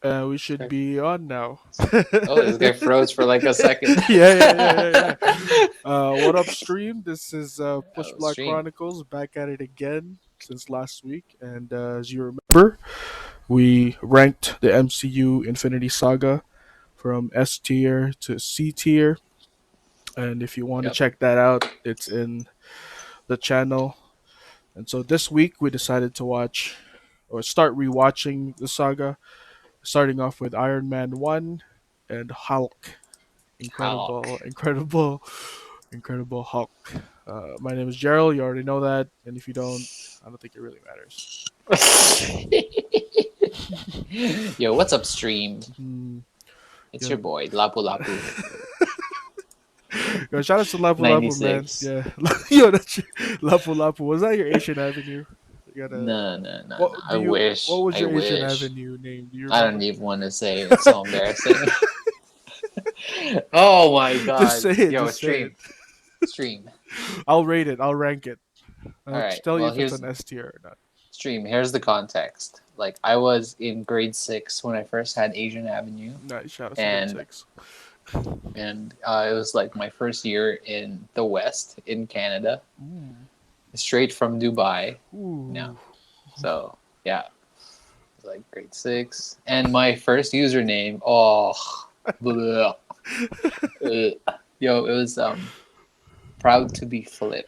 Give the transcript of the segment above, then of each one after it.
We should be on now. Oh, this guy froze for like a second. What up, stream? This is Push Oh, Black stream. Chronicles back at it again since last week. And as you remember, we ranked the MCU Infinity Saga from S tier to C tier. And if you want to Yep. check that out, it's in the channel. And so this week we decided to watch or start rewatching the saga, starting off with Iron Man 1 and Hulk. Hulk. Incredible Hulk. My name is Gerald. You already know that, and if you don't, I don't think it really matters. Yo, what's up, stream? Mm, It's yeah. your boy, Lapu Lapu. Yo, shout out to Lapu Lapu, man. 96. Yeah, yo, that's your, Lapu Lapu. Was that your Asian Avenue? You gotta. No, no, no, no. What do I you? wish. What was I your Asian wish. Avenue name? Do you I don't remember? even want to say it. It's so embarrassing. Oh my Just god. say it. Yo, Just say it. stream. Stream. I'll rate it. I'll rank it. I'll Alright, tell you well, if it's here's an S tier or not. stream. Here's the context. Like, I was in grade 6 when I first had Asian Avenue. Nice. Shout out to grade And 6. it was like my first year in the West, in Canada, Ooh. straight from Dubai. Ooh. No. So, yeah. It was like grade 6. And my first username, bleh, yo, it was proud to be Flip.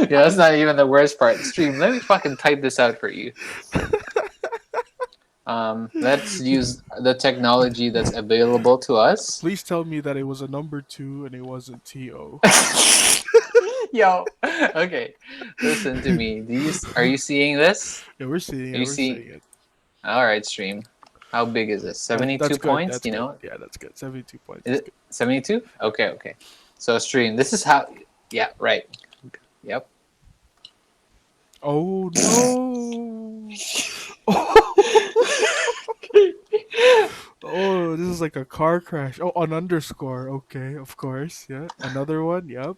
Yeah, that's not even the worst part. Stream, let me fucking type this out for you. Let's use the technology that's available to us. Please tell me that it was a number 2 and it wasn't TO. Yo, okay, listen to me. Are you seeing this? Yeah, we're seeing it. You We're see? seeing it. All right, stream. How big is this? 72 That's good. points. That's You good. know, Yeah, that's good. 72 points. is That's it good. 72? Okay, okay. So stream. This is how. Yeah, right. Yep. Oh no! Oh, this is like a car crash. Oh, an underscore. Okay, of course. Yeah, another one. Yep.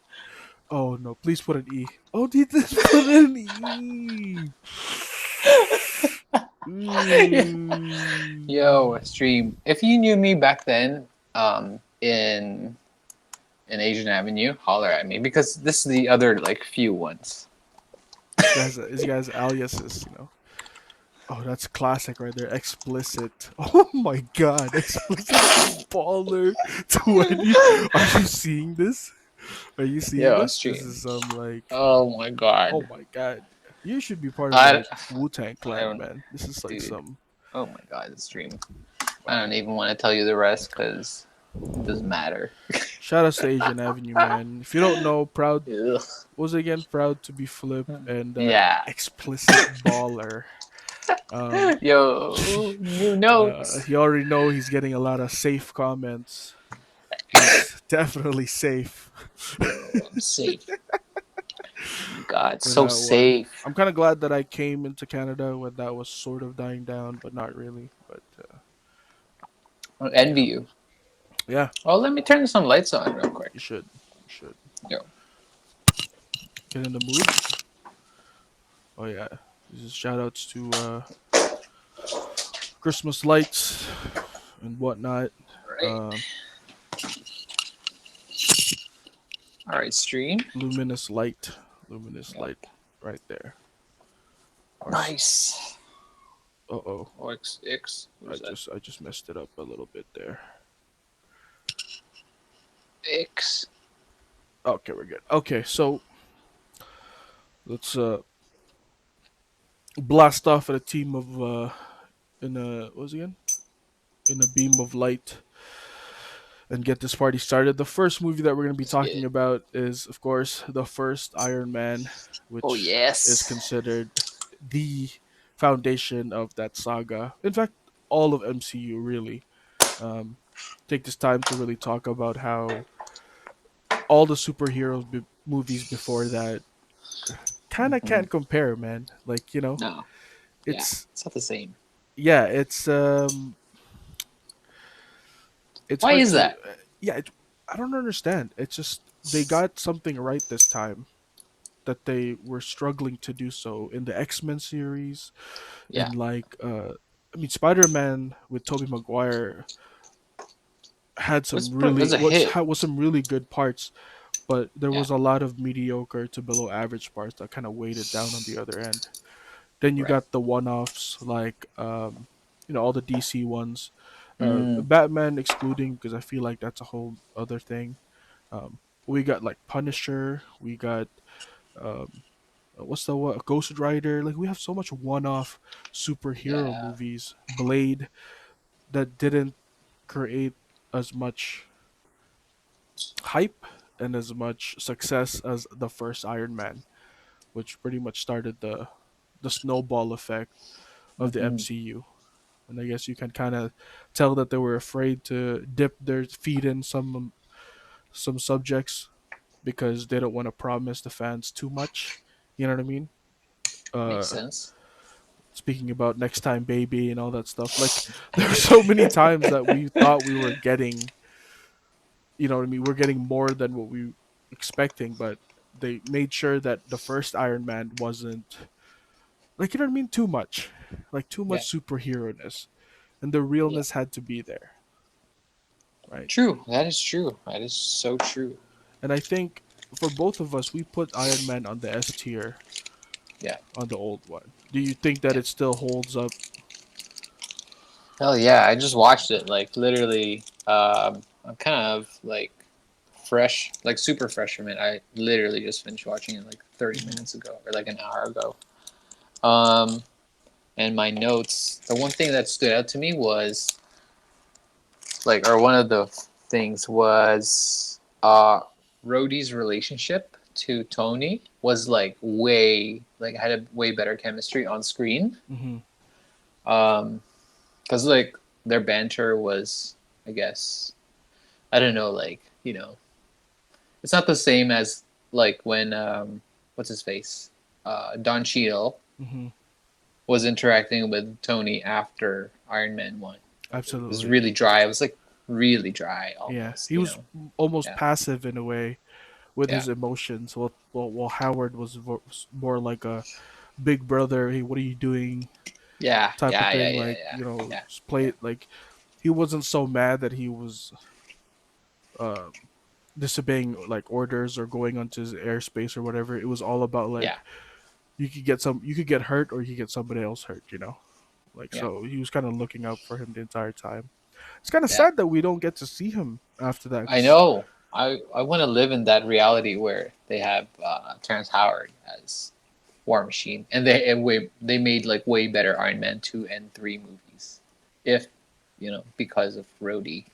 Oh no! Please put an E. Oh, did this put an E? Yo, Mm. stream. If you knew me back then, in Asian Avenue, holler at me because this is the other like few ones. These guys aliases, you know. Oh, that's classic right there. Explicit. Oh my god, explicit baller 20. Are you seeing this? Are you seeing Yo, this? This stream. is some like, Oh my oh god. my god. You should be part of I like Wu-Tang I Clan, don't, man. This is like dude. some Oh my god, the stream. I don't even want to tell you the rest because it doesn't matter. shout out to Asian Avenue, man. If you don't know, proud Ugh. what was it again? Proud to be Flip and Yeah. explicit baller. Um, Yo, new notes. you already know he's getting a lot of safe comments. He's definitely safe Yo, I'm safe. God, for so that one. safe. I'm kind of glad that I came into Canada when that was sort of dying down, but not really. But I envy yeah, you. yeah, Oh, let me turn some lights on real quick. you should, you should Yo. get in the mood. Oh yeah, this is shout outs to Christmas lights and whatnot. Right. Um, All right, stream. luminous light, right there. Nice. Uh oh, OXX. What is that? I just messed it up a little bit there. X. Okay, we're good. Okay, so let's blast off at a team of in a what was it again? In a beam of light and get this party started. The first movie that we're going to be Let's get talking it. about is, of course, the first Iron Man, Oh which is yes. considered the foundation of that saga. In fact, all of MCU really. Um, take this time to really talk about how all the movies before that kind of Mhm. can't compare, man. Like, No. Yeah, it's it's not the same. yeah, it's Why hard is to that? yeah, I don't understand. It's just they got something right this time that they were struggling to do so in the X-Men series Yeah. and like I mean, Spider-Man with Tobey Maguire had some was really a hit. was some really good parts, but there Yeah, was a lot of mediocre to below average parts that kind of weighed it down on the other end. Then you right. got the one-offs like all the DC ones, Mm, Batman excluding because I feel like that's a whole other thing. We got like Punisher, we got um, what's the what Ghost Rider. Like we have so much one-off superhero yeah. movies, Blade that didn't create as much hype and as much success as the first Iron Man, which pretty much started the snowball effect of the Hmm. MCU. And I guess you can kind of tell that they were afraid to dip their feet in some subjects because they don't want to promise the fans too much. You know what I mean? Makes Uh, sense. Speaking about next time baby and all that stuff, like there were so many times that we thought we were getting, you know what I mean, we're getting more than what we expecting, but they made sure that the first Iron Man wasn't like, you know what I mean, too much, like too Yeah. much superhero-ness, and the Yeah. realness had to be there, right? True. That is true. That is so true. And I think for both of us, we put Iron Man on the S tier Yeah. on the old one. Do you think that Yeah. it still holds up? Hell yeah! I just watched it like literally. I'm kind of like fresh, like super fresh from it. I literally just finished watching it like 30 Hmm. minutes ago or like an hour ago. Um, and my notes. The one thing that stood out to me was like, or one of the things was Rhodey's relationship to Tony was like way like had a way better chemistry on screen. Hmm. Because like their banter was, I guess, I don't know, like it's not the same as like when what's his face, Don Cheadle Hmm. was interacting with Tony after Iron Man 1. Like it was Absolutely. really dry. It was like really dry Yeah, almost. he was almost Yeah, passive in a way with yeah, his emotions. While Howard was more like a big brother. Hey, what are you doing? yeah, Type of yeah, yeah, thing. yeah, Like yeah, yeah, just play yeah, it like he wasn't so mad that he was uh, disobeying like orders or going onto his airspace or whatever. It was all about yeah, like you could get hurt or you could get somebody else hurt. Like yeah, so he was kind of looking out for him the entire time. It's kind of yeah. sad that we don't get to see him after that I because know. I want to live in that reality where they have Terrence Howard as War Machine, and they made like way better Iron Man 2 and 3 movies, if because of Rhodey.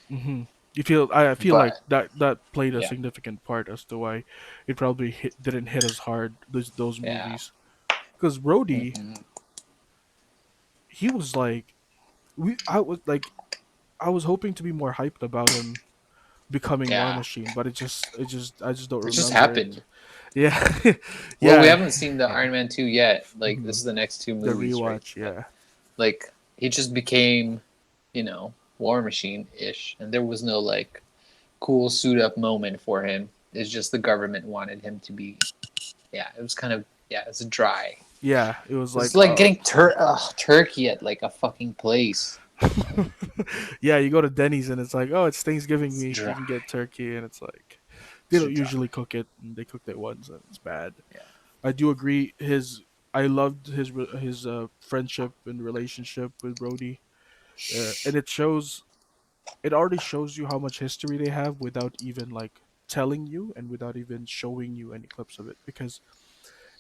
hmm you feel I feel like But that played a yeah, significant part as to why it probably didn't hit as hard those yeah, movies because Rhodey, hmm, he was like I was hoping to be more hyped about him becoming War yeah. Machine, but I just don't It just remember it. happened. Yeah, Well, we yeah, haven't seen the yeah. Iron Man 2 yet. Like Hmm. this is the next two The movies, right? rewatch, But yeah, like he just became, War Machine ish, and there was no like cool suit up moment for him. It's just the government wanted him to be. Yeah, it was kind of it's dry. yeah. It was It's like like getting turkey at like a fucking place. yeah. You go to Denny's and it's like, oh, it's Thanksgiving It's week. You dry. can get turkey, and it's like they It's too don't dry. usually cook it, and they cooked it once, and it's bad. Yeah. I do agree. I loved his friendship and relationship with Brody, and it shows. It already shows you how much history they have without even like telling you and without even showing you any clips of it. Because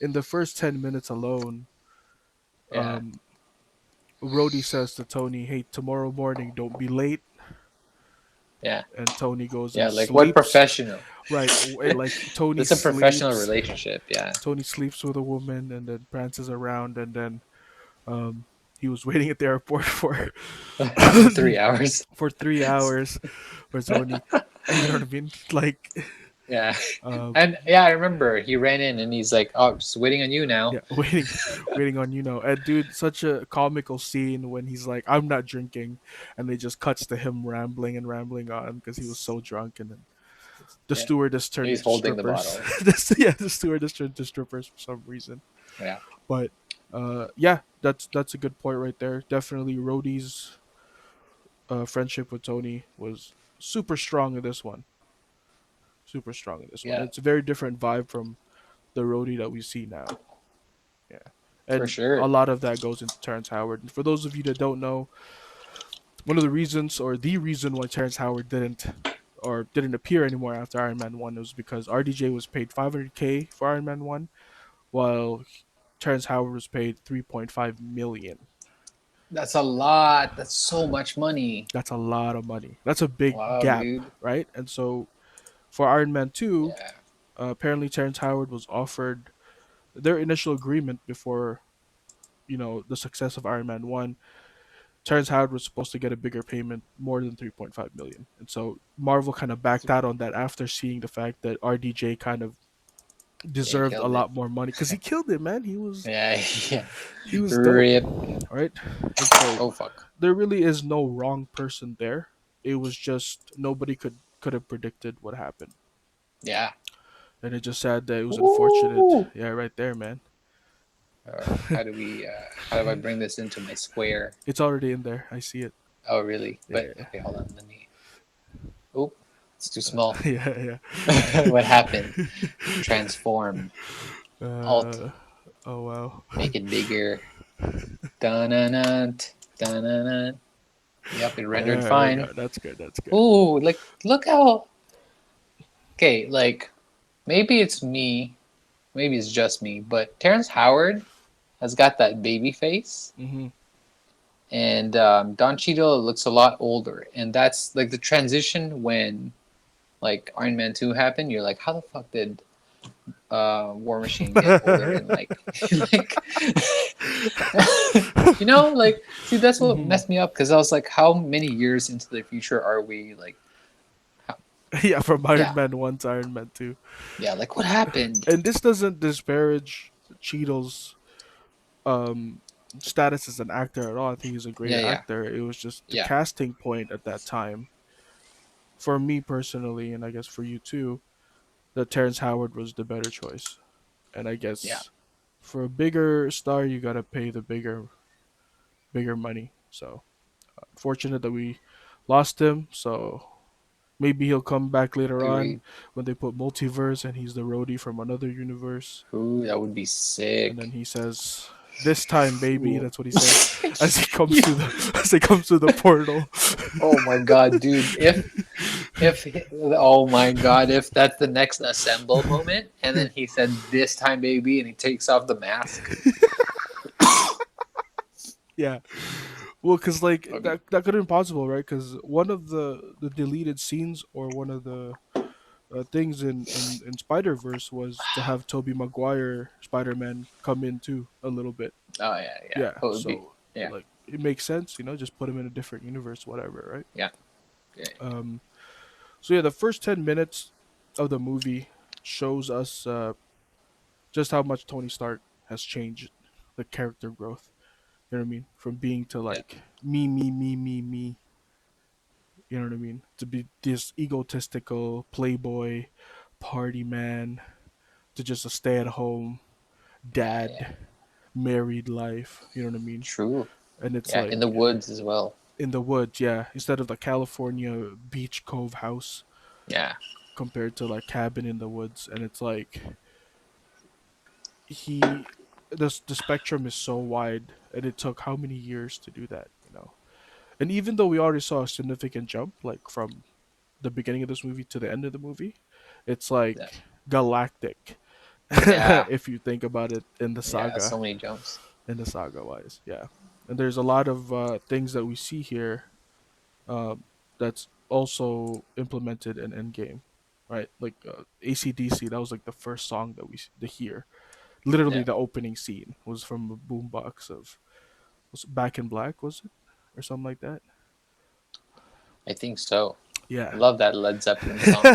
in the first 10 minutes alone, Yeah. um, Brody says to Tony, "Hey, tomorrow morning, don't be late." Yeah. And Tony goes Yeah. and Like what sleeps. professional? Right, like Tony That's a professional sleeps. relationship. Yeah. Tony sleeps with a woman and then prances around, and then um, he was waiting at the airport for For 3 hours. for 3 hours for Tony. You know what I mean? Like, Yeah. um, And yeah, I remember he ran in and he's like, "Oh, just waiting on you now." yeah, waiting on and dude, such a comical scene when he's like, "I'm not drinking," and they just cuts to him rambling and rambling on because he was so drunk, and then the Yeah. stewardess turned He's into holding the strippers. bottle. Yeah, the stewardess turned to strippers for some reason. Yeah. But yeah, that's a good point right there. Definitely, Rhodey's friendship with Tony was super strong in this one. Super strong in this one. Yeah, It's a very different vibe from the Rhodey that we see now. Yeah, for and a sure. lot of that goes into Terrence Howard. And for those of you that don't know, one of the reasons or the reason why Terrence Howard didn't appear anymore after Iron Man 1 was because RDJ was paid 500K for Iron Man 1 while Terrence Howard was paid 3.5 million. That's a lot. That's so much money. That's a lot of money. That's a big Wow, gap, dude. right? And so for Iron Man 2, Yeah. apparently Terrence Howard was offered their initial agreement before, the success of Iron Man 1. Terrence Howard was supposed to get a bigger payment, more than 3.5 million. And so Marvel kind of backed out on that after seeing the fact that RDJ kind of Yeah, he deserved a killed it. lot more money cuz he killed it, man. He was Yeah, yeah. he was dope, Rip. right? And so Oh fuck. there really is no wrong person there. It was just nobody could have predicted what happened. Yeah. And it just sad that it was unfortunate. Ooh. Yeah, right there, man. How do we? How do I bring this into my square? It's already in there. I see it. Oh, really? Yeah, But yeah, okay, hold on. Let me. Oh, it's too small. yeah, What happened? yeah. Transform. Alt. uh, oh wow. Make it bigger. Dun-dun-dun, dun-dun-dun. Yep, it rendered There we fine. go. That's good. That's good. Ooh, like look how. Okay, like maybe it's me, maybe it's just me, but Terrence Howard has got that baby face, Hmm. and Don Cheadle looks a lot older, and that's like the transition when like Iron Man 2 happened. You're like, how the fuck did War Machine get older and like like like see that's what Hmm. messed me up because I was like, how many years into the future are we? Like, how, Yeah, from Iron yeah, Man 1 to Iron Man 2. yeah, like what happened? And this doesn't disparage Cheadle's um status as an actor at all. I think he's a great Yeah, yeah, actor. It was just the yeah, casting point at that time for me personally, and I guess for you too, that Terrence Howard was the better choice. And I yeah, guess for a bigger star, you gotta pay the bigger money. So fortunate that we lost him. So maybe he'll come back later on agreed. when they put multiverse and he's the roadie from another universe. Ooh, that would be And then sick. he says, "This time, baby." Ooh. That's what he says as he comes Yeah. through the as he comes through the portal. Oh my god, dude! If oh my god, if that's the next assemble moment, and then he said this time, baby, and he takes off the mask. Yeah. Well, because like Okay. that could have been possible, right? Because one of the deleted scenes or one of the things in Spider Verse was to have Tobey Maguire Spider Man come in too a little bit. Oh yeah, yeah. Yeah. It would be. So Yeah, like it makes sense, just put him in a different universe, whatever, right? yeah, yeah, Um. So yeah, the first 10 minutes of the movie shows us just how much Tony Stark has changed, the character growth. You know what I mean? From being to yeah, like me. You know what I mean? To be this egotistical playboy, party man, to just a stay at home yeah, yeah. dad, married life. You know what I mean? True. And it's Yeah, in the like woods as well. in the woods, yeah, instead of the California beach cove house Yeah, compared to like cabin in the woods. And it's like he the spectrum is so wide and it took how many years to do that. And even though we already saw a significant jump like from the beginning of this movie to the end of the movie, it's yeah, like galactic yeah, if you think about it yeah. So many jumps. in the saga wise, yeah. And there's a lot of things that we see here that's also implemented in Endgame, right? Like ACDC, that was like the first song that to hear. Literally, Yeah, the opening scene was from a boombox of was it Back in Black, was it, or something like that? I think so. I Yeah. love that Led Zeppelin song.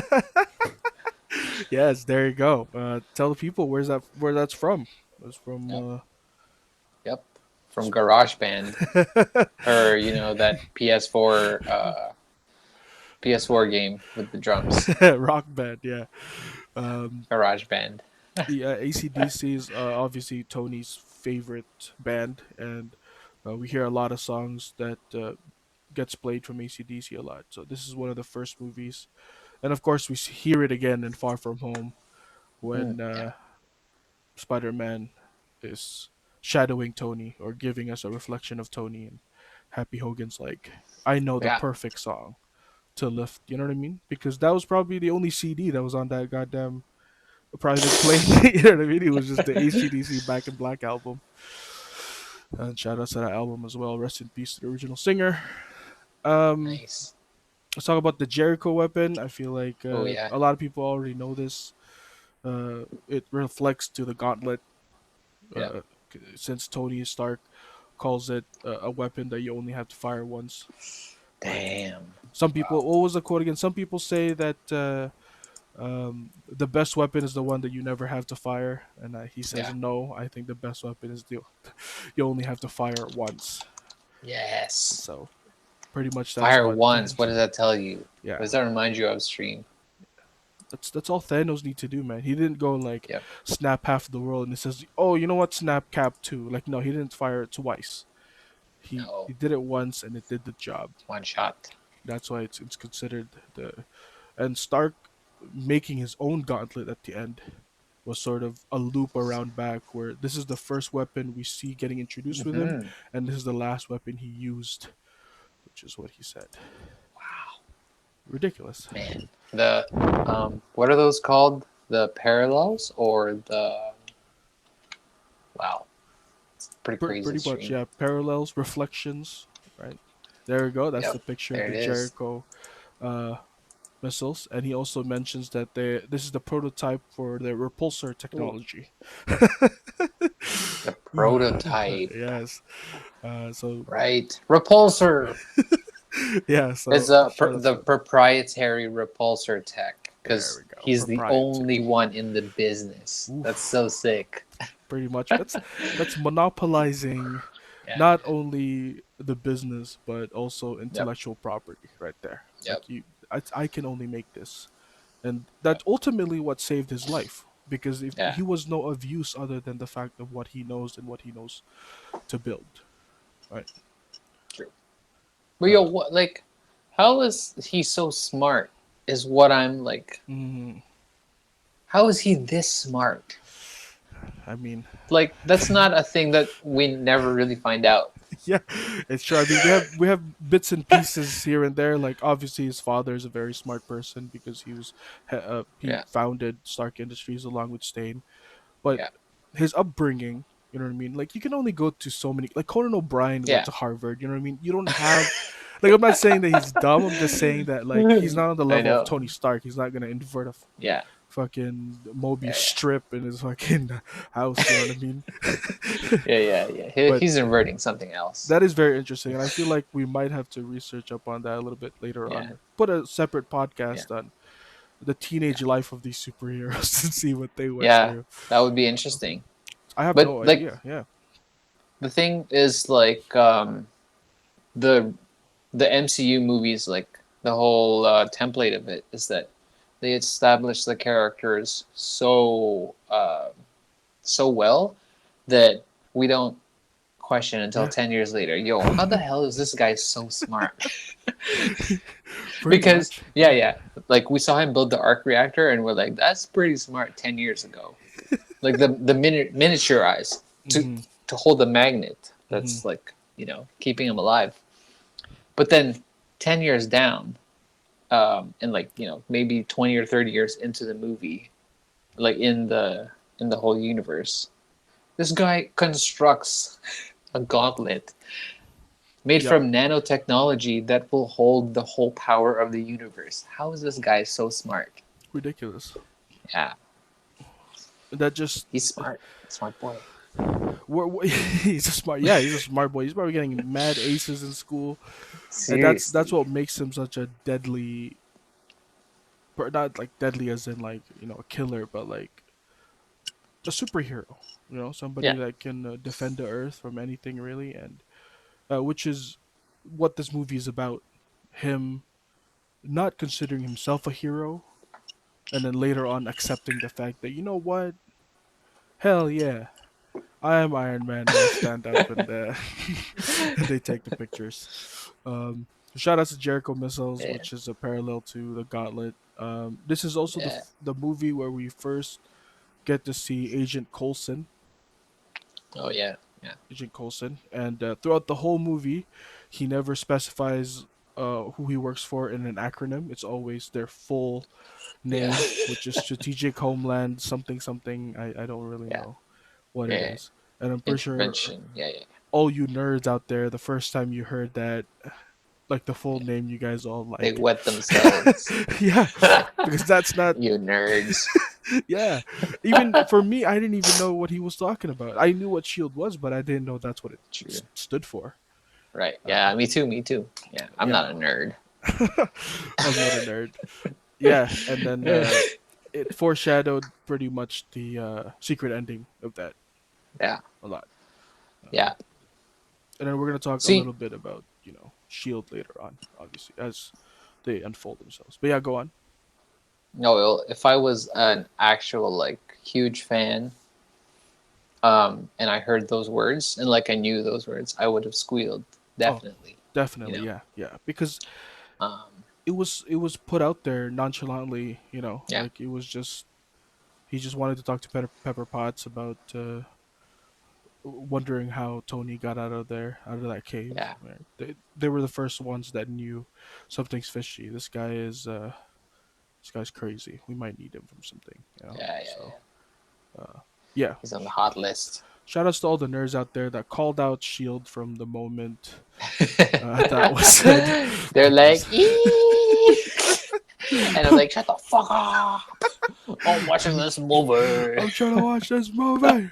Yes, there you go. Tell the people where that's from. It's Yep, from. yep. From Garage Band, or that PS4 game with the drums. Rock Band. Yeah. Um, Garage Band. yeah. ACDC is obviously Tony's favorite band, and we hear a lot of songs that gets played from ACDC a lot. So this is one of the first movies, and of course we hear it again in Far From Home when Yeah. Spider-Man is shadowing Tony or giving us a reflection of Tony, and Happy Hogan's like, "I know the Yeah. perfect song to lift." You know what I mean? Because that was probably the only CD that was on that goddamn private plane. You know what I mean? It was just the ACDC Back in Black album. And shout out to that album as well. Rest in peace to the original singer. Um, Nice. let's talk about the Jericho weapon. I feel like Oh yeah. a lot of people already know this. It reflects to the gauntlet, Yeah. uh, since Tony Stark calls it a weapon that you only have to fire once. But Damn. some people, Wow. what was the quote again? Some people say that the best weapon is the one that you never have to fire, and he says Yeah. no. I think the best weapon is the you only have to fire once. Yes. So pretty much that's Fire what. once. What does that tell you? What Yeah, does that remind you of, Stream? that's all Thanos need to do, man. He didn't go like Yep. snap half of the world and it says, oh, you know what, snap cap two. Like no, he didn't fire it twice. He No. did it once and it did the job. One shot. That's why it's considered the and Stark making his own gauntlet at the end was sort of a loop around back where this is the first weapon we see getting introduced with him, Mm-hmm. and this is the last weapon he used, which is what he said. Wow. Ridiculous. Man. The what are those called? The parallels or the wow. It's pretty crazy, Pretty much, Stream. yeah. Parallels, reflections, right? There we go. That's Yep. the picture of There the it is. Jericho uh, missiles, and he also mentions that this is the prototype for the repulsor Ooh. technology. The prototype. Yes. So Right. Repulsor. yeah. It's So shout out the to proprietary repulsor tech there because we go. he's the only Proprietary. one in the business. That's Oof. so sick. Pretty much. That's monopolizing Yeah. not only the business but also Yep. intellectual property right there. Yep. Like I can only make this, and Yep. that's ultimately what saved his life. Because if Yeah. he was no of use other than the fact of what he knows and what he knows to build, right? True. But yo, Uh, what like, how is he so smart? Is what I'm like. mm, How is he this smart? I mean, Like that's not a thing that we never really find out. yeah, it's true. I mean, we have bits and pieces here and there. Like obviously, his father is a very smart person because he Yeah. founded Stark Industries along with Stain. But Yeah. his upbringing, you know what I mean. Like you can only go to so many. Like Conan O'Brien went Yeah. to Harvard. You know what I mean. You don't have. Like I'm not saying that he's dumb. I'm just saying that like he's not on the I level of know. Tony Stark. He's not gonna invert a Yeah. fucking Mobius Yeah. strip in his fucking house. You know what I mean? Yeah. Yeah. Yeah. But He's inverting something else. that is very interesting, and I feel like we might have to research up on that a little bit later Yeah. on. Put a separate Yeah. podcast on the teenage life of these superheroes and see what they went Yeah. through. That would be interesting. I have But no like idea. Yeah. the thing is like the the MCU movies, like the whole template of it is that they establish the characters so well that we don't question until Yeah. 10 years later. Yo, how the hell is this guy so smart? Pretty Because much. yeah, like we saw him build the arc reactor, and we're like, that's pretty smart 10 years ago. Like the miniaturize to Hmm. to hold the magnet Hmm. that's like keeping him alive. But then 10 years down, and like maybe 20 or 30 years into the movie, like in the whole universe, this guy constructs a gauntlet made Yep. from nanotechnology that will hold the whole power of the universe. How is this guy so smart? Ridiculous. Yeah, That just he's smart. Smart boy. he's a smart. Yeah, he's a smart boy. He's probably getting mad aces in school, and that's Seriously. what makes him such a deadly. Not like deadly as in like a killer, but like a superhero. Somebody Yeah. that can defend the Earth from anything really, and which is what this movie is about. Him not considering himself a hero, and then later on accepting the fact that hell yeah, I am Iron Man. They stand up and and they take the pictures. Shout out to Jericho Missiles, Yeah, which is a parallel to the Gauntlet. This is also yeah. the movie where we first get to see Oh yeah, yeah, Agent Coulson, and throughout the whole movie, he never specifies who he works for in an acronym. It's always their full yeah, name, which is Strategic Homeland something something. I don't really yeah, know what it yeah. is, and I'm pretty sure Intervention. Yeah, yeah, all you nerds out there, the first time you heard that, like the full yeah. name, you guys all They like, wet themselves. yeah, because that's not, You nerds. yeah. Even for me, I didn't even know what he was talking about. I knew what Shield was, but I didn't know that's what it True. stood for. Right. Uh, Yeah. Me too. Me too. Yeah. I'm yeah, not a nerd. I'm not a nerd. Yeah, and then it foreshadowed pretty much the secret ending of that Yeah. a lot. Yeah. Um, and then we're gonna talk a See, little bit about Shield later on, obviously as they unfold themselves. But yeah, go on. no, if I was an actual like huge fan, and I heard those words and like I knew those words, I would have squealed Oh, definitely. You definitely, know. yeah, yeah, because Um. it was put out there nonchalantly, Yeah. like it was just he just wanted to talk to Pepper Potts about wondering how Tony got out of that cave. Yeah. Right? They were the first ones that knew something's fishy. This guy's crazy. We might need him from something. Yeah. Yeah. So Yeah. uh, yeah, He's on the hot list. shout outs to all the nerds out there that called out Shield from the moment that was said They're like, because "Eee!" And I'm like, shut the fuck up. I'm watching this movie. I'm trying to watch this movie.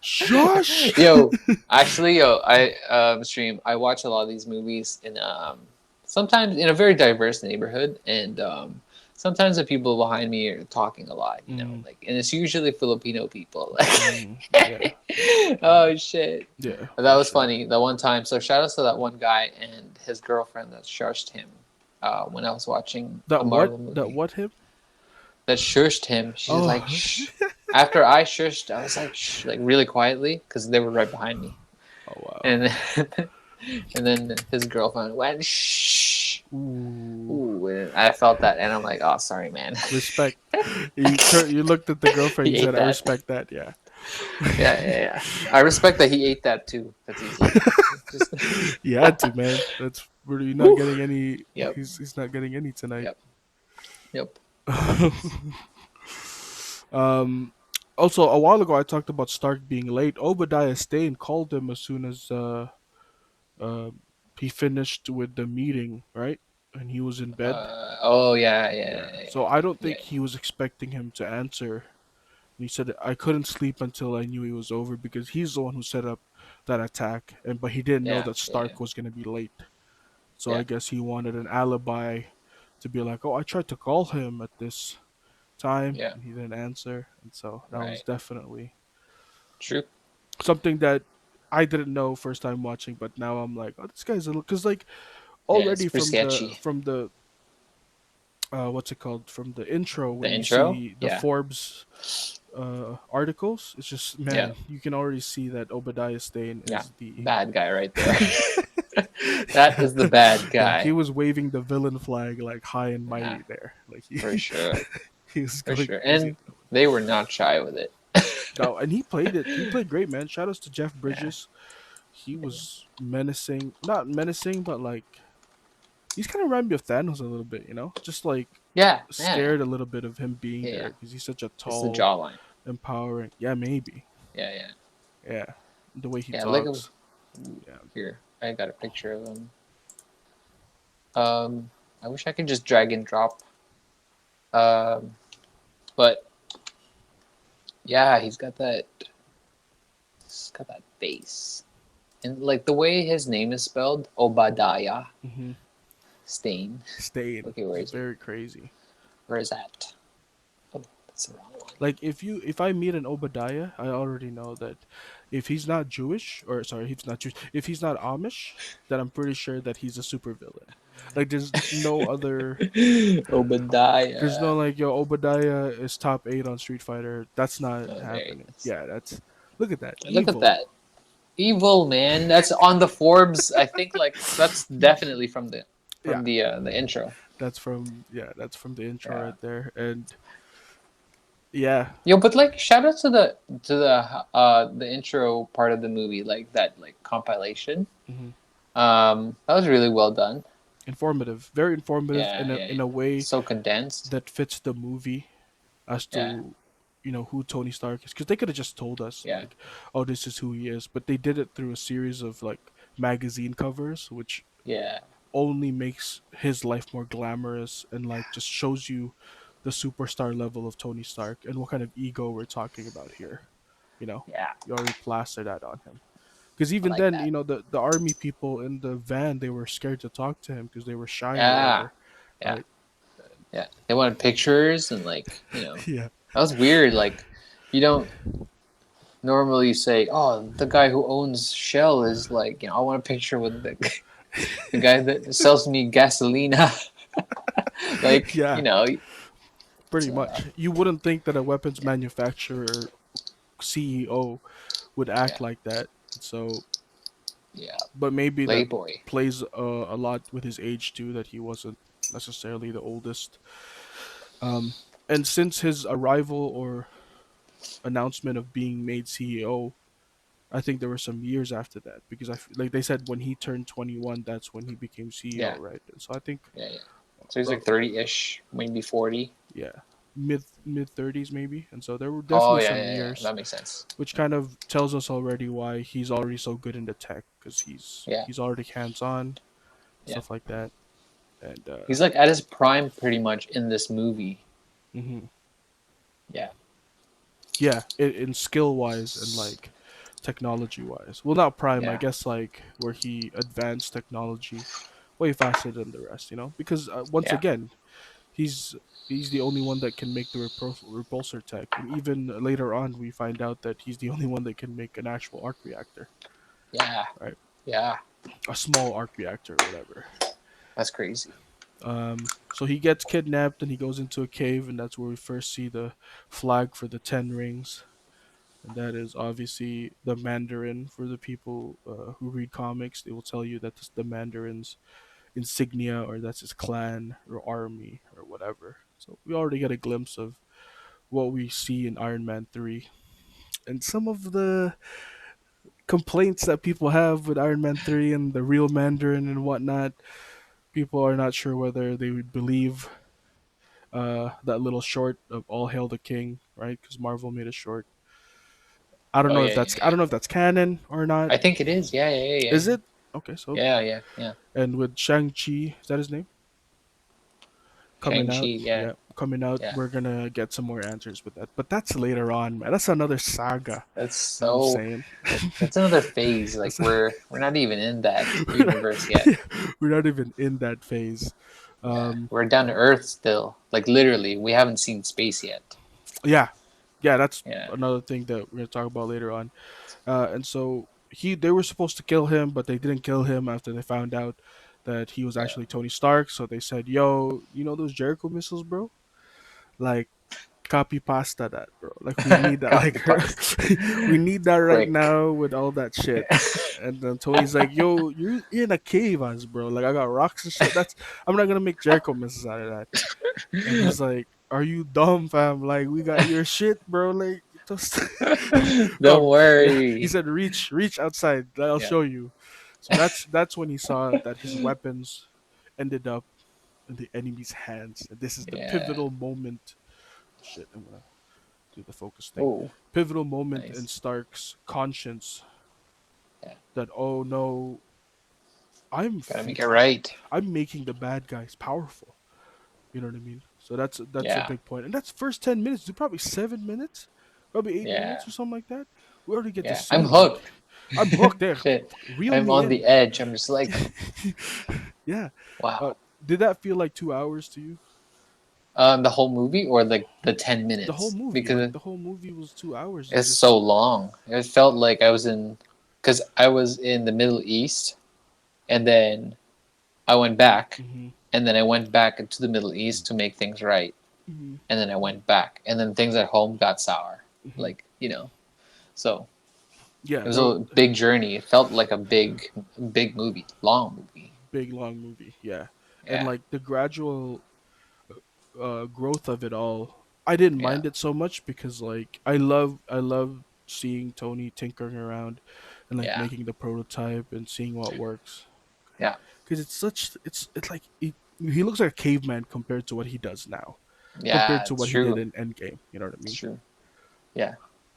Shush. Yo, actually, I stream. I watch a lot of these movies in sometimes in a very diverse neighborhood, and sometimes the people behind me are talking a lot. Mm, Like, and it's usually Filipino people. yeah, Oh shit, yeah, but that for was sure. funny. The one time, so shout out to that one guy and his girlfriend that shushed him when I was watching a That what? Marvel That movie. what him? That shushed him. She's like, Oh, shh. After I shushed, I was like, shh, like really quietly, because they were right behind me. oh wow. And and then his girlfriend went, shh. Ooh, Ooh, and I felt that, and I'm like, oh, sorry, man. respect. You looked at the girlfriend. You He said, ate "I that. respect that." Yeah. Yeah, yeah, yeah. I respect that he ate that too. That's easy. Just, You had to, man. That's you're not whew. getting any. Yep, He's not getting any tonight. yep, yep. um. Also, a while ago, I talked about Stark being late. Obadiah Stane called him as soon as uh, he finished with the meeting, right? And he was in bed. Oh yeah, yeah, Yeah. yeah, So I don't yeah, think he was expecting him to answer. He said I couldn't sleep until I knew he was over because he's the one who set up that attack, and but he didn't know yeah, that yeah, yeah, Stark was gonna be late. So yeah. I guess he wanted an alibi to be like, oh, I tried to call him at this time Yeah. and he didn't answer, and so that was Right. definitely True. something that I didn't know first time watching, but now I'm like, oh, this guy's a little because like Yeah, it's already pretty sketchy. from the what's it called from the intro The when you intro. see the Yeah, Forbes articles, it's just yeah, man, you can already see that Obadiah Stane yeah. is the Bad guy right there. That is the bad yeah, he guy. was waving the villain flag like high and Yeah, mighty there, like for sure, he was for going sure. crazy. And they were not shy with it. No, and he played it. He played great, man. Shout outs to Jeff Yeah, Bridges. He was menacing, not menacing, but like he's kind of reminded me of Thanos a little bit, just like yeah, yeah, scared a little bit of him being yeah, yeah. there because he's such a It's the tall, jawline. empowering. Yeah, maybe. Yeah, yeah, Yeah, the way he yeah. Look at talks. Yeah. here. I got a picture of him. I wish I could just drag and drop. Um, but yeah, he's got that face, and like the way his name is spelled, Obadiah Mm-hmm. Stain. Stayed Okay, where is he? very crazy. Where is that? Oh, that's the wrong one. Like if I meet an Obadiah, I already know that if he's not Jewish or sorry, he's not Jewish, if he's not Amish, then I'm pretty sure that he's a supervillain. Like there's Obadiah. no like yo Obadiah is top 8 on Street Fighter. That's not Oh, there he happening. is. Yeah, that's. Look at that, Look at evil. that. Evil man. That's on the Forbes. I think like that's definitely Yeah, from the intro. that's from the intro Yeah. right there, and yeah. Yo, but like shout out to the intro part of the movie, like that like compilation. Hmm. That was really well done. Informative, very informative Yeah, yeah, in yeah. a way So condensed. that fits the movie as Yeah, to who Tony Stark is, because they could have just told us yeah, like, oh, this is who he is, but they did it through a series of like magazine covers, which yeah, only makes his life more glamorous and like just shows you the superstar level of Tony Stark and what kind of ego we're talking about here. You know, yeah. you already plastered that on him. Because I even like then, that. the army people in the van, they were scared to talk to him because they were shy or Yeah, whatever, yeah, right? yeah. They wanted pictures and like Yeah, that was weird. Like you don't normally say, "Oh, the guy who owns Shell is like I want a picture with the guy that sells me gasolina." Like yeah, it's, pretty much. You wouldn't think that a weapons manufacturer CEO would yeah, act like that. So, yeah, but maybe that Playboy. plays a lot with his age too, that he wasn't necessarily the oldest. Um, and since his arrival or announcement of being made CEO, I think there were some years after that because like they said when he turned 21, that's when he became CEO, Yeah, right? And so I think, yeah, yeah. So he's uh, like 30-ish, maybe 40. yeah, mid 30s maybe, and so there were Oh definitely yeah, some yeah, yeah. years, That makes sense. which kind of tells us already why he's already so good in the tech because Yeah, he's already hands on yeah. stuff like that, and He's like at his prime pretty much in this movie. mhm. Yeah, Yeah, in skill wise and like technology wise. Well, not prime, I yeah, guess, like where he advanced technology way faster than the rest, because once yeah, again, he's he's the only one that can make the repulsor tech, and even later on, we find out that he's the only one that can make an actual arc reactor, yeah, right? yeah. A small arc reactor, or whatever. That's crazy. So he gets kidnapped and he goes into a cave, and that's where we first see the flag for the 10 Rings, and that is obviously the Mandarin. For the people who read comics, they will tell you that the Mandarin's insignia, or that's his clan or army or whatever. So we already get a glimpse of what we see in Iron Man 3. And some of the complaints that people have with Iron Man 3 and the real Mandarin and whatnot, people are not sure whether they would believe that little short of "All Hail the King," right? Because Marvel made a short. Oh yeah, yeah, I yeah. don't know if that's canon or not. I think it is. Yeah, yeah, yeah, yeah, Is it? Okay, so yeah, yeah, yeah. and with Shang Chi, is that his name? Shang Coming Chi. out, Yeah, yeah, coming out. yeah. We're gonna get some more answers with that, but that's later on, man. That's another saga. That's You know what I'm so. saying? That's another phase. Like That's we're not even in that we're not, universe yet. we're not even in that phase. Yeah, Um, we're down to Earth still. Like literally, we haven't seen space yet. yeah, yeah, that's Yeah, another thing that we're gonna talk about later on. And so they were supposed to kill him, but they didn't kill him after they found out that he was yeah. actually Tony Stark. So they said, "Yo, you know those Jericho missiles, bro? Like, copy pasta that, bro. Like, we need that. Copy Like, paste. we need that right Quick. now with all that shit." And then Tony's like, "Yo, you're in a cave, us, bro. Like, I got rocks and shit. I'm not gonna make Jericho missiles out of that." And he's like, "Are you dumb, fam? Like, we got your shit, bro. Like, just Don't come." Yeah, he worry. said, "Reach outside. I'll Yeah, show you." So that's when he saw that his weapons ended up in the enemy's hands, and this is the yeah. pivotal moment. Shit, I'm gonna do the focus thing. Oh, Pivotal moment in nice. Stark's conscience Yeah, that, oh no, I'm gotta fe- make it right. I'm making the bad guys powerful. You know what I mean? So that's a Yeah, big point, and that's first 10 minutes. Do probably 7 minutes, probably eight yeah, minutes or something like that. We already get to yeah. I'm see like, hooked. I'm hooked there. Shit, Reel I'm me on in. the edge. I'm just like, Yeah. wow. Did that feel like 2 hours to you? The whole movie or like the 10 The whole minutes movie, like because the whole movie was 2 hours. It it's just so long. It felt like I was in because I was in the Middle East and then I went back hmm and then I went back to the Middle East to make things right hmm and then I went back and then things at home got sour. hmm Like so. Yeah, It was that was a big journey. It felt like a big movie, long movie. big long movie. Yeah, and Yeah, like the gradual growth of it all, I didn't yeah, mind it so much because like I love seeing Tony tinkering around and like yeah, making the prototype and seeing what works. yeah, Because it's like he looks like a caveman compared to what he does now, compared yeah. to It's what he did true. in Endgame. You know what I It's mean? true. Yeah,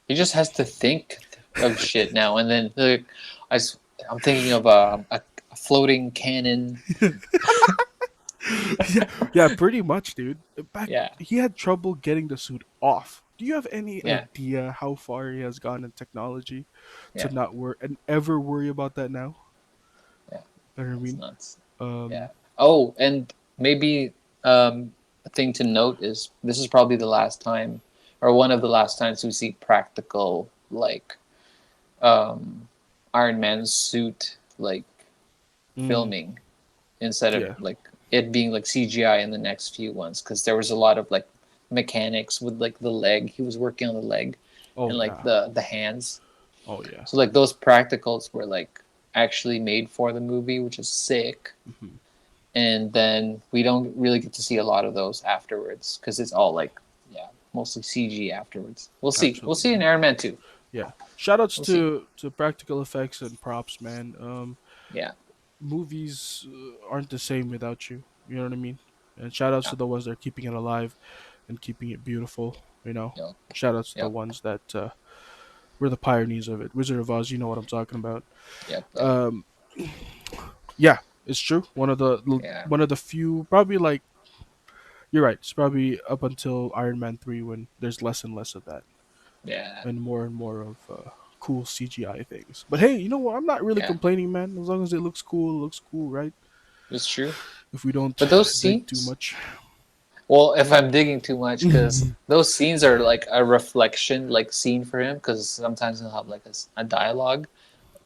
he just has to think of shit now, and then like, I, s- I'm thinking of a floating cannon. Yeah, yeah, pretty much, dude. Back Yeah, he had trouble getting the suit off. Do you have any yeah, idea how far he has gone in technology to yeah, not worry and ever worry about that now? yeah. You know what I That's mean? nuts. Yeah. Um, Oh, and maybe a thing to note is this is probably the last time, or one of the last times we see practical like um, Iron Man's suit like mm, filming instead of yeah. like it being like CGI in the next few ones because there was a lot of like mechanics with like the leg. He was working on the leg Oh and like yeah. the hands. Oh yeah. So like those practicals were like actually made for the movie, which is sick. Hmm. And then we don't really get to see a lot of those afterwards because it's all like yeah mostly CG afterwards. We'll see in Absolutely. Iron Man 2. Yeah. Shoutouts We'll see. to practical effects and props, man. Yeah, Movies aren't the same without you. You know what I mean? And shoutouts yeah, to the ones that are keeping it alive and keeping it beautiful. You know, yep, shoutouts to the yep, ones that were the pioneers of it. Wizard of Oz, you know what I'm talking about. yep. Um, yeah, it's true. Yeah, One of the few, probably like you're right. It's probably up until Iron Man 3 when there's less and less of that yeah, and more of cool CGI things. But hey, you know what? I'm not really yeah. complaining, man. As long as it looks cool, right? It's true. If we don't But those dig too scenes, much. well, if I'm digging too much, because those scenes are like a reflection, like scene for him, because sometimes he'll have like a dialogue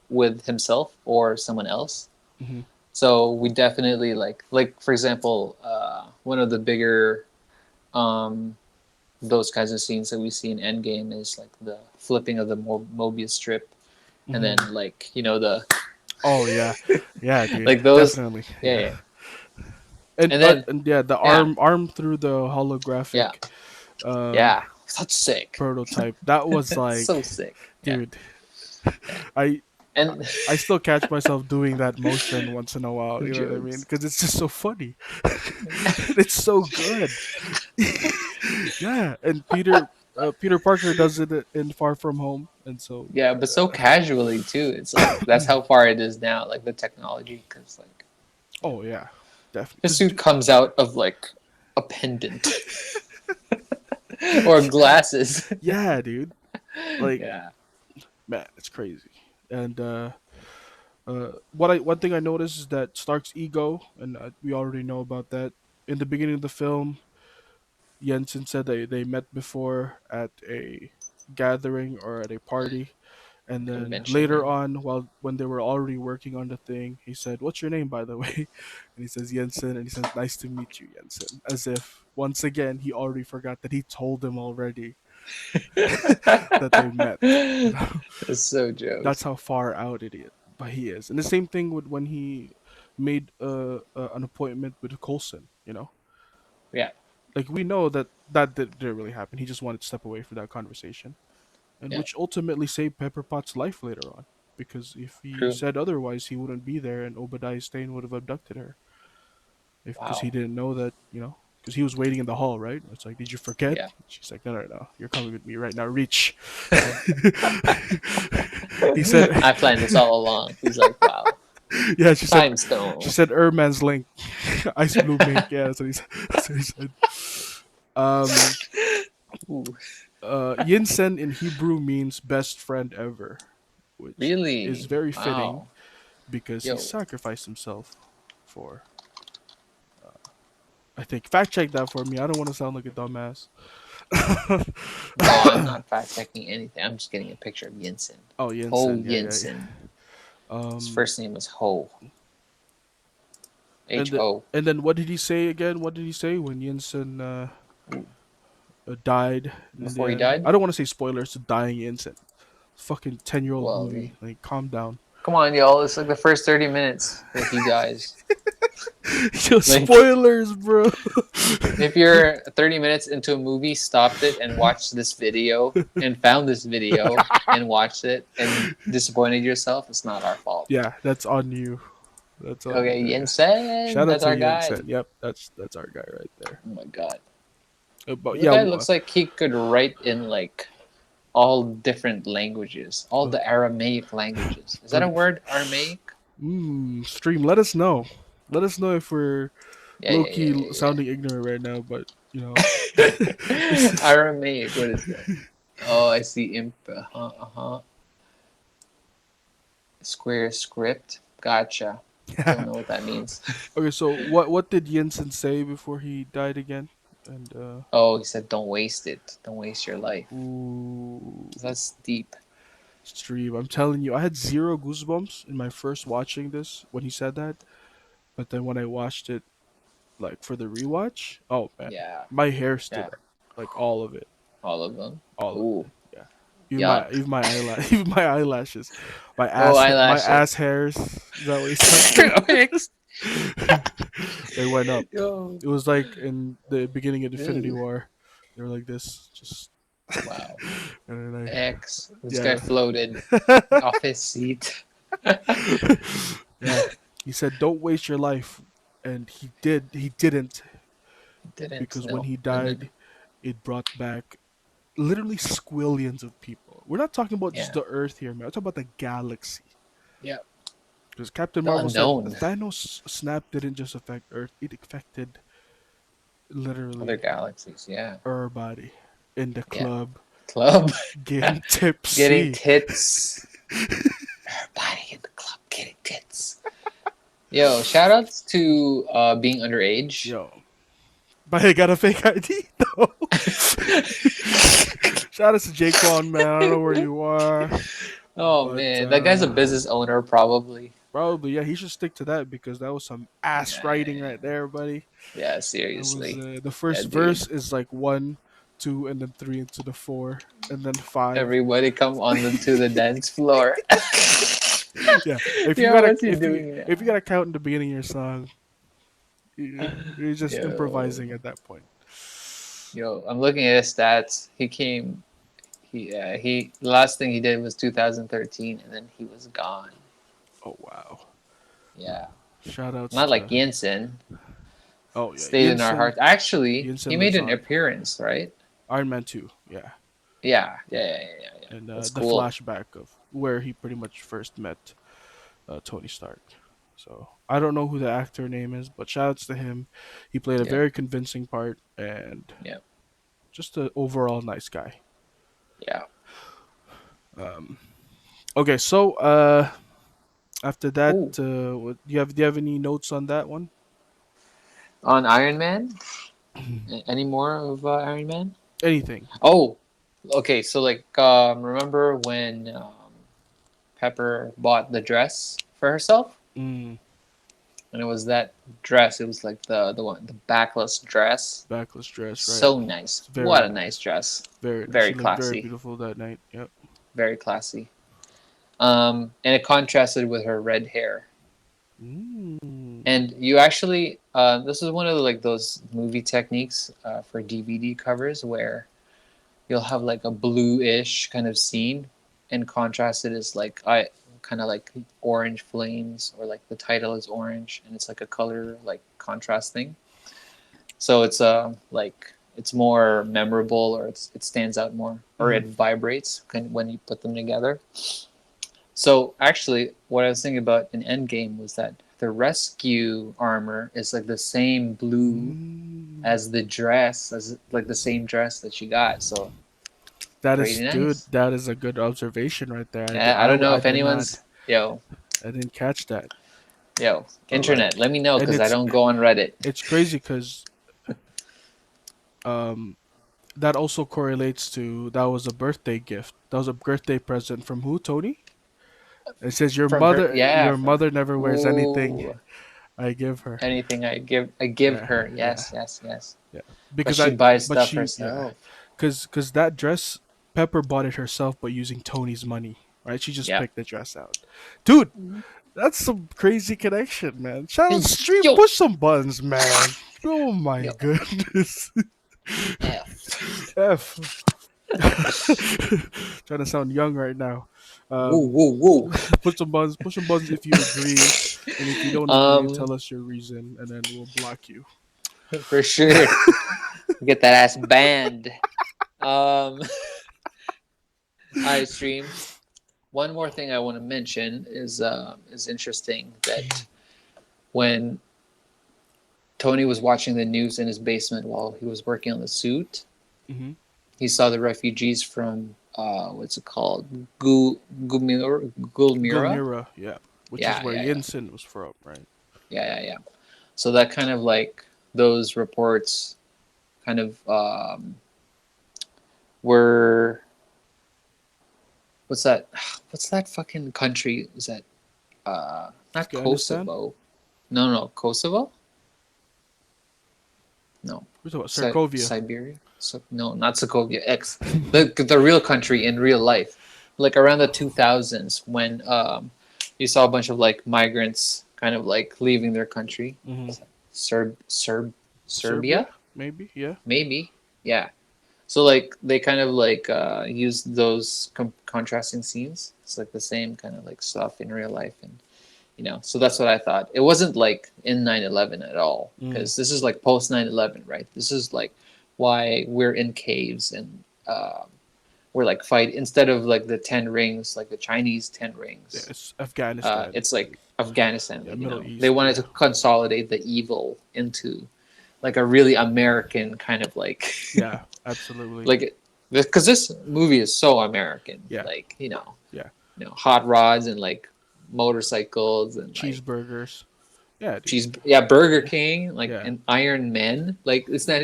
with himself or someone else. Hmm. So we definitely like for example, one of the bigger um, those kinds of scenes that we see in Endgame is like the flipping of the Mobius strip, and then Hmm. like the Oh yeah, yeah, dude, like those, definitely, yeah, yeah. yeah. And then And yeah, the yeah, arm through the yeah, holographic uh yeah, such sick, prototype. That was so like, sick, yeah, dude, yeah, I and I still catch myself doing that motion once in a while. the You know what I mean? jokes. Because it's just so funny. It's so good. Yeah, and Peter Parker does it in Far From Home, and so Yeah, but so casually too. It's like that's how far it is now, like the technology, because like yeah, oh yeah, definitely. the Because suit comes out of like a pendant or glasses. yeah, dude, like Yeah, man, it's crazy. And one thing I noticed is that Stark's ego, and we already know about that. In the beginning of the film, Jensen said they met before at a gathering or at a party, and then convention. later Yeah. on, while when they were already working on the thing, he said, "What's your name, by the way?" And he says Jensen, and he says, "Nice to meet you, Jensen," as if once again he already forgot that he told him already that they met. You know, It's so that's jokes. how far out it is. But he is, and the same thing with when he made an appointment with Coulson. You know, Yeah, like we know that didn't really happen. He just wanted to step away from that conversation, and yeah, which ultimately saved Pepper Potts' life later on. Because if he true. said otherwise, he wouldn't be there, and Obadiah Stane would have abducted her. If because he Wow. didn't know that, you know, because he was waiting in the hall, right? It's like, did you forget? Yeah. She's like, no, no, no, you're coming with me right now. Reach. He said, I planned this all along. He's like, wow, yeah. time She stone. said, Erman's link, ice blue mink. Yeah, that's what he said. That's what he said. Um, Ooh, Yinsen in Hebrew means best friend ever, which is really? very fitting Wow. because he Yo, sacrificed himself for. I think fact check that for me. I don't want to sound like a dumbass. no, I'm not fact checking anything. I'm just getting a picture of Yinsen. Oh, Ho Yinsen. Yeah, yeah, yeah. Yinsen. His Um, first name was Ho. and H O. and then what did he say again? What did he say when Yinsen died in the Before he end? died? I don't want to say spoilers to dying Yinsen. Fucking 10-year-old Well, movie. Like, calm down. come on, y'all. It's like the first 30 minutes with you guys. Yo, Like, spoilers, bro. if you're 30 minutes into a movie, stopped it and watched this video and found this video and watched it and disappointed yourself, it's not our fault. Yeah, that's on you. That's on Okay, you, I guess. Yensen, Shout out that's to our guy. Yensen. Yep, that's our guy right there. Oh my god. But The yeah, guy looks like he could write in like all different languages, all uh, the Aramaic languages. Is that a word, Aramaic? stream. Let us know. Let us know if we're Yeah, low yeah, yeah, key yeah, sounding ignorant right now. But you know, yeah. Aramaic, what is that? Oh, I see imp. Square script. Gotcha. Don't know what that means. okay. So what did Yensen say before he died again? And Oh, he said, "Don't waste it. Don't waste your life." ooh, That's deep. stream. I'm telling you, I had zero goosebumps in my first watching this when he said that. But then when I watched it, like for the rewatch, oh man, Yeah, my hair stood yeah. up, like all of it, All of them. all of it. Ooh, Yeah, yuck. even my eyelash, even my eyelashes, Oh, my eyelashes. ass hairs. Is that what he said? They went up. Yo. It was like in the beginning of Infinity Ew. War. They were like this, just Wow. and then X. This guy yeah. floated off his seat. Yeah. He said, "Don't waste your life," and he did. He didn't, Didn't because when know. he And then, died, it brought back literally squillions of people. We're not talking about just yeah. the Earth here, man. We're talking about the galaxy. Yeah. Because Captain The Marvel said unknown. Thanos' snap didn't just affect Earth; it affected Other literally galaxies. Yeah. everybody in the Yeah. club Club. getting Getting tipsy. tits. Everybody in the club getting tits. Yo, shout outs to being underage. Yo, but I got a fake ID though. Shout out to Jaquan, man. I don't know where you are, Oh but man, that guy's a business owner probably. probably yeah. He should stick to that because that was some ass Yeah, writing yeah, right there, buddy. yeah. That was Seriously, the first that dude. verse is like one, two, and then three into the four, and then five. Everybody come on to the dance floor. Yeah, if you Yo, gotta what's he doing if you now? gotta count in the beginning of your song, you're just Yo, improvising at that point. yo, I'm looking at his stats. He came. He. The last thing he did was 2013, and then he was gone. Oh wow! Yeah, Shout outs not like to Jensen. oh yeah, Stayed in our Yinsen. hearts. Actually, he Yinsen made lives an on. appearance, right? Iron Man 2, yeah, Yeah, yeah, yeah, yeah, yeah. and That's the cool. flashback of where he pretty much first met Tony Stark. So I don't know who the actor name is, but shoutouts to him. He played a Yeah, very convincing part and yeah, just an overall nice guy. yeah. Um, okay, so after that, Ooh, do you have any notes on that one? on Iron Man. Any more of Iron Man? Anything? Oh, okay. So like, remember when Pepper bought the dress for herself, Mm, and it was that dress. It was like the one, the backless dress. backless dress, right? So nice. It's What very a nice nice, dress. very nice. She Very looked very classy. beautiful that night. Yep. Very classy. And it contrasted with her red hair. And Mm. you actually, this is one of the, like those movie techniques for DVD covers where you'll have like a bluish kind of scene, and contrast it is like I kind of like orange flames, or like the title is orange, and it's like a color like contrast thing. So it's like it's more memorable, or it stands out more, or Mm. it vibrates when you put them together. So actually, what I was thinking about in Endgame was that the rescue armor is like the same blue Mm. as the dress, as like the same dress that she got. So That is, pretty dude. nice. That is a good observation right there. I don't know I if did not. anyone's yo I didn't catch that. But internet. like, Let me know and because I don't go on Reddit. it's crazy because um that also correlates to that was a birthday gift. That was a birthday present from who? Tony. It says From her, yeah, your from mother never wears anything ooh I give her. anything I give Yeah, her. yeah, Yes, yes, yes. yeah. But Because she buys but stuff she, yeah, herself. because that dress. Pepper bought it herself, but using Tony's money. Right? She just Yeah. picked the dress out. Dude, that's some crazy connection, man. Shout out Hey, Stream, yo, push some buttons, man. Oh my yo, goodness. F. F. Trying to sound young right now. Woo, Um, woo, woo. push some buttons if you agree, and if you don't agree, um, tell us your reason, and then we'll block you. for sure. Get that ass banned. I stream. One more thing I want to mention is interesting that when Tony was watching the news in his basement while he was working on the suit, Mm-hmm. he saw the refugees from what's it called, Gulmira. Gulmira, yeah, which is Yeah, where yeah, yeah, Yinsen was from, right? yeah, yeah, yeah. So that kind of like those reports kind of were what's that? What's that fucking country? Is that not Afghanistan. Kosovo? No, no, Kosovo. No, We're talking about Sarkovia. Siberia. So, no, not Sokovia. The real country in real life, like around the 2000s when you saw a bunch of like migrants kind of like leaving their country. Mm-hmm. Serbia, Serbia, maybe, yeah. maybe, yeah. So like they kind of like used those contrasting scenes. It's like the same kind of like stuff in real life, and so that's what I thought. It wasn't like in 9/11 at all, Mm. because this is like post 9/11, right? This is like why we're in caves and we're like fight instead of like the 10 rings, like the Chinese 10 Yeah, rings. it's Afghanistan. It's like Afghanistan. Yeah, Like, Middle they East. wanted Yeah, to consolidate the evil into like a really American kind of like yeah, absolutely. like because this movie is so American, Yeah, like yeah. hot rods and like motorcycles and like Cheeseburgers. Yeah, dude. cheese. Yeah, Burger King, like Yeah. an Iron Man. Like it's not.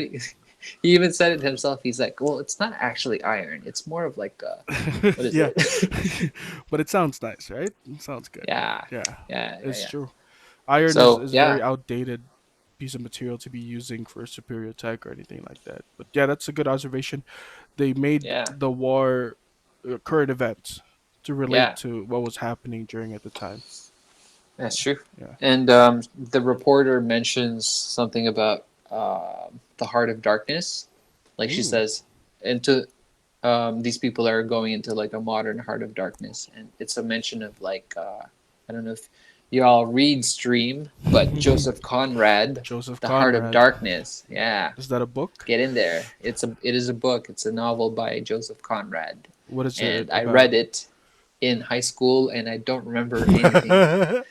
He even said it himself. He's like, well, it's not actually iron. It's more of like what is Yeah. it? But it sounds nice, right? It sounds good. Yeah, Yeah, yeah, yeah, it's yeah. true. Iron So is a yeah, very outdated piece of material to be using for superior tech or anything like that. But yeah, that's a good observation. They made yeah, the war current events to relate yeah. to what was happening during at the time. That's true. Yeah. And the reporter mentions something about the heart of darkness. Like she Ooh. says, into these people are going into like a modern heart of darkness, and it's a mention of like I don't know if y'all read Stream, but Joseph Conrad, Joseph The Heart of Conrad. Darkness. Yeah, Is that a book? get in there. It is a book. It's a novel by Joseph Conrad, What is it and I about? read it in high school, and I don't remember anything,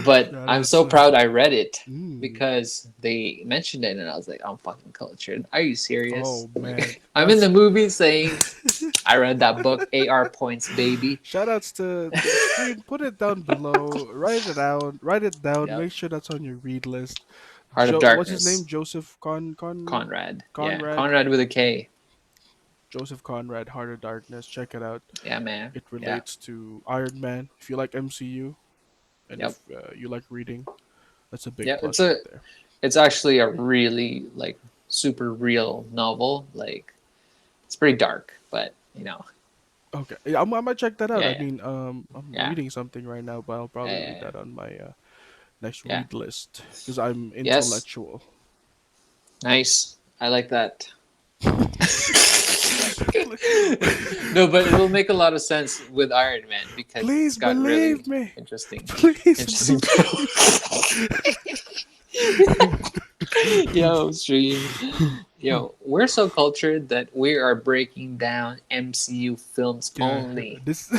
but Shout I'm out so to. proud I read it Mm. because they mentioned it, and I was like, I'm fucking cultured. Are you serious? Oh man, Like, I'm in that's the movie saying I read that book. AR points, baby. shout outs to stream. Put it down below. Write it out. Write it down. Yep. Make sure that's on your read list. Heart of What's his name? Darkness. Joseph Conrad. Yeah, Conrad. Conrad with a K. Joseph Conrad. Heart of Darkness. Check it out. Yeah, man. It Yeah. relates to Iron Man. If you like MCU and Yep. if you like reading, that's a big Yeah. plus right there. It's actually a really like super real novel. Like it's pretty dark, but Okay, yeah, I might check that out. yeah, I yeah, mean, I'm yeah, reading something right now, but I'll probably yeah, read yeah. that on my next Yeah. read list because I'm Yes. intellectual. Nice. I like that. No, but it will make a lot of sense with Iron Man because it's Please got really believe me. interesting, Please interesting. Yo, stream. believe. Yo, we're so cultured that we are breaking down MCU films Yeah, only. this.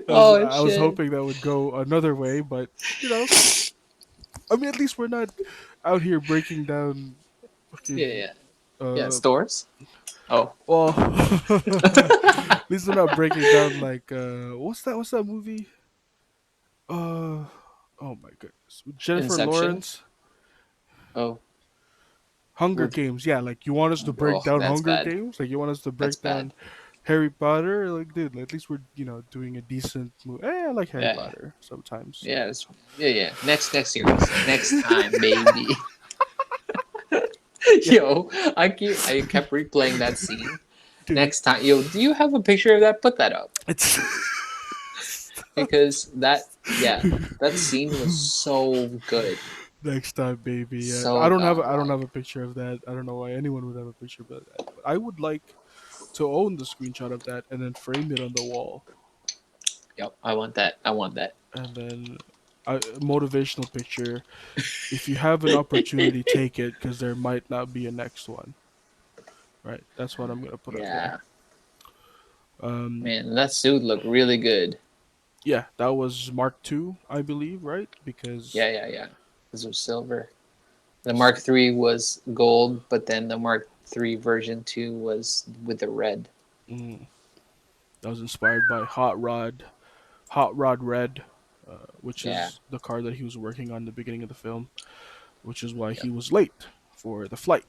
Oh I was shit. hoping that would go another way, but you know, I mean, at least we're not out here breaking down Yeah, fucking. yeah, yeah. Uh, Stores. Oh. well, at least we're not breaking down like what's that? What's that movie? Uh, oh my goodness, with Jennifer Inception. Lawrence. Oh. Hunger With Games, yeah. Like you want us to break oh, down that's Hunger bad. Games? Like you want us to That's break down bad. Harry Potter? Like, dude, at least we're doing a decent movie. I like Harry Yeah, Potter sometimes. yeah, yeah, yeah. Next series. Next time, baby. Yeah, Yo, I kept replaying that scene. dude, Next time, yo, do you have a picture of that? Put that up it's because yeah, that scene was so good, next time, baby. Yeah, so I don't have godlike. a picture of that. I don't know why anyone would have a picture of that. But I would like to own the screenshot of that and then frame it on the wall, Yep, I want that. I want that. and then a motivational picture. If you have an opportunity, take it because there might not be a next one. Right. That's what I'm gonna put up there. Yeah, Um, man, that suit looked really good. yeah, that was Mark II, I believe, right? Because Yeah. This was silver. The Mark III was gold, but then the Mark III version 2 was with the red. mm, that was inspired by Hot Rod Red, which Yeah. is the car that he was working on in the beginning of the film, which is why he Yep. was late for the flight.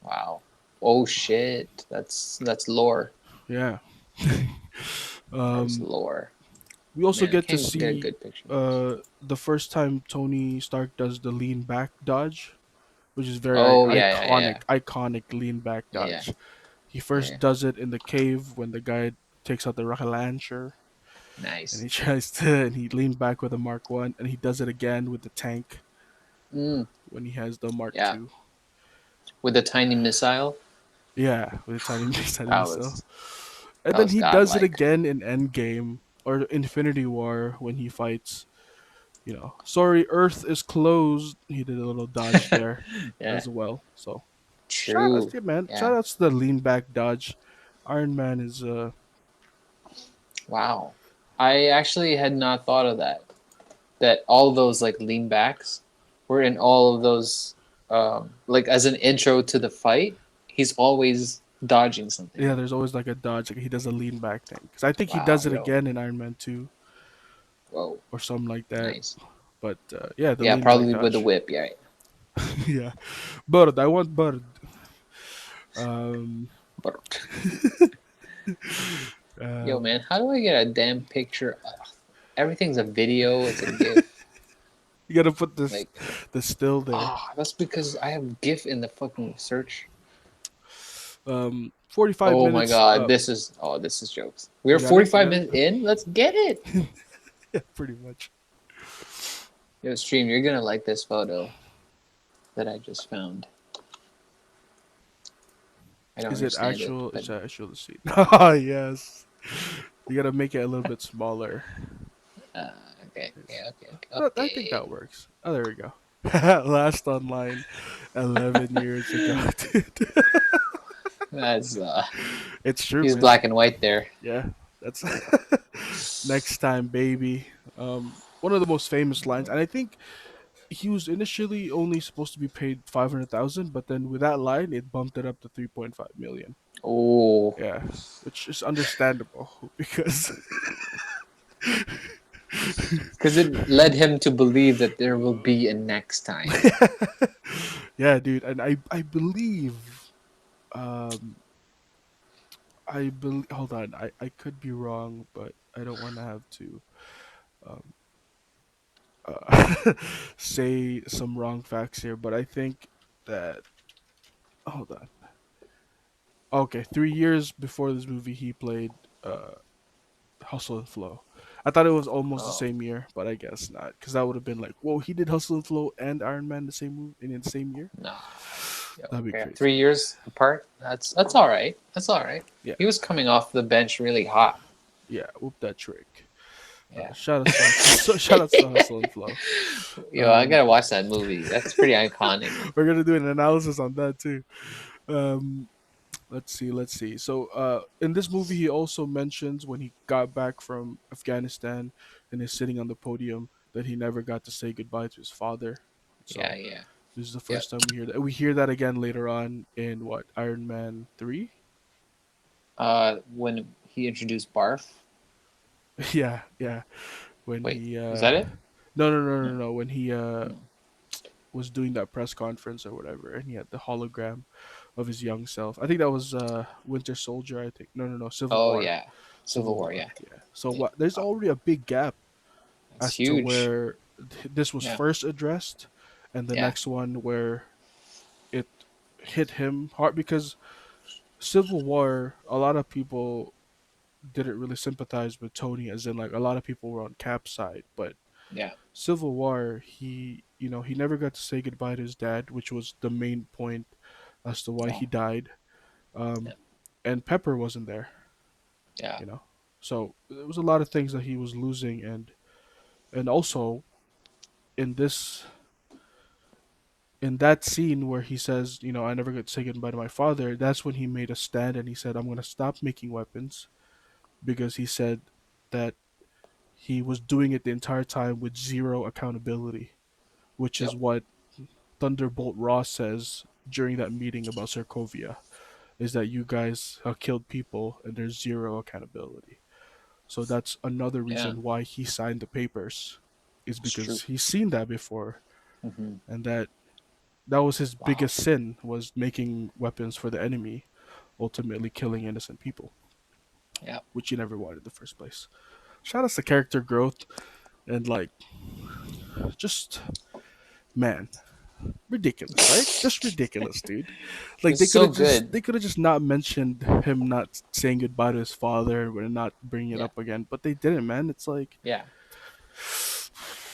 Wow. Oh shit. That's lore. Yeah. That is um, lore. we also Man, I get to can't get a see good picture of this. the first time Tony Stark does the lean back dodge, which is very Oh yeah. iconic lean back Yeah. dodge. He Yeah. first does it in the cave when the guy takes out the rocket launcher, and Nice. he tries to, and he leans back with a Mark One, and he does it again with the tank Mm, when he has the Mark yeah. Two. With a tiny missile. Yeah, with a tiny tiny That missile. was And that then was he does it godlike. again in Endgame or Infinity War when he fights. Sorry, Earth is closed. He did a little dodge there Yeah. as well. So shout outs True. to you, man. Yeah. Shout outs to the lean back dodge. Iron Man is Wow. I actually had not thought of that. That all those like lean backs were in all of those like as an intro to the fight, he's always dodging something, yeah. right? There's always like a dodge. Like he does a lean back thing because I think he Wow, does it yo. again in Iron Man 2 Whoa. or something like that. Nice. But yeah, the Yeah, lean back probably with the dodge. whip, yeah. Yeah, bird. I want bird. Um, But yo um, man, how do I get a damn picture? Everything's a video, it's a GIF. you gotta put this Like the still there. that's because I have GIF in the fucking search. 45 Oh my minutes. god, this is jokes. We're You got it. You 45 got minutes in. Let's get it. it. Yeah, pretty much. Yo, stream, you're gonna like this photo that I just found. I don't Is it understand it, actual? but Is that actual the seat? Oh yes. You gotta make it a little bit smaller. uh, okay, Yes. I think okay. that works. Oh, there we go. Last online 11 years ago, dude. That's It's true, he's man. black and white there. Yeah, that's next time, baby. One of the most famous lines, and I think he was initially only supposed to be paid 500,000, but then with that line, it bumped it up to 3.5 million. Oh, Yeah, which is understandable because because it led him to believe that there will be a next time. yeah, dude, and I believe um I believe hold on, I could be wrong, but I don't want to have to um say some wrong facts here, but I think that hold on. Okay, 3 years before this movie, he played uh Hustle and Flow. I thought it was almost the Oh, same year, but I guess not, because that would have been like, whoa, he did Hustle and Flow and Iron Man the same movie in the same year. nah. Yo, That'd be yeah, crazy. 3 years apart. That's all right. That's all right. Yeah, He was coming off the bench really hot. yeah, whoop that trick. Yeah. Shout outs to shout outs to Hustle and Flow. Yo, I Um, gotta watch that movie. That's pretty iconic. we're gonna do an analysis on that too. Um, let's see. So, in this movie, he also mentions when he got back from Afghanistan and is sitting on the podium that he never got to say goodbye to his father. Yeah, So, yeah. this is the Yep. first time we hear that. We hear that again later on in what Iron Man 3. When he introduced Barf. Yeah, yeah. When Wait, he is that it? no. When he No. was doing that press conference or whatever, and he had the hologram of his young self. I think that was Winter Soldier. I think no, Civil Oh War. yeah, Civil Civil War. War. Yeah, Yeah. So yeah. what? There's Wow, already a big gap that's as to huge. where this was Yeah, first addressed, and the yeah. next one where it hit him hard because Civil War, a lot of people didn't really sympathize with Tony, as in like a lot of people were on Cap's side, but Yeah. Civil War, he never got to say goodbye to his dad, which was the main point as to why Oh. he died. Yeah. Um, and Pepper wasn't there, Yeah. you know. So there was a lot of things that he was losing, and also in this in that scene where he says, I never got to say goodbye to my father. That's when he made a stand and he said, I'm gonna stop making weapons because he said that he was doing it the entire time with zero accountability, which is Yep. what Thunderbolt Ross says during that meeting about Sokovia, is that you guys have killed people and there's zero accountability. So that's another Yeah. reason why he signed the papers, is It's true. because he's seen that before, Hmm. and that was his Wow. biggest sin, was making weapons for the enemy, ultimately killing innocent people, Yeah. which he never wanted in the first place. Shout out to character growth and like just man, ridiculous, right? Just ridiculous, dude. Like It's so good. they could have just not mentioned him not saying goodbye to his father and not bringing it Yeah. up again, but they didn't, man. It's like, Yeah.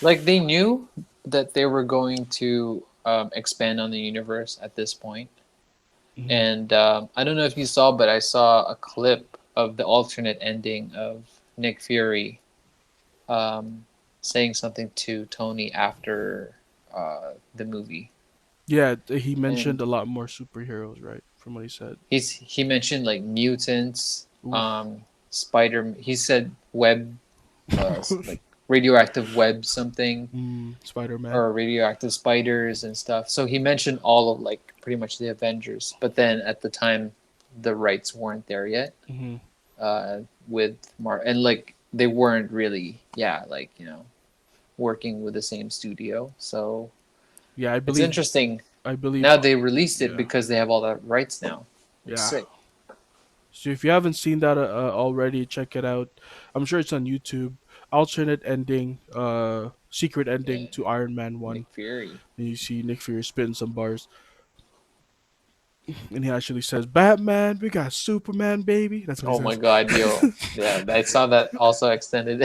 Like they knew that they were going to expand on the universe at this point. mhm. And I don't know if you saw, but I saw a clip of the alternate ending of Nick Fury um, saying something to Tony after the movie, Yeah, he mentioned and a lot more superheroes, right? From what he said. he mentioned like mutants, Oof. spider. He said web, like radioactive web something, Spider Man. or radioactive spiders and stuff. So he mentioned all of like pretty much the Avengers, but then at the time, the rights weren't there yet Hmm. with and like they weren't really, yeah, like working with the same studio. So Yeah, I it's believe. interesting. I believe. Now they released it Yeah, because they have all the rights now. It's yeah. sick. So if you haven't seen that already, check it out. I'm sure it's on YouTube. Alternate ending, secret ending Yeah, to Iron Man Nick 1. Fury. And you see Nick Fury spitting some bars, and he actually says, "Batman, we got Superman, baby." That's what he Oh my says. god, yo. Yeah, I saw that also extended.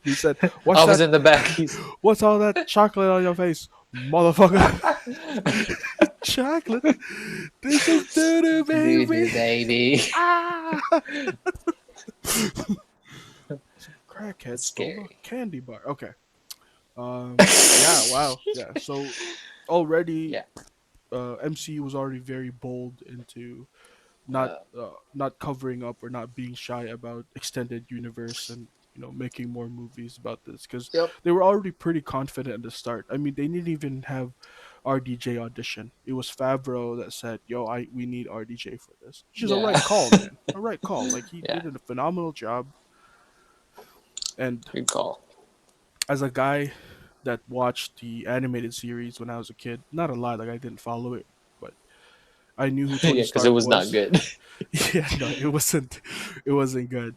He said, "What's I was that? in the back. He's What's all that chocolate on your face, motherfucker?" Chocolate. This is doo doo, doo baby. doo baby. Ah. Some crackhead That's stole a scary. candy bar. Okay. Yeah. Wow. Yeah. So already, Yeah. MCU was already very bold into not Uh, not covering up or not being shy about extended universe and making more movies about this, because yep. they were already pretty confident at the start. I mean, they didn't even have RDJ audition. It was Favreau that said, "Yo, we need RDJ for this," which is a Yeah. right call, man. A right call. Like, he Yeah. did a phenomenal job. And Good call. as a guy that watched the animated series when I was a kid, not a lot, like I didn't follow it, but I knew who Tony Yeah, because it Stark was not was. good. Yeah, no, it wasn't good.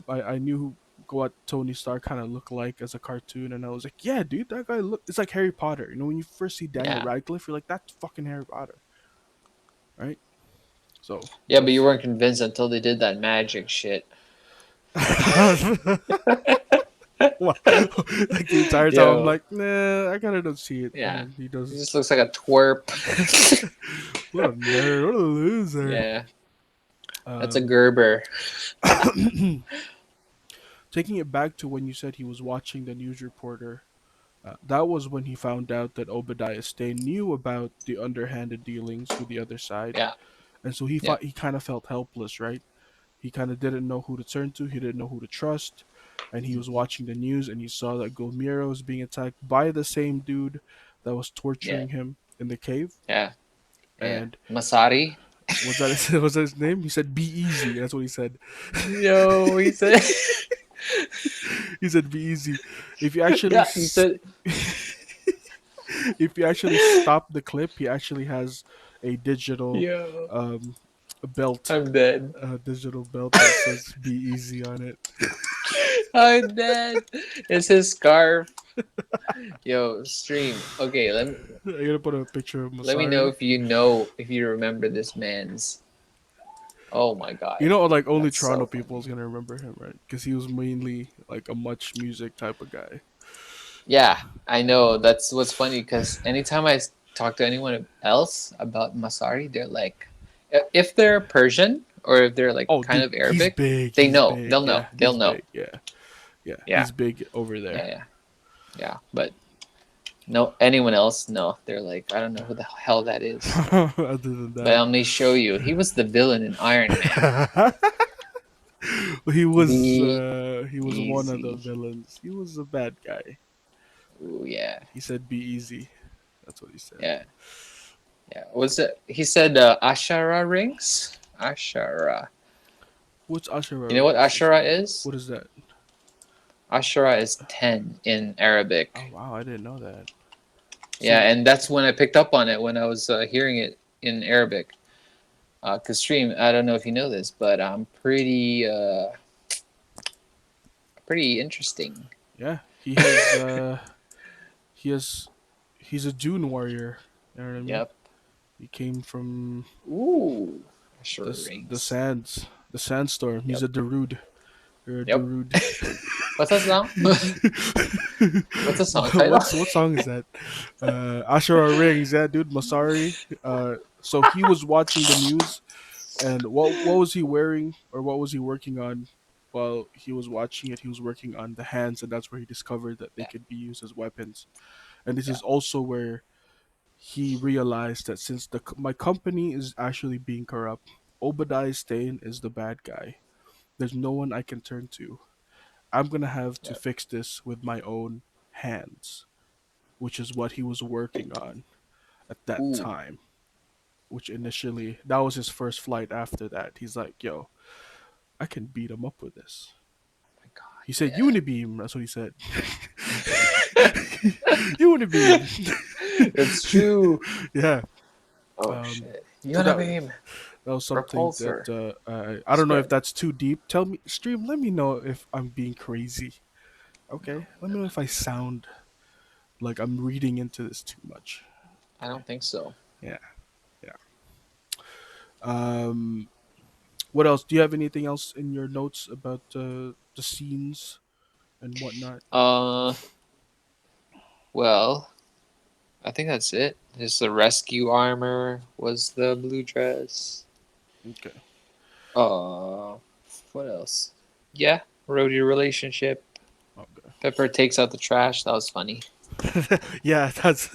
I knew what Tony Stark kind of looked like as a cartoon, and I was like, yeah, dude, that guy look. It's like Harry Potter. When you first see Daniel Yeah. Radcliffe, you're like, that's fucking Harry Potter, right? So it Yeah, but you was. weren't convinced until they did that magic shit. Wow. Like the entire time, I'm Yo. like, nah, I kind of don't see it, and Yeah. then he He does. just looks like a twerp. What a nerd! What a loser! Yeah. That's a Um, Gerber. taking it back to when you said he was watching the news reporter, that was when he found out that Obadiah Stane knew about the underhanded dealings with the other side, Yeah. and so he Yeah. thought he kind of felt helpless, right? He kind of didn't know who to turn to. He didn't know who to trust, and he was Hmm. watching the news and he saw that Gulmiro was being attacked by the same dude that was Yeah. torturing him in the cave. Yeah. Yeah. And Masari. was that his, was that his name? He said, "Be easy." That's what he said. Yo, he said. He said, "Be easy." If you actually Yeah, he said. if you actually stop the clip, he actually has a digital Yo, um, belt, I'm dead. a digital belt that says "Be easy" on it. I'm dead. It's his scarf. Yo, stream. Okay, I gotta put a picture of let me know Masari. if you remember this man's. Oh my You god, know, like only that's so Toronto people funny. is gonna remember him, right? Because he was mainly like a much music type of guy. Yeah, I know. That's what's funny because anytime talk to anyone else about Masari, they're like, if they're Persian or if they're like Oh, kind dude, of he's Arabic, big. they He's know. big. They'll know. Yeah, They'll he's know. big. Yeah, yeah, Yeah, he's big over yeah, there. yeah, yeah. But no, anyone else, no. They're like, I don't know who the hell that is. Other than But that, let me show you. He was the villain in Iron Man. Be he was one of the easy. villains. He was a bad guy. Ooh, yeah, He said, "Be easy." That's what he said. yeah, yeah. Was it? He said Ashara rings. Ashara. What's You Ashura know what rings Ashara exactly? is? What is that? Ashara is 10 in Oh Arabic. wow, I didn't know that. Yeah, So, and that's when I picked up on it when I was hearing it in Arabic. Cause stream, I don't know if you know this, but I'm pretty interesting. yeah, he has he's a Dune warrior. You know what I mean? Yep. He came from Ooh, Ashara the rings. sands, the sandstorm. He's Yep. a Darude. You're a Yep. Darude. What's that song? What's the song title? What song is that? Ashura Rings. Yeah, dude, Masari. So he was watching the news, and what was he wearing or what was he working on while he was watching it? He was working on the hands, and that's where he discovered that they Yeah. could be used as weapons. And this Yeah. is also where he realized that since my company is actually being corrupt, Obadiah Stane is the bad guy. There's no one I can turn to. I'm gonna have to Yeah. fix this with my own hands, which is what he was working on at that Ooh. time. Which initially, that was his first flight after that. He's like, yo, I can beat him up with this. My God. He said, Yeah. Unibeam. That's what he said. Unibeam. It's true. Yeah. Oh Um, shit. so Unibeam. that was something that Repulsor. I don't know if Spread. that's too deep. Tell me, stream. Let me know if I'm being crazy. Okay. Let me know if I sound like I'm reading into this too much. I Okay. don't think so. Yeah. Yeah. Um, what else? Do you have anything else in your notes about the scenes and whatnot? Uh, well, I think that's it. Just the rescue armor was the blue dress. Okay. Uh, what else? Yeah, roadie relationship. Okay. Pepper takes out the trash. That was funny. Yeah, that's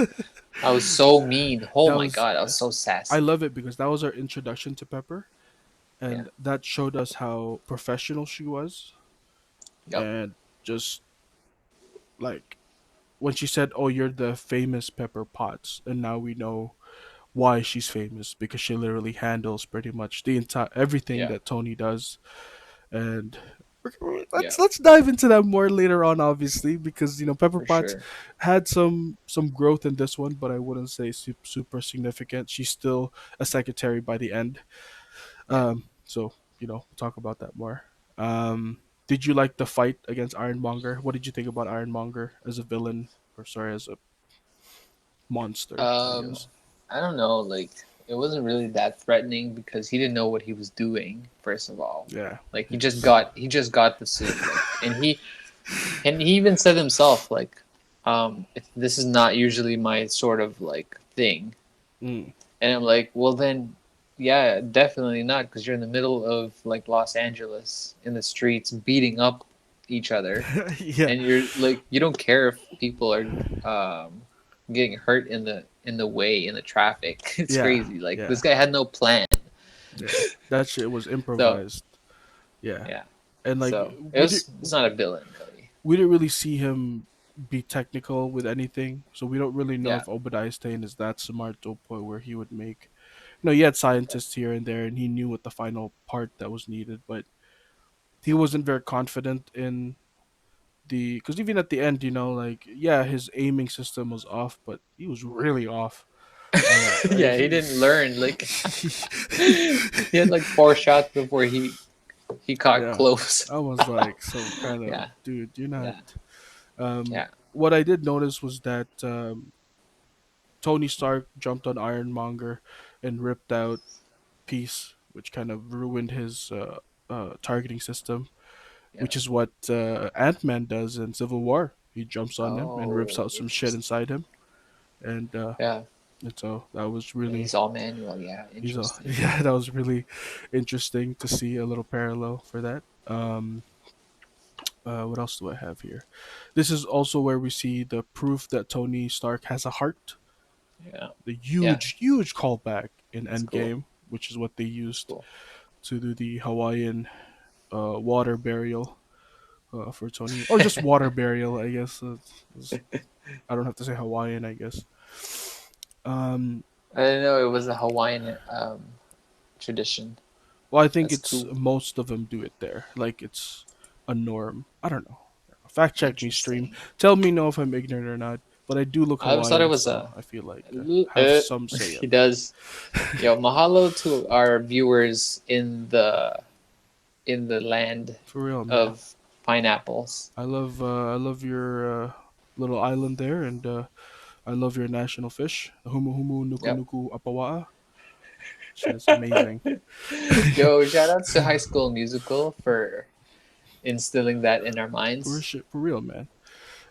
I was so mean. Oh that my was. god, I was so I sassy. love it because that was our introduction to Pepper, Yeah. and that showed us how professional she was, Yep. and just like when she said, "Oh, you're the famous Pepper Potts," and now we know why she's famous because she literally handles pretty much the entire everything Yeah. that Tony does. And Yeah. let's dive into that more later on, obviously, because Pepper For Potts sure. had some growth in this one, but I wouldn't say super significant. She's still a secretary by the end. Yeah. So we'll talk about that more. Did you like the fight against Ironmonger? What did you think about Ironmonger as a villain, or sorry, as a monster? I Um, guess. I don't know. Like, it wasn't really that threatening because he didn't know what he was doing. First of all, Yeah, like he just. he just got the suit. Like, and he even said himself like, this is not usually my sort of like thing. Mm. And I'm like, well then, yeah, definitely not because you're in the middle of like Los Angeles in the streets beating up each other, Yeah, and you're like, you don't care if people are getting hurt in the way in the traffic. It's yeah, crazy. Like yeah, this guy had no plan. yeah. That shit was So improvised. Yeah, yeah, and like so it's not a villain really. we didn't really see him be technical with anything, so we don't really know Yeah, if Obadiah Stane is that smart to a point where he would make. He had scientists here and there, and he knew what the final part that was needed, but he wasn't very confident in the because even at the end, like yeah, his aiming system was off, but he was really off on that. Like yeah, he didn't learn. Like he had like four shots before he caught yeah, close. I was like, so kind of Yeah, dude, you're not. yeah, Um, yeah. what I did notice was that Tony Stark jumped on Ironmonger and ripped out Peace, which kind of ruined his targeting system, Yeah. which is what Ant Man does in Civil War. He jumps on him and rips Oh, out some shit interesting. inside him, and Yeah. so that was Yeah, really he's all manual. Yeah, he's a interesting. yeah, that was really interesting to see a little parallel for that. What else do I have here? This is also where we see the proof that Tony Stark has a heart. Yeah. The Yeah. huge callback in That's cool. Endgame, which is what they That's used cool. to do the Hawaiian water burial for Tony, or just water burial, I guess. I don't have to say Hawaiian, I guess. Um, I didn't know it was a Hawaiian tradition. well, I think That's it's cool. most of them do it there. Like it's a norm. I don't know. Fact check me, stream. Interesting. Tell me know if I'm ignorant or not. But I do look I always thought it Hawaiian, was so a. I feel like have some say He in that. does. Yo, mahalo to our viewers in the land For real, man. of pineapples. I love your little island there, and I love your national fish, the humu humu nuku Yep. nuku apawaa. Shit is amazing. Yo, shout outs to High School Musical for instilling that in our minds. For real, man.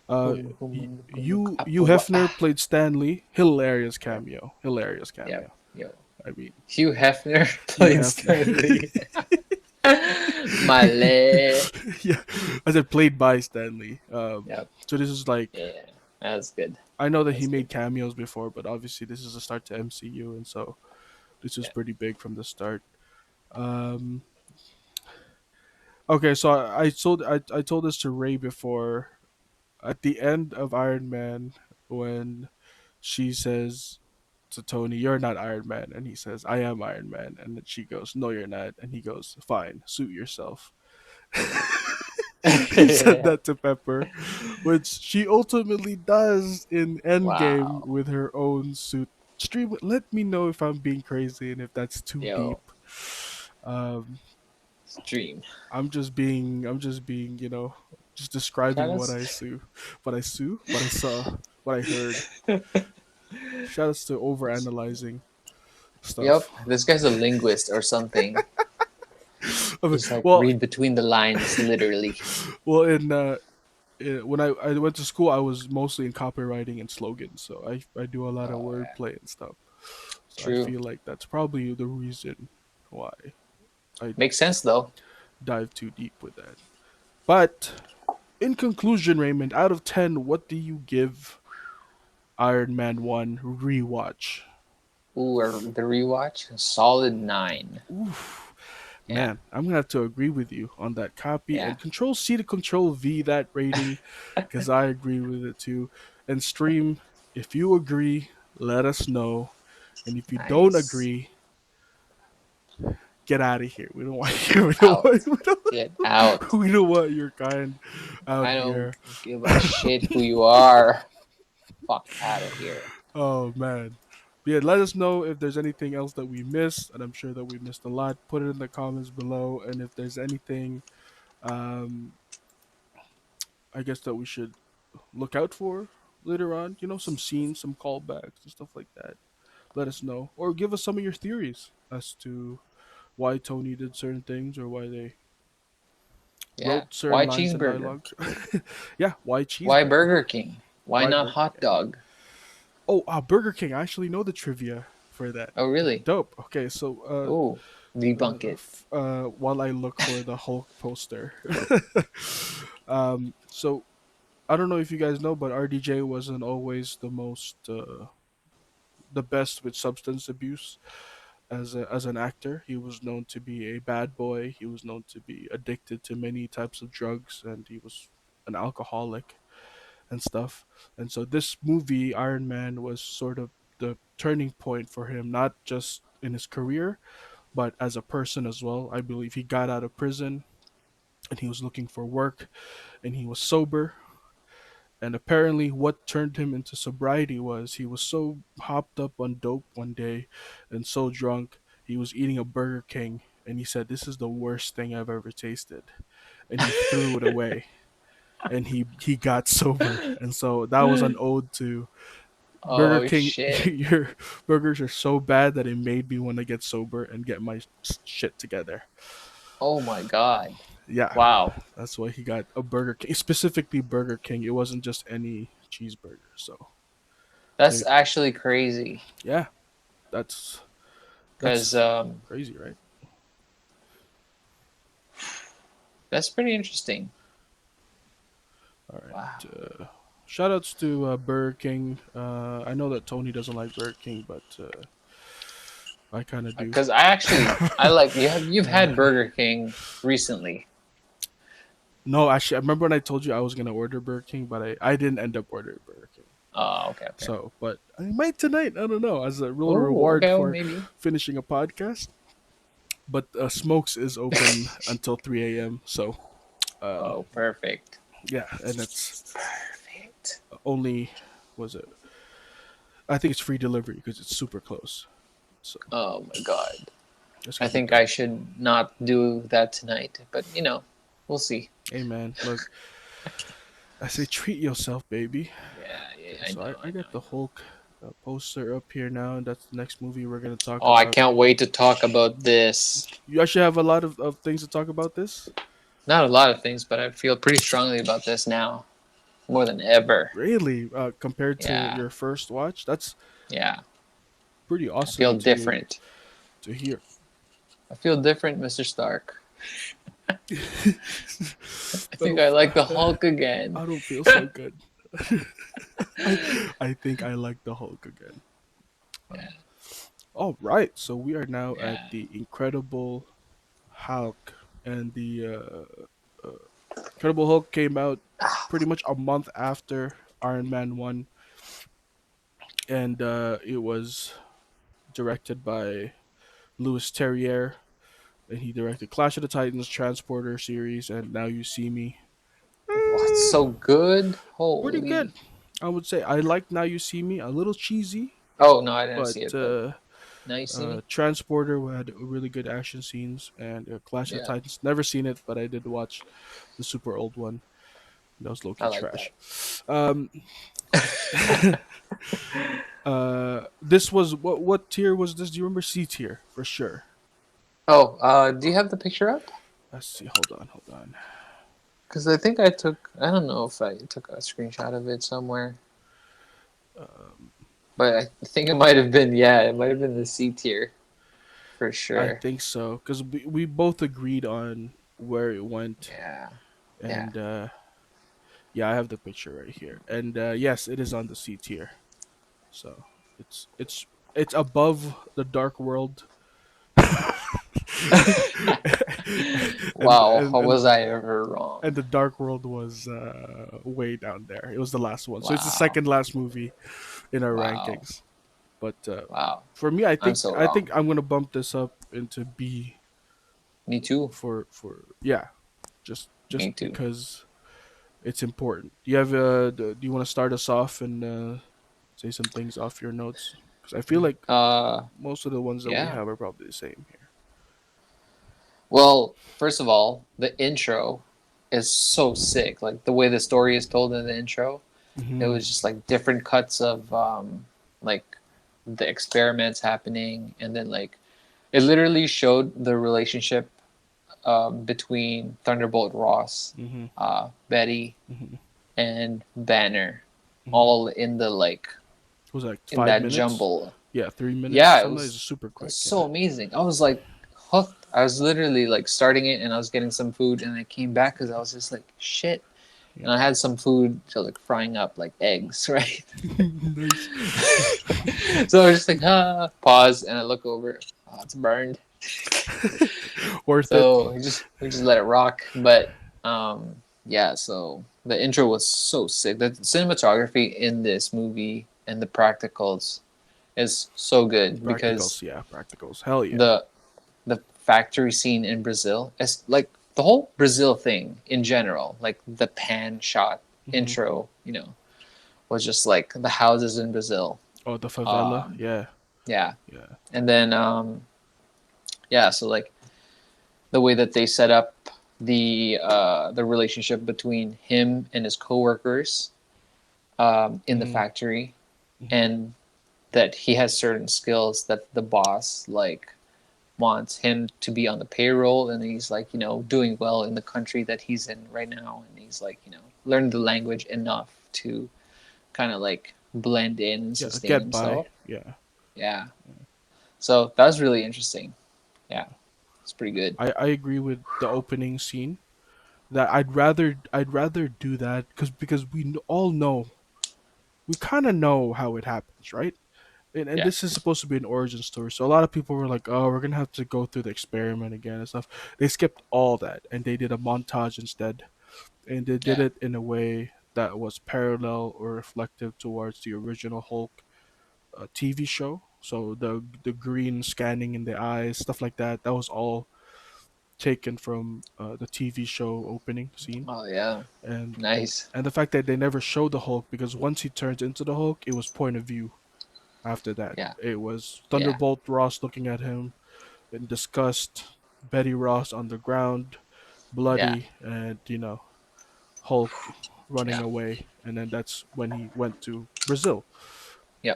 Uh, Humu humu nuku nuku you apawa. Hefner played Stanley. Hilarious Yep. cameo. Hilarious Yep. cameo. Yo. I mean, Hugh Hefner Hugh played Hefner. Stanley. Male. Yeah, I said played by Stanley. Yep. So this is like Yeah. That's good. I know that he That's good. made cameos before, but obviously this is a start to MCU, and so this is Yeah. pretty big from the start. Um, okay, so I told this to Ray before. At the end of Iron Man, when she says to Tony, "You're not Iron Man," and he says, "I am Iron Man," and then she goes, "No, you're not," and he goes, "Fine, suit yourself." He said Yeah. that to Pepper, which she ultimately does in Endgame Wow. with her own suit. Stream, let me know if I'm being crazy and if that's too Yo. deep. Um, Stream. I'm just being, just Shout describing outs. what I saw, what I heard. Shout outs to overanalyzing Yep. stuff. This guy's a linguist or something. Just like Well, read between the lines, literally. well, when I went to school, I was mostly in copywriting and slogans, so I do a lot of Oh yeah. wordplay and stuff. So I True. feel like that's probably the reason why I Makes sense though. dive too deep with that. But in conclusion, Raymond, out of 10, what do you give Iron Man 1 rewatch? Ooh, the rewatch. Solid 9. Oof. Yeah. Man, I'm gonna have to agree with you on that copy Yeah. and Control C to Control V that rating because I agree with it too. And stream, if you agree, let us know. And if you don't Nice. agree, get out of here. We don't want you. Out. Get out. We don't want your kind out I don't here. give a shit who you are. Fuck out of here. Oh man. But yeah, let us know if there's anything else that we missed, and I'm sure that we missed a lot. Put it in the comments below, and if there's anything, um, I guess that we should look out for later on. Some scenes, some callbacks, and stuff like that. Let us know, or give us some of your theories as to why Tony did certain things or why they Yeah. wrote certain Why lines and cheeseburger? dialogue. Yeah, why Why cheeseburger? Burger King? Why Why not burger? hot Yeah. dog? Oh, Burger King. I actually know the trivia for that. Oh, really? Dope. Okay, so Oh, debunk it. while I look for the Hulk poster. So I don't know if you guys know, but RDJ wasn't always the best with substance abuse as an actor. He was known to be a bad boy. He was known to be addicted to many types of drugs, and he was an alcoholic and stuff. And so this movie, Iron Man, was sort of the turning point for him, not just in his career, but as a person as well. I believe he got out of prison and he was looking for work and he was sober. And apparently, what turned him into sobriety was he was so hopped up on dope one day and so drunk, he was eating a Burger King and he said, "This is the worst thing I've ever tasted." And he threw it away. and he got sober, and so that was an ode to Burger Oh King. shit. Your burgers are so bad that it made me want to get sober and get my shit together. Oh my god. Yeah, Wow. that's why he got a Burger King, specifically Burger King. It wasn't just any cheeseburger. So That's actually crazy. yeah, that's Cause that's crazy, right? that's pretty interesting. All right. Wow. Shout outs to Burger King. I know that Tony doesn't like Burger King, but I kind of do. Because I like you've uh, had Burger King recently. no, actually, I remember when I told you I was gonna order Burger King, but I didn't end up ordering Burger King. Oh, okay, okay. So, but I might tonight. I don't know, as a little Oh, reward okay, well, for maybe. finishing a podcast. But Smokes is open until 3 a.m. So, Oh, perfect. yeah, and it's Perfect. only was it? I think it's free delivery because it's super close. So Oh my god. it's I gonna be think good. I should not do that tonight, but we'll see. Hey man, look, I say treat yourself, baby. Yeah, yeah, I So know, I I know, got I the know. Hulk poster up here now, and that's the next movie we're gonna talk Oh, I about. can't wait to talk about this. You actually have a lot of things to talk about this. Not a lot of things, but I feel pretty strongly about this now, more than ever. Really, compared to Yeah, your first watch, that's yeah. pretty I feel awesome different. to hear. I feel different, Mr. Stark. I I think don't, I like the Hulk again. I don't feel so good. I think I like the Hulk again. Yeah, All right, so we are now at yeah. the Incredible Hulk, and the Incredible Hulk came out pretty much a month after Iron Man 1, and it was directed by Louis Terrier, and he directed Clash of the Titans, Transporter series, and Now You See Me. What's so Eh, good? pretty good. Holy. I would say I like Now You See Me, a little cheesy, Oh no, I didn't but see it, but now you see me. Transporter had really good action scenes, and Clash of the Yeah, Titans. Never seen it, but I did watch the super old one. That was low I key like that. trash. Um, this was what tier was this? Do you remember C tier for sure? Oh, do you have the picture up? Let's see. Hold on. Because I think I took. I don't know if I took a screenshot of it somewhere, Um, but I think it might have been. Yeah, it might have been the C tier for I sure. think so because we both agreed on where it went, Yeah, yeah. and yeah, I have the picture right here, and yes, it is on the C tier. So it's above the Dark World, and Wow, and how and was I ever wrong? and the Dark World was way down there. It was the last one, so it's the Wow, second last movie in our wow, rankings. But wow. for me, I'm so I wrong. think I'm gonna bump this up into B Me too. for yeah, just Me too. because it's important. Do you have do you want to start us off and say some things off your notes? Because I feel like Uh, most of the ones that we yeah. have are probably the same here. Well, first of all, the intro is so sick. Like the way the story is told in the intro, it Hmm. was just like different cuts of like the experiments happening, and then like it literally showed the relationship between Thunderbolt Ross, Hmm. Betty, Hmm. and Banner, Hmm. all in the like It was like in five that minutes. jumble. Yeah, 3 minutes. Yeah, Sometimes it's super it was quick. so Yeah. amazing. I was like hooked. I was literally like starting it, and I was getting some food, and I came back because I was just like shit. And Yeah. I had some food to like frying up like eggs, right? Nice. So I was just like, pause, and I look over. Oh, it's burned. Worth it. So we just let it rock. But yeah, so the intro was so sick. The cinematography in this movie and the practicals is so good because Practicals. Yeah, practicals. Hell yeah. the the factory scene in Brazil is like the whole Brazil thing in general, like the pan shot Hmm. intro, was just like the houses in Brazil. Oh, the favela. Um, Yeah. yeah, Yeah. and then yeah, so like the way that they set up. the relationship between him and his coworkers in the Mm-hmm. factory, Mm-hmm. and that he has certain skills that the boss like wants him to be on the payroll, and he's like doing well in the country that he's in right now, and he's like learned the language enough to kind of like blend in and Yeah, sustain get by. himself. Yeah. Yeah, so that was really interesting. Yeah, it's pretty good. I agree with the opening scene. That I'd rather do that because all know, we kind of know how it happens, right? And Yeah, this is supposed to be an origin story, so a lot of people were like, "Oh, we're gonna have to go through the experiment again and stuff." They skipped all that and they did a montage instead, and they did yeah, it in a way that was parallel or reflective towards the original Hulk TV show. So the green scanning in the eyes, stuff like that, that was all taken from the TV show opening scene, oh yeah, and nice. and the fact that they never showed the Hulk, because once he turns into the Hulk, it was point of view. After that, Yeah, it was yeah, Thunderbolt Ross looking at him in disgust, Betty Ross on the ground, yeah, bloody, and Hulk running yeah, away. And then that's when he went to Brazil yeah,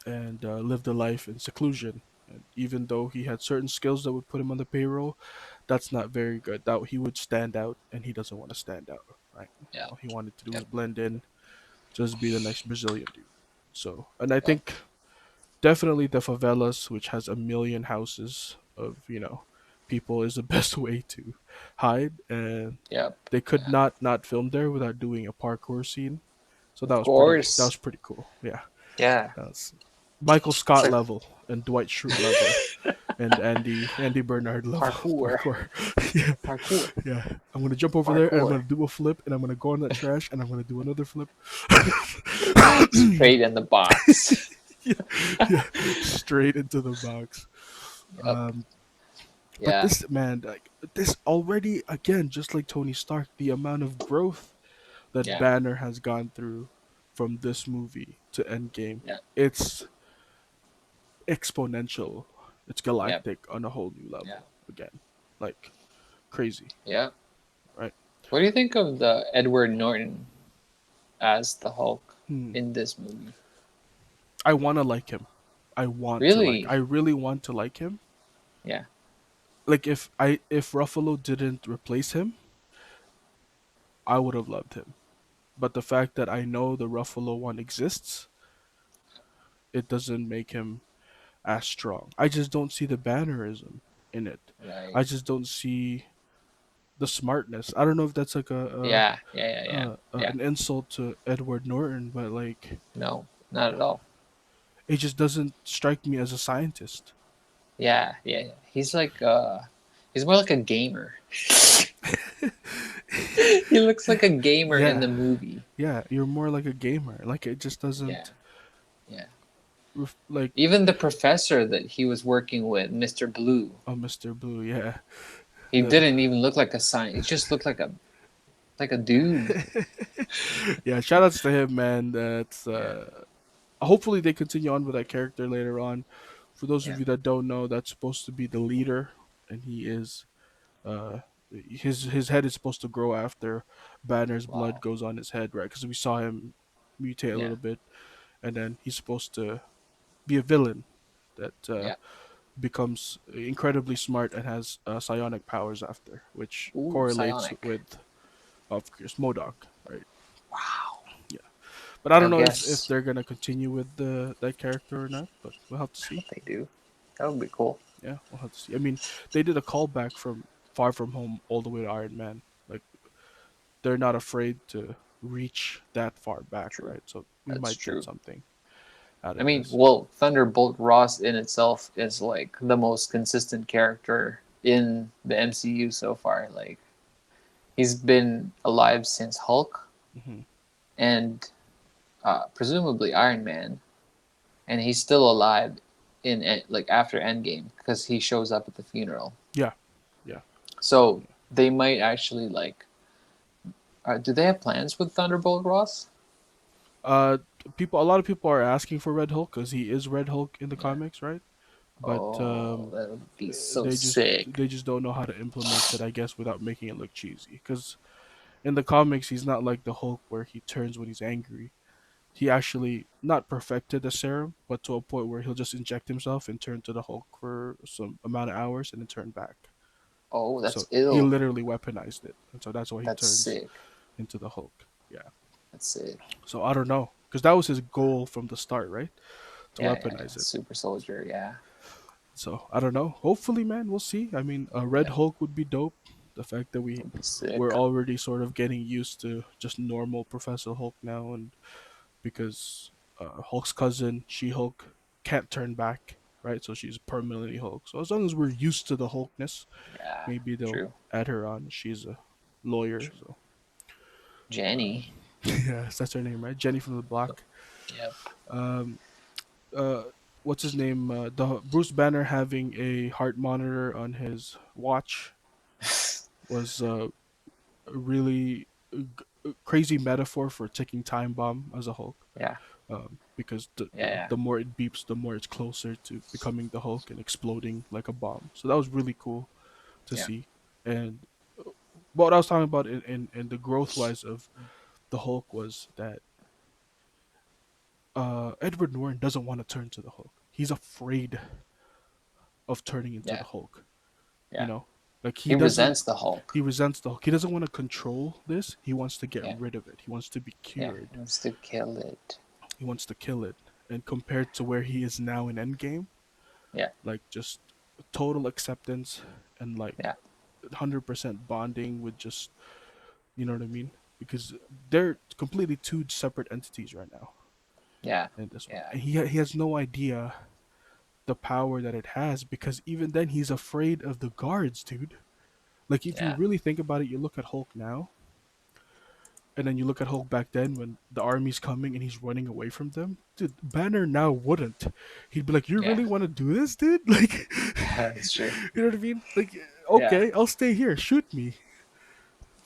and lived a life in seclusion. And even though he had certain skills that would put him on the payroll, that's not very good. That he would stand out, and he doesn't want to stand out, right? yeah, All he wanted to do yeah, was blend in, just be the next Brazilian dude. So, and I yeah, think definitely the favelas, which has a million houses of people, is the best way to hide. And yeah, they could yeah. not film there without doing a parkour scene. So that Of was course. pretty cool. Yeah, Yeah. that was Michael It's Scott like level and Dwight Schrute level and Andy Bernard level of parkour, parkour. Yeah, parkour, yeah. I'm gonna jump over there and I'm parkour. gonna do a flip and I'm gonna go on that trash and I'm gonna do another flip. Straight in the box. Yeah, yeah, straight into the box. Yep. Um, but Yeah. this man, like this already, again, just like Tony Stark, the amount of growth that Yeah. Banner has gone through from this movie to Endgame, Yeah. it's exponential. It's Yep. galactic on a whole new Yeah. level again, like crazy, Yeah. right? What do you think of the Edward Norton as the Hulk Hmm. in this movie? I want to like him. I Really? really want to like him. Yeah. Like if Ruffalo didn't replace him, I would have loved him. But the fact that I know the Ruffalo one exists, it doesn't make him as strong. I just don't see the bannerism in it. Right. I just don't see the smartness. I don't know if that's like Yeah. Yeah. Yeah. Yeah. Yeah. an insult to Edward Norton, but like No, not at all. it just doesn't strike me as a scientist. Yeah. Yeah. Yeah. He's more like a gamer. He looks like a gamer in Yeah, the movie. yeah, you're more like a gamer. Like it just Yeah. doesn't Yeah. like Even the professor that he was working with, Mr. Blue, oh, Mr. Blue. Yeah, he the didn't even look like a sign. He just looked like a dude. yeah. Shout outs to him, man. That's Yeah. hopefully they continue on with that character later on. For those Yeah. of you that don't know, that's supposed to be the leader, and he is uh his head is supposed to grow after Banner's blood Wow. goes on his head, right? Because we saw him mutate a Yeah. little bit, and then he's supposed to be a villain that Yeah. becomes incredibly smart and has psionic powers after, which Ooh, correlates psionic. with, of course, Modoc, right? Wow. Yeah, but I I don't know if guess they're gonna continue with the that character or not, but we'll have to I hope see. they do. That would be cool. Yeah, we'll have to see. I mean, they did a callback from Far From Home all the way to Iron Man. Like they're not afraid to reach that far back, True. right? So we That's might get true. something out I of mean, this. well, Thunderbolt Ross in itself is like the most consistent character in the MCU so far. Like he's been alive since Hulk Hmm. and presumably Iron Man, and he's still alive in like after Endgame because he shows up at the funeral. Yeah, yeah, So yeah. they might actually like. Do they have plans with Thunderbolt Ross? Uh, a lot of people are asking for Red Hulk because he is Red Hulk in the Yeah, comics, right? but Oh, that would be so they just sick. they just don't know how to implement it, I guess, without making it look cheesy. Because in the comics, he's not like the Hulk where he turns when he's angry. He actually not perfected the serum, but to a point where he'll just inject himself and turn to the Hulk for some amount of hours and then turn back. Oh, So that's he ill. literally weaponized it, and so that's why he That's turns sick. into the Hulk. Yeah. That's sick. So I don't know, because that was his goal from the start, right? To Yeah, yeah, yeah. weaponize it. Super soldier. Yeah, So I don't know. Hopefully, man, we'll see. I mean, a Red yeah. Hulk would be dope. The fact that Would be we're sick. already sort of getting used to just normal Professor Hulk now, and because Hulk's cousin, She Hulk, can't turn back, right? So she's permanently Hulk. So as long as we're used to the Hulkness, Yeah, maybe they'll true. add her on. She's a lawyer, True. so Jenny. yeah, that's her name, right? Jenny from the Block. Yep. Um, uh, what's his name? The Bruce Banner having a heart monitor on his watch was a really crazy metaphor for ticking time bomb as a Hulk. Yeah. Because Yeah. Yeah. the more it beeps, the more it's closer to becoming the Hulk and exploding like a bomb. So that was really cool to Yeah. see. And what I was talking about in the growth wise of the Hulk was that Edward Norton doesn't want to turn to the Hulk. He's afraid of turning into the Yeah. Hulk. You Yeah. know, like He resents the Hulk. he resents the Hulk. He doesn't want to control this. He wants to get Yeah. rid of it. He wants to be Yeah. He cured. wants to kill it. He wants to kill it. And compared to where he is now in Endgame, Yeah. like just total acceptance and like Yeah. 100% bonding with just, you know what I mean? Because they're completely two separate entities right now Yeah. in this one. Yeah. And he has no idea the power that it has because even then he's afraid of the guards, dude. Like if you Yeah. really think about it, you look at Hulk now and then you look at Hulk back then when the army's coming and he's running away from them. Dude, Banner now wouldn't. He'd be like, "You Yeah. really want to do this, dude?" Like, That's true. you know what I mean? Like, Yeah. okay, I'll stay here. Shoot me.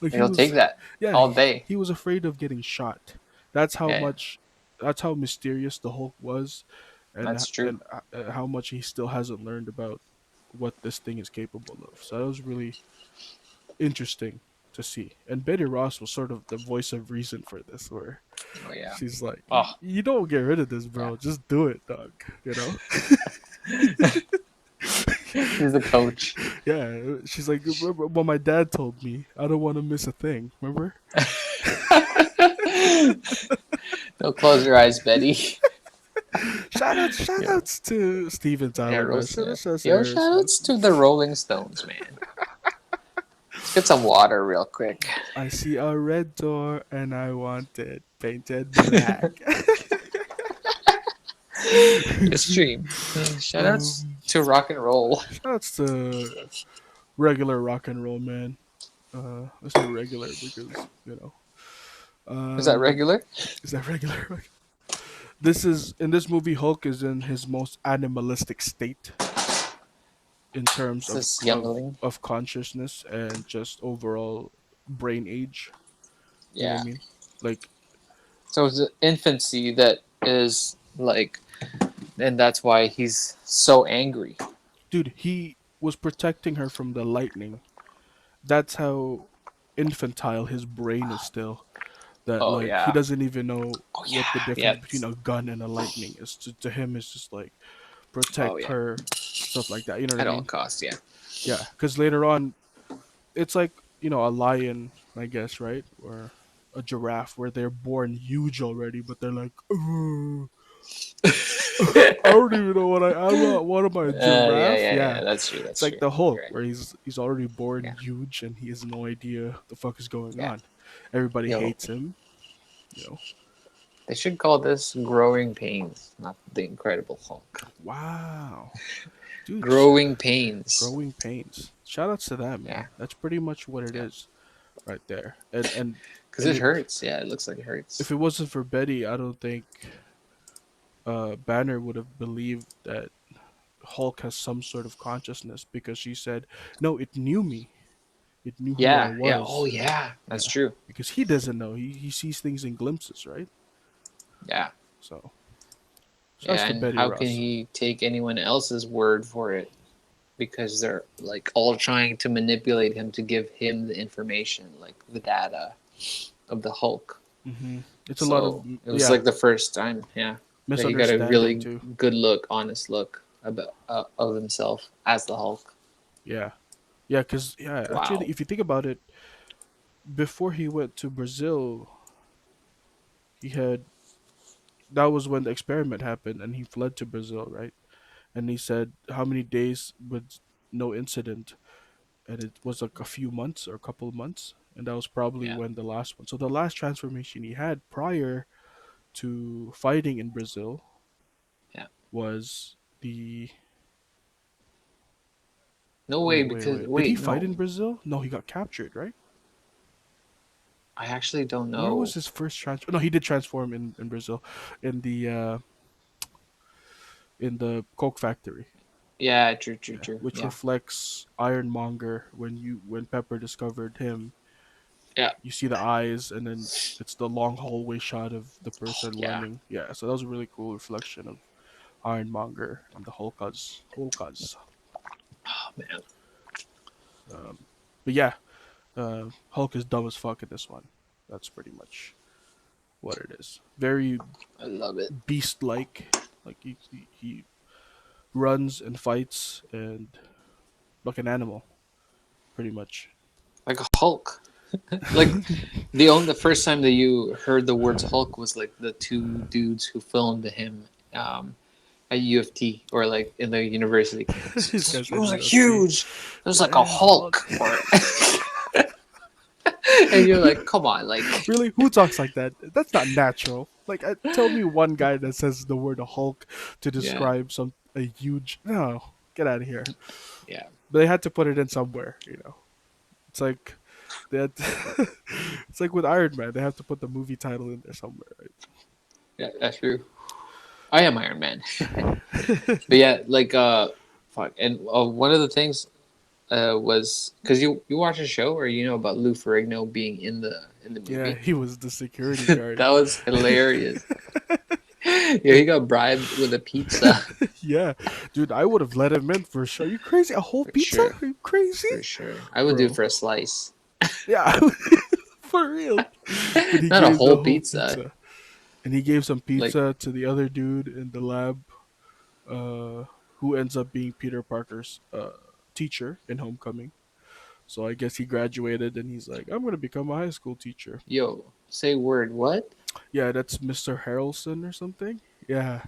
Like he He'll take was, that yeah, all day. he was afraid of getting shot. That's how Yeah. Yeah. much. That's how mysterious the Hulk was, That's true. and how much he still hasn't learned about what this thing is capable of. So that was really interesting to see. And Betty Ross was sort of the voice of reason for this, where Oh yeah. she's like, Oh You don't get rid of this, yeah. bro. Just do it, dog." You know? He's the coach. Yeah, she's like, "Remember what my dad told me? I don't want to miss a thing. Remember?" Don't close your eyes, Betty. Shout Yeah. outs to Steven Yeah, Tyler, man. Rose. Shout Yeah. outs to Yo, Aerosmith. shoutouts to the Rolling Stones, man. Let's get some water real quick. I see a red door and I want it painted black. Stream. Shoutouts um, to rock and roll. shout outs to regular rock and roll, man. I say regular because Is that um, regular? is that regular? This is in this movie. Hulk is in his most animalistic state in terms It's this youngling. of consciousness and just overall brain age. You know what I Yeah. mean? Like, So it's the infancy that is like, and that's why he's so angry. dude, he was protecting her from the lightning. That's how infantile his brain is still. That Oh like he yeah. doesn't even know Oh what the yeah. difference Yeah. between a gun and a lightning is. To him, it's just like Oh protect yeah. her, stuff like that. You know what I At all mean? costs. Yeah. Yeah, because later on, it's like a lion, I guess, right? Or a giraffe, where they're born huge already, but they're like, "Ugh, I don't even know I'm not. What am I, a Yeah. giraffe?" Yeah. Yeah. Yeah, That's true. it's That's like true. the You're Hulk, right. where he's already born Yeah. huge and he has no idea the fuck is going Yeah. on. Everybody Yo, hates him. You know. they should call this growing pains, not the Incredible Hulk. Wow, dude. Growing pains. Growing pains. Shout outs to that, Yeah. man. That's pretty much what it Yeah. is, right there. And Because and it it, hurts. Yeah. It looks like it if hurts. it wasn't for Betty, I don't think Banner would have believed that Hulk has some sort of consciousness because she said, "No, it knew me. It knew who I Yeah. Yeah. Oh was." yeah. That's Yeah, true. because he doesn't know. He sees things in glimpses, right? Yeah. So Shouts Yeah, to and Betty how can Ross. he take anyone else's word for it? Because they're like all trying to manipulate him to give him the information, like the data of the Hulk. Hmm. It's a lot of So it was yeah like the first time, yeah, that he got a misunderstanding really too. good look, honest look about of himself as the Hulk. Yeah, yeah, because yeah, actually, Wow. if you think about it, before he went to Brazil, he had that was when the experiment happened, and he fled to Brazil, right? And he said how many days with no incident, and it was like a few months or a couple of months, and that was probably Yeah, when the last one. So the last transformation he had prior to fighting in Brazil yeah. was the No way, because wait. Did he wait, fight no, in Brazil? No, he got captured, right? I actually don't Where was know. his first transform? No, he did transform in Brazil, in the Coke factory. Yeah, true, true, Yeah, true. which Yeah, reflects Ironmonger when Pepper discovered him. yeah, You see the eyes, and then it's the long hallway shot of the person yeah. running. Yeah, so that was a really cool reflection of Ironmonger and the Hulkaz. Oh man, But yeah, Hulk is dumb as fuck in this one. That's pretty much what it is. Very I love it. beast-like. Like he runs and fights and like an animal, pretty much. Like a Hulk. Like the first time that you heard the words Hulk was like the two dudes who filmed him at U of T or like in the university These campus. guys It at was like UFC. huge. It was like a Yeah, Hulk. Hulk, or and you're like, come on, like Really? Who talks like that? That's not natural. Like, tell me one guy that says the word Hulk to yeah, describe some a huge. No, get out of here. yeah, But they had to put it in somewhere. It's like they had it's like with Iron Man. They have to put the movie title in there somewhere, yeah. That's true. I am Iron Man, right? but yeah, like fuck. And one of the things was because you watch a show or you know about Lou Ferrigno being in the Yeah, movie. he was the security guard. That was hilarious. Yeah, he got bribed with a pizza Yeah, dude, I would have let him in for sure. Are you crazy? A whole for pizza? sure, Are you crazy, for sure. I would do it bro? for a slice, Yeah, for real. But he not a gave the whole whole pizza. pizza, and he gave some Like, pizza to the other dude in the lab, uh, who ends up being Peter Parker's teacher in Homecoming. So I guess he graduated, and he's like, "I'm gonna become a high school teacher." yo, say word. What? Yeah, that's Mr. Harrelson or something. Yeah,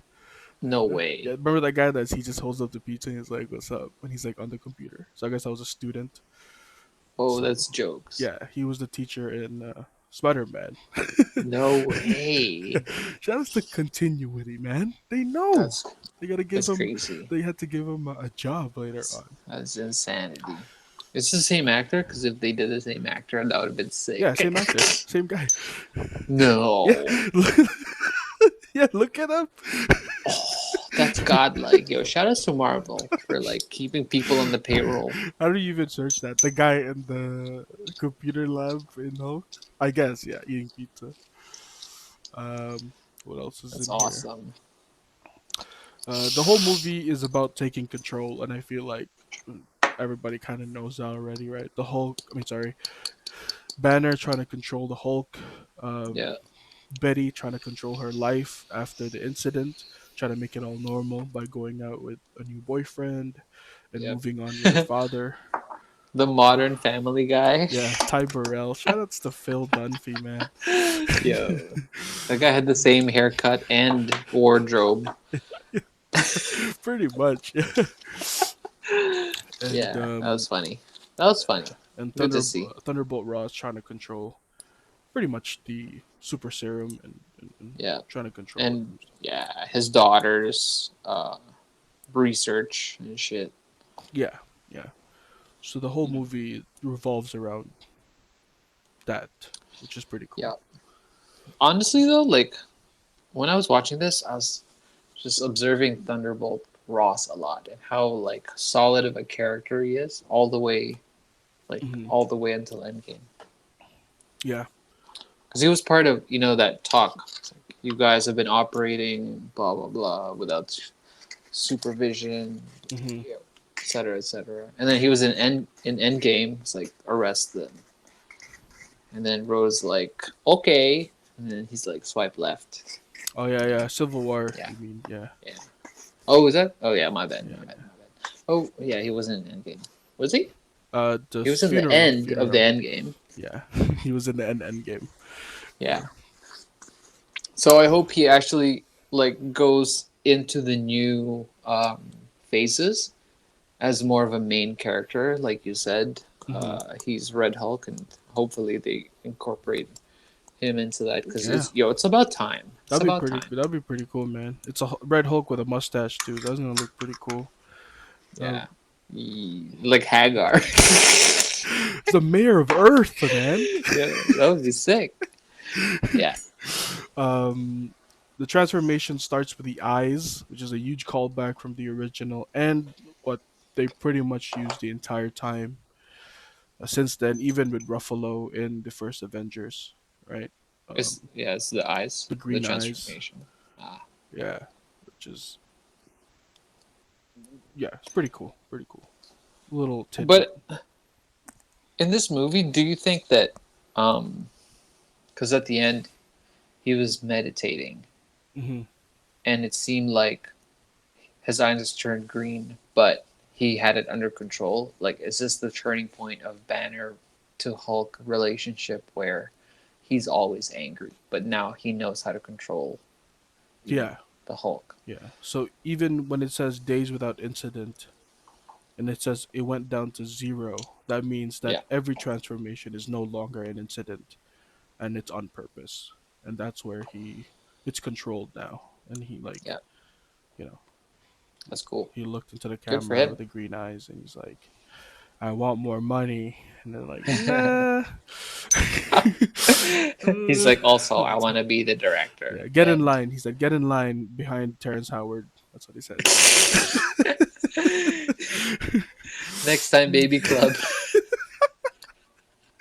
No yeah. way. Remember that guy that he just holds up the pizza and he's like, "What's up?" When he's like on the computer. So I guess I was a student. Oh, So that's jokes. yeah, he was the teacher in Spider Man. No way. Shout out to continuity, man. They know. That's They gotta give that's him. crazy. They had to give him a job later on. That's insanity. It's the same actor because if they did the same actor, that would have been Yeah, sick. same actor, same guy. Yeah, No. yeah. Look at him. Oh, that's godlike. Yo, shout out to Marvel for like keeping people on the payroll. How do you even search that? The guy in the computer lab in Hulk. I guess yeah, eating pizza. What else is That's in here? awesome. The whole movie is about taking control, and I feel like everybody kind of knows that already, right? The Hulk. I mean, sorry, Banner trying to control the Hulk. Yeah. Betty trying to control her life after the incident, trying to make it all normal by going out with a new boyfriend and Yep. moving on with her father. The Modern Family guy. Yeah, Ty Burrell. Shout outs to Phil Dunphy, man. Yo, that guy had the same haircut and wardrobe. Pretty much. and Yeah, that was funny. That was yeah, funny. and Good to see. Thunderbolt Ross trying to control pretty much the super serum and Yeah, trying to control it and and stuff. yeah, his daughter's research and shit. Yeah, yeah. So the whole movie revolves around that, which is pretty Yeah. cool. Honestly, though, like when I was watching this, I was just observing Thunderbolt Ross a lot and how like solid of a character he is Hmm. all the way until Endgame. Yeah, Because he was part of that talk. you guys have been operating blah blah blah without supervision, Hmm. etc. etc. And then he was in Endgame. It's like arrest them, and then Rose like okay, and then he's like swipe left. Oh yeah, yeah. Civil War. Yeah, You mean yeah, yeah. Oh, was that? Oh yeah, my bad, yeah, my bad, yeah. my bad. Oh yeah, he wasn't in Endgame. Was he? The He was in the funeral, end of the funeral. Endgame. Yeah, he was in the end game. Yeah. So I hope he actually like goes into the new phases as more of a main character, like you said. Hmm. He's Red Hulk, and hopefully they incorporate him into that because Yeah, it's about time. It's that'd be about pretty. time. That'd be pretty cool, man. It's a Red Hulk with a mustache too. That's gonna look pretty cool. Uh, Yeah, like Hagar. it's the mayor of Earth, man. Yeah, that would be sick. Yeah, Um, the transformation starts with the eyes, which is a huge callback from the original, and what they pretty much used the entire time since then, even with Ruffalo in the first Avengers, right? it's the eyes, The the green eyes, transformation. Ah, yeah, which is yeah, it's pretty cool, pretty cool. Little tidbit. but in this movie, do you think that, because at the end he was meditating, Hmm. and it seemed like his eyes turned green, but he had it under control. Like, is this the turning point of Banner to Hulk relationship where he's always angry, but now he knows how to control, Yeah, the Hulk? yeah. So even when it says days without incident, and it says it went down to zero, that means that Yeah, every transformation is no longer an incident and it's on purpose. And that's where it's controlled now. And he like, yeah, you know, that's cool. he looked into the Good for camera him. with the green eyes and he's like, I want more money. And they're like, nah. He's Uh, like, also, I want to be the director. yeah, get in And line. He said, get in line behind Terrence Howard. That's what he said. next time, Baby Club.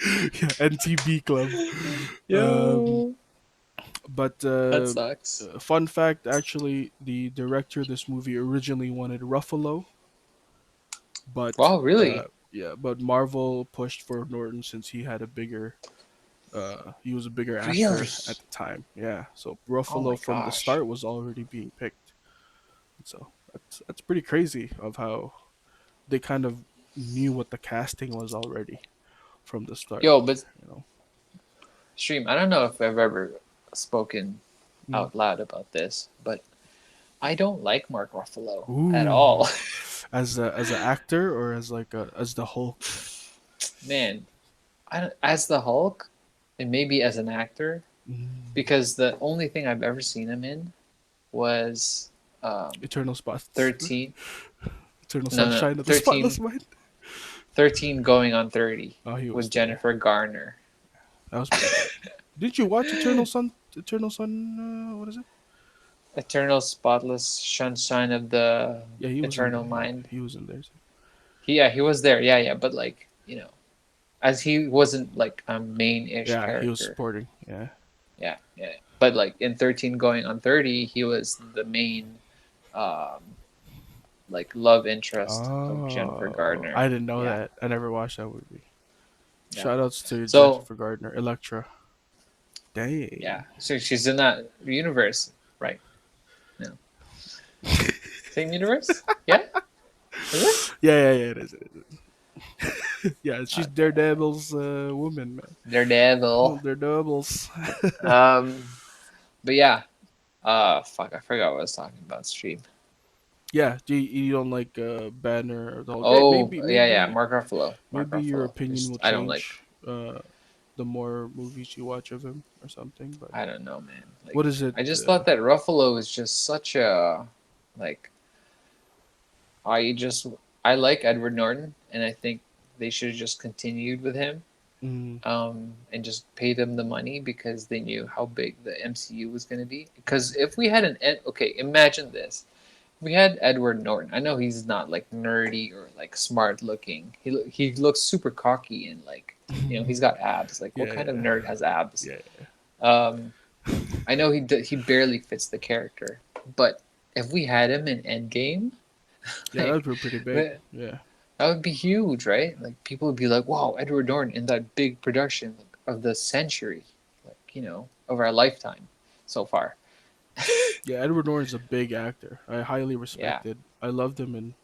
Yeah, NTB Club. Um, Yo, but that sucks. fun fact, actually, the director of this movie originally wanted Ruffalo, but Wow, really? yeah, but Marvel pushed for Norton since he was a bigger Really? actor at the time. Yeah, so Oh my Ruffalo from the gosh. start was already being picked. So that's pretty crazy of how they kind of knew what the casting was already from the start. Yo, but You know. Stream, I don't know if I've ever spoken Mm. out loud about this, but I don't like Mark Ruffalo at Ooh, all. as an actor or as like as the Hulk. Man, as the Hulk, and maybe as an actor, Mm. because the only thing I've ever seen him in was Eternal spots, 13. Eternal No, no, sunshine of the 13, spotless mind. 13 going on 30 Oh, he was with there. Jennifer Garner. That was pretty good. Did you watch Eternal Sun? Eternal Sun. What is it? Eternal spotless sunshine of the Yeah, he was in eternal there. Yeah, mind. he was in there. He was there. Yeah, yeah, but like, as he wasn't like a main-ish Yeah, he was character. supporting. Yeah. Yeah, yeah. But like in 13 going on 30, he was the main um like love interest of Jennifer Oh, Gardner. I didn't know Yeah, that. I never watched that movie. yeah. Shoutouts to So Jennifer Gardner, Electra. yeah, Dang. so she's in that universe, right? No, same universe. Yeah, is it? Yeah, yeah, yeah. It is. It is. Yeah, she's Okay, Daredevil's woman, man. Oh, Daredevil. Daredevils. Um, but yeah, fuck, I forgot what I was talking about. Stream. Yeah, you don't like Banner or the whole. Oh, Maybe, yeah, yeah, maybe, Mark Ruffalo. Mark maybe your Ruffalo. opinion will I don't like. change the more movies you watch of him or something. But I don't know, man. what Like, is it? I just thought that Ruffalo was just such a like. I just I like Edward Norton, and I think they should have just continued with him, Mm, and just paid him the money because they knew how big the MCU was going to be. Because if we had okay, imagine this: we had Edward Norton. I know he's not like nerdy or like smart looking. He looks super cocky and like he's got abs. Like, what yeah, kind of yeah, nerd has abs? yeah. Um, I know he barely fits the character, but if we had him in Endgame, Yeah, that like would be pretty big. that Yeah. would be huge, right? Like people would be like, "Wow, Edward Norton in that big production of the century, like of our lifetime so far." Yeah, Edward Norton's a big actor. I highly Yeah, respected. I loved him in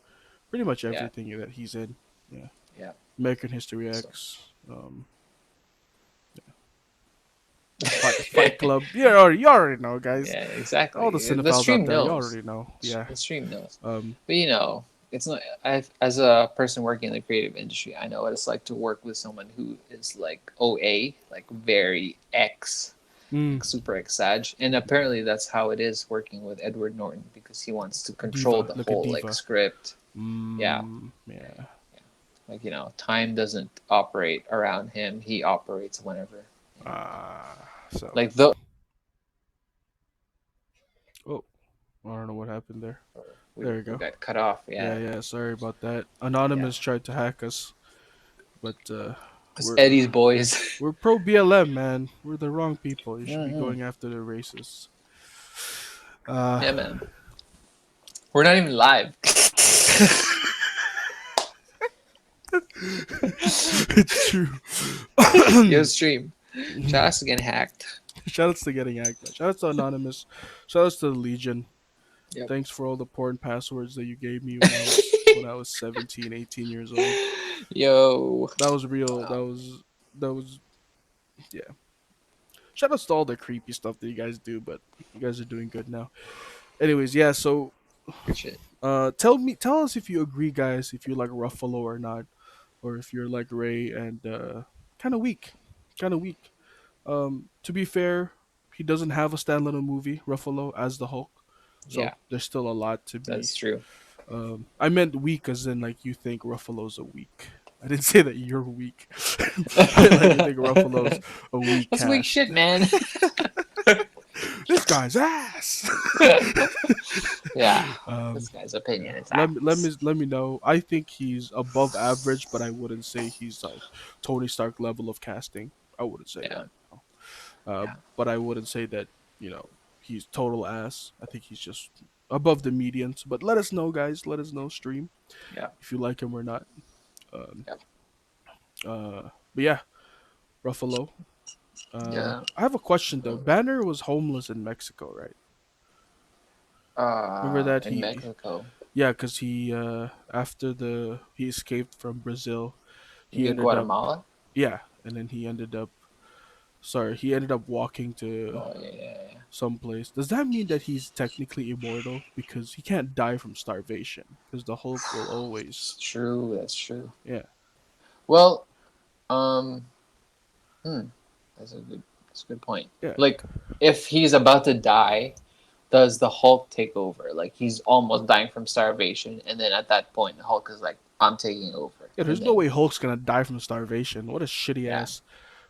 pretty much yeah, everything that he's in. Yeah. yeah. American History So X, Fight Club. You already know, guys. yeah, All the exactly. The cinephiles out stream there, you knows. already know. Yeah. The stream knows. Um, But it's not. As a person working in the creative industry, I know what it's like to work with someone who is like OA, like very X, mm, like super exag. And apparently, that's how it is working with Edward Norton because he wants to control diva, the like a whole like diva. script. Yeah, Yeah. like time doesn't operate around him. He operates whenever. Yeah. So. Like the Oh, I don't know what happened there. we There you we go. got cut off. Yeah, Yeah, yeah. Sorry about that. yeah. Anonymous tried to hack us, but It's we're Eddie's boys. we're pro BLM, man. We're the wrong people. You should be Hmm. going after the racists. Uh, Yeah, man. We're not even live. it's true. Yo, stream. Shout out to getting hacked. Shoutouts to getting hacked, man. Shoutouts to Anonymous. Shoutouts to the Legion. Yep. Thanks for all the porn passwords that you gave me when I was 17, 18 years old. Yo. That was real. Wow. That was yeah. Shoutouts to all the creepy stuff that you guys do, but you guys are doing good now. Anyways, yeah. So, Appreciate it. tell us if you agree, guys. If you like Ruffalo or not, or if you're like Ray and kind of weak, kind of weak. To be fair, he doesn't have a standalone movie, Ruffalo, as the Hulk. So Yeah, there's still a lot to be. that's true. I meant weak as in like you think Ruffalo's a weak. I didn't say that you're weak. Like you think Ruffalo's a weak That's weak cast. shit, man. This guy's ass. Yeah. um, This guy's opinion is let me know. I think he's above average, but I wouldn't say he's like Tony Stark level of casting. I wouldn't say Yeah. that. Uh, Yeah. but I wouldn't say that he's total ass. I think he's just above the medians. But let us know, guys. Let us know, stream, Yeah. if you like him or not. Um, Yeah. but yeah, Ruffalo. Yeah. I have a question though. Banner was homeless in Mexico, right? Remember that In Mexico. yeah, because after he escaped from Brazil, You he mean ended up Guatemala? yeah, and then he ended up walking to Oh yeah, yeah, yeah. some place. Does that mean that he's technically immortal because he can't die from starvation? Because the Hulk will always, It's true. That's true. yeah, Well, um, hmm, that's a good point. yeah. Like, if he's about to die, does the Hulk take over? Like, he's almost dying from starvation, and then at that point, the Hulk is like, "I'm taking over," Yeah, and there's no then way Hulk's gonna die from starvation. What a shitty yeah, ass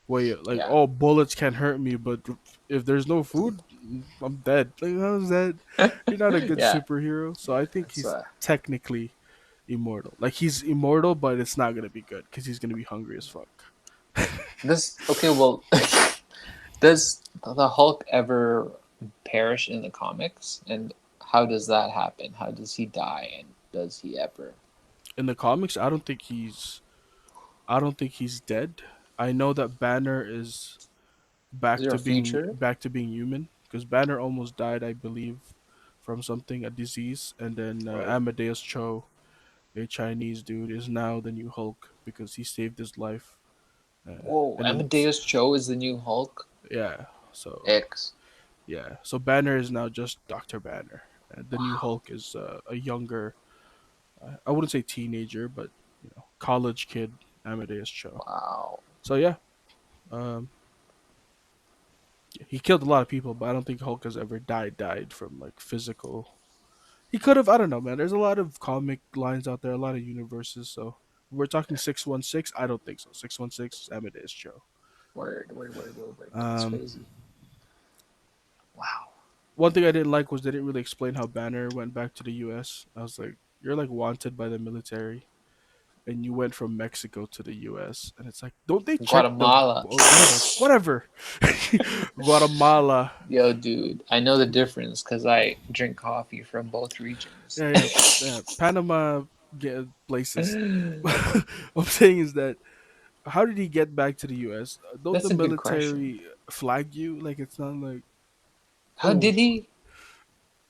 way. Like, yeah, oh, bullets can't hurt me, but if there's no food, I'm dead. Like, how's that? You're not a good yeah. superhero. So I think It's he's technically immortal. Like, he's immortal, but it's not gonna be good because he's gonna be hungry as fuck. this. Okay, well, does the Hulk ever perish in the comics, and how does that happen? How does he die, and does he ever? In the comics, I don't think he's dead. I know that Banner is Is back there a to being future? back to being human because Banner almost died, I believe, from something, a disease, and then Right. Amadeus Cho, a Chinese dude, is now the new Hulk because he saved his life. Whoa, And then Amadeus Cho is the new Hulk. yeah, so X. yeah, so Banner is now just Doctor Banner. And the new Wow. Hulk is a younger, I wouldn't say teenager, but college kid, Amadeus Cho. Wow. So yeah, um, he killed a lot of people, but I don't think Hulk has ever died from like physical. He could have. I don't know, man. There's a lot of comic lines out there, a lot of universes. So we're talking 616. I don't think so. 616 is Amadeus Cho. Word. That's Um, crazy. Wow. One thing I didn't like was they didn't really explain how Banner went back to the U.S. I was like, you're like wanted by the military. and you went from Mexico to the U.S. and it's like, don't they check the Guatemala. whatever, Guatemala? Yo, dude, I know the difference because I drink coffee from both regions. Yeah, Panama get places. What I'm saying is that how did he get back to the U.S.? Don't That's the a good question. military flag you? Like it's not like, How oh, did he?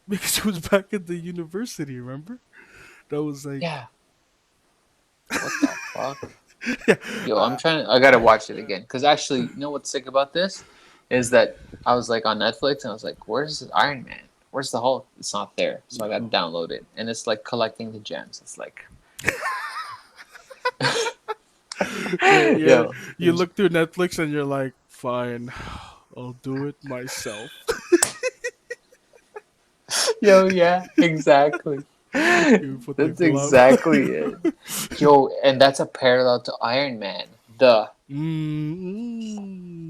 because he was back at the university. Remember? That was like, Yeah. What the fuck? yeah, Yo, I'm trying. I gotta watch it again because actually, you know what's sick about this is that I was like on Netflix and I was like, "Where's Iron Man? Where's the Hulk?" It's not there, so I gotta yo, download it, and it's like collecting the gems. It's like, yeah. yo, You look through Netflix and you're like, fine, I'll do it myself. yo, yeah, exactly. You put the That's glove. exactly it. Yo, and that's a parallel to Iron Man. Duh.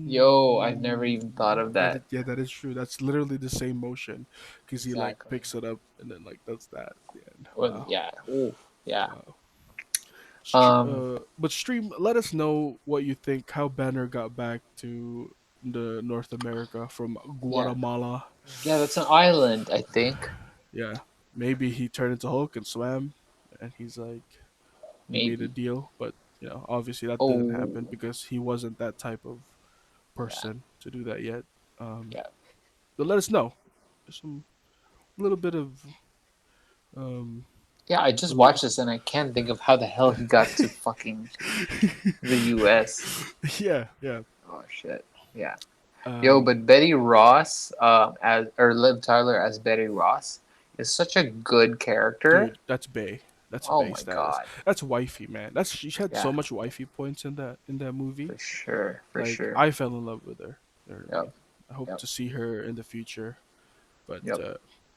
Yo, I've never even thought of That is, that. yeah, that is true. That's literally the same motion because he like Exactly. picks it up and then like does that at the end. Well, Wow, yeah. Ooh, yeah. wow. Um, But stream, let us know what you think. How Banner got back to the North America from yeah. Guatemala. Yeah, that's an island, I think. Yeah, maybe he turned into Hulk and swam, and he's like he made a Maybe. deal. But obviously that didn't Oh, happen because he wasn't that type of yeah, person to do that yet. Um, yeah. but let us know. There's some little bit of um, Yeah, I a just little. watched this and I can't think of how the hell he got to fucking the US. Yeah, yeah. Oh shit. Yeah. Yo, Um, but Betty Ross, as or Liv Tyler as Betty Ross, is such a good character. dude, that's Bay. That's Oh Bay my status. god. That's wifey, man. That's she had so Yeah, much wifey points in that movie. for sure, for Like sure. I fell in love with her. You know what I Yep, mean? I hope yep, to see her in the future, but yep.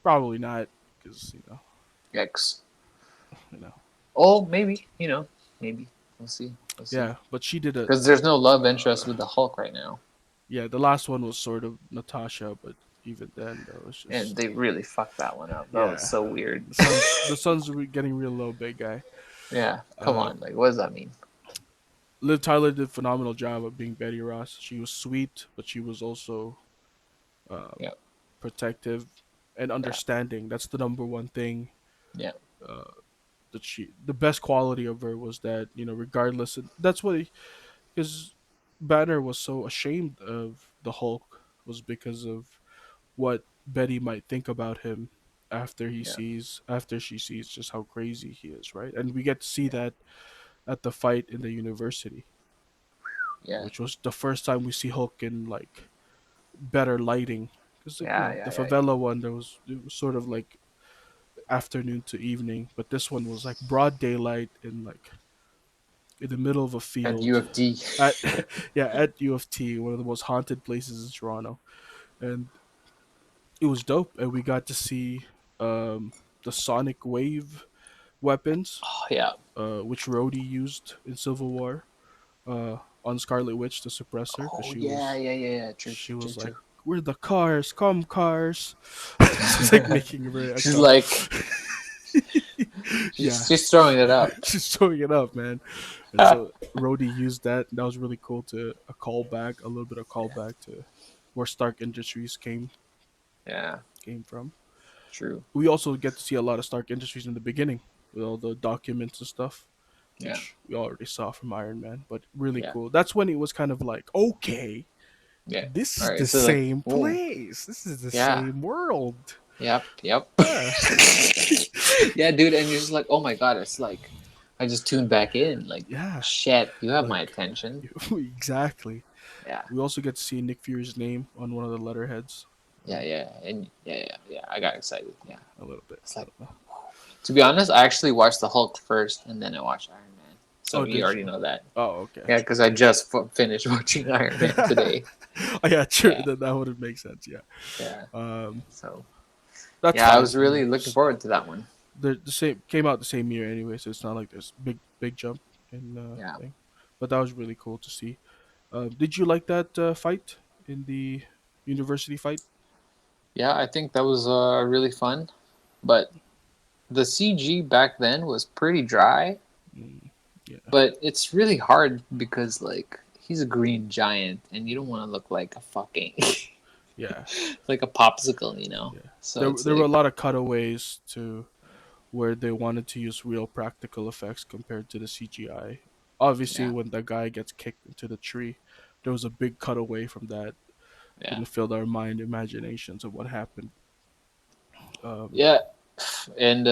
probably not because Yikes. you know, Oh, maybe. Maybe. We'll see. We'll see. yeah. But she did a Because there's no love interest uh, with the Hulk right now, yeah. The last one was sort of Natasha, but even then, that was and just they really fucked that one up. That was yeah. so weird. The sun's getting real low, big guy. Yeah, come Uh, on. Like, what does that mean? Liv Tyler did a phenomenal job of being Betty Ross. She was sweet, but she was also um, Yeah, protective and yeah, understanding. That's the number one thing. yeah, Uh, the best quality of her was that regardless, that's what because Banner was so ashamed of the Hulk was because of what Betty might think about him yeah, after she sees just how crazy he is, right? And we get to see yeah, that at the fight in the university, yeah, which was the first time we see Hulk in like better lighting. Because like yeah, the yeah, yeah. favela one, it was sort of like afternoon to evening, but this one was like broad daylight in the middle of a At U field of D. at yeah at U of T, one of the most haunted places in Toronto, and it was dope. And we got to see the sonic wave weapons, Oh, yeah. which Rhodey used in Civil War on Scarlet Witch to suppress her because Oh, yeah, yeah, yeah, yeah. True, she true, true, was like, true. "We're the cars, come cars." She's like making a very She's echo. like, Yeah, she's throwing it up. she's throwing it up, man. And so Rhodey used that. And that was really cool to a callback, a little bit of Yeah, callback to where Stark Industries yeah, came from. true. We also get to see a lot of Stark Industries in the beginning with all the documents and stuff, Yeah, which we already saw from Iron Man. But really yeah, cool. That's when it was kind of like, okay, yeah. this All is right, the so like, same oh, place. This is the yeah, same world. yep, yep. Yeah. Yeah, dude, and you're just like, oh my god, it's like, I just tuned back in. Like, Yeah. shit, you have my Like attention. exactly. Yeah, We also get to see Nick Fury's name on one of the letterheads. yeah, yeah, and yeah, yeah, yeah. I got excited. Yeah, A little bit. it's I like, don't know. to be honest, I actually watched the Hulk first, and then I watched Iron Man. So Oh, you did already you? know that. Oh, okay. Yeah, because I just finished watching Iron Man today. Oh, yeah, true. Yeah, That would make sense. Yeah. yeah. Um, So that's yeah, I fine. was really looking forward to that one. The same came out the same year anyway, so it's not like there's big jump in Yeah, thing. But that was really cool to see. Did you like that fight in the university fight? yeah. I think that was really fun, but the CG back then was pretty dry. Mm. Yeah, But it's really hard because like he's a green giant, and you don't want to look like a fucking yeah, like a popsicle, you know. yeah. So There it's there were a like, lot of cutaways to where they wanted to use real practical effects compared to the CGI. Obviously, yeah, when the guy gets kicked into the tree, there was a big cutaway from that. yeah, Can fill our mind imaginations of what happened. Um, yeah. And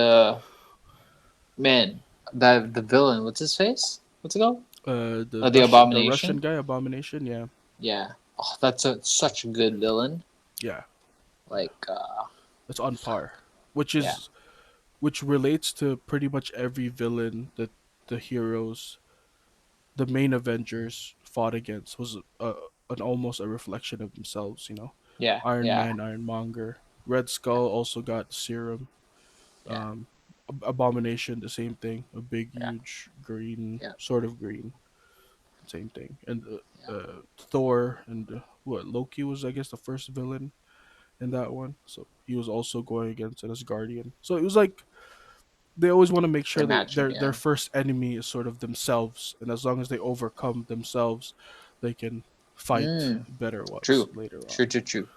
man, the villain, what's his face? What's it called? The the Russian Abomination. guy, Abomination. Yeah, Yeah. Oh, that's such a good villain. yeah, yeah. Like, It's on par, which yeah, is which relates to pretty much every villain that the heroes, the main Avengers, fought against was an almost a reflection of themselves. yeah, Iron yeah, Man, Ironmonger, Red yeah, Skull also got serum. yeah, Abomination, the same thing, a big, yeah, huge green, yeah, sort of green, same thing. And yeah. Thor and what Loki was, I guess, the first villain in that one. So he was also going against an Asgardian. So it was like they always want to make They're sure that matching, their yeah. first enemy is sort of themselves, and as long as they overcome themselves, they can fight Mm, better ones true, later true, on. true, true,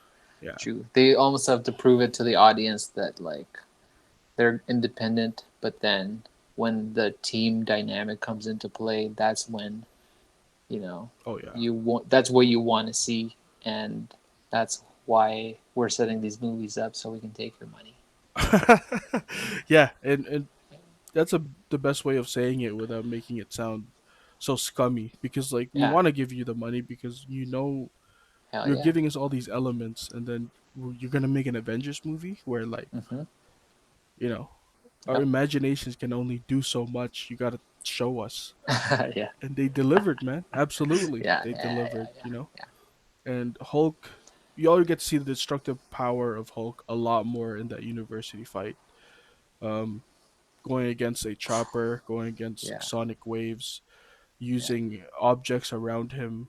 Yeah. true. They almost have to prove it to the audience that like they're independent, but then when the team dynamic comes into play, that's when you know Oh yeah. you want. That's what you want to see, and that's why we're setting these movies up so we can take your money. Yeah, and that's the best way of saying it without making it sound so scummy, because like we Yeah, want to give you the money because hell you're yeah. giving us all these elements, and then you're gonna make an Avengers movie where like Mm-hmm. you know our Yep. imaginations can only do so much. You gotta show us, Yeah. and they delivered, man. Absolutely, Yeah. they Yeah. delivered. Yeah. Yeah. And Hulk, you all get to see the destructive power of Hulk a lot more in that university fight. Um, Going against a chopper, going against Yeah. sonic waves, Yeah. using objects around him